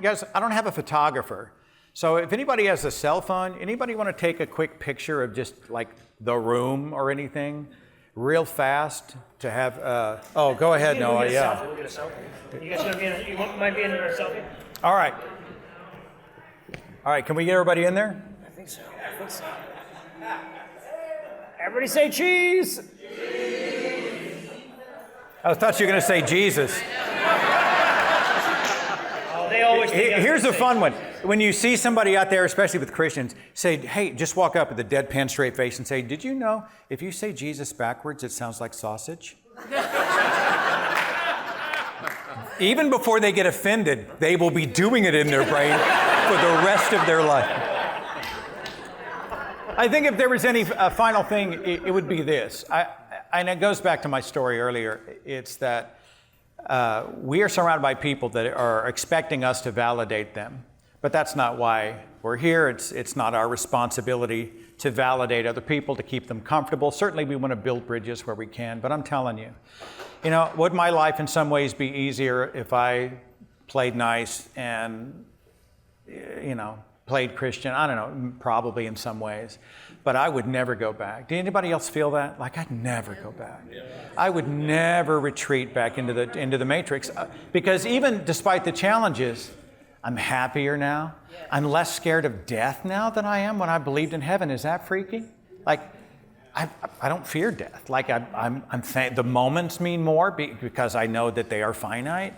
guys? I don't have a photographer, so if anybody has a cell phone, anybody want to take a quick picture of just like the room or anything, real fast to have? Oh, go ahead, Noah. Yeah. We'll get a selfie. You guys might be in a selfie. All right. All right, can we get everybody in there? I think so. Everybody say cheese. I thought you were going to say Jesus. They always. Here's a fun one. When you see somebody out there, especially with Christians, say, hey, just walk up with a deadpan straight face and say, did you know if you say Jesus backwards, it sounds like sausage? Even before they get offended, they will be doing it in their brain for the rest of their life. I think if there was any final thing, it would be this. And it goes back to my story earlier. It's that we are surrounded by people that are expecting us to validate them. But that's not why we're here. It's not our responsibility to validate other people, to keep them comfortable. Certainly we want to build bridges where we can, but I'm telling you, would my life in some ways be easier if I played nice and, played Christian. I don't know, probably in some ways. But I would never go back. Did anybody else feel that? Like, I'd never go back. I would never retreat back into the matrix. Because even despite the challenges, I'm happier now. I'm less scared of death now than I am when I believed in heaven. Is that freaky? Like, I don't fear death. Like, the moments mean more because I know that they are finite.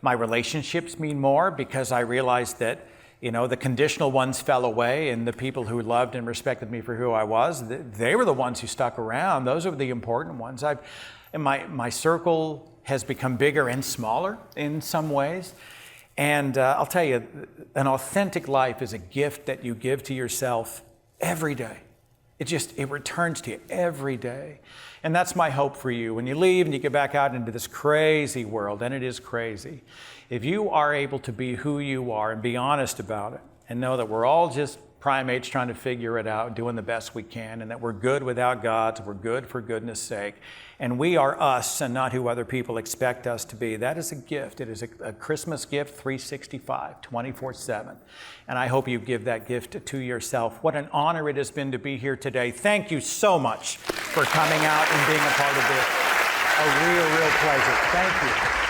My relationships mean more because I realize that, the conditional ones fell away, and the people who loved and respected me for who I was, they were the ones who stuck around. Those are the important ones. And my circle has become bigger and smaller in some ways. And I'll tell you, an authentic life is a gift that you give to yourself every day. It returns to you every day. And that's my hope for you. When you leave and you get back out into this crazy world, and it is crazy, if you are able to be who you are and be honest about it and know that we're all just primates trying to figure it out, doing the best we can, and that we're good without God, we're good for goodness sake, and we are us and not who other people expect us to be, that is a gift. It is a Christmas gift, 365, 24/7. And I hope you give that gift to yourself. What an honor it has been to be here today. Thank you so much for coming out and being a part of this. A real pleasure. Thank you.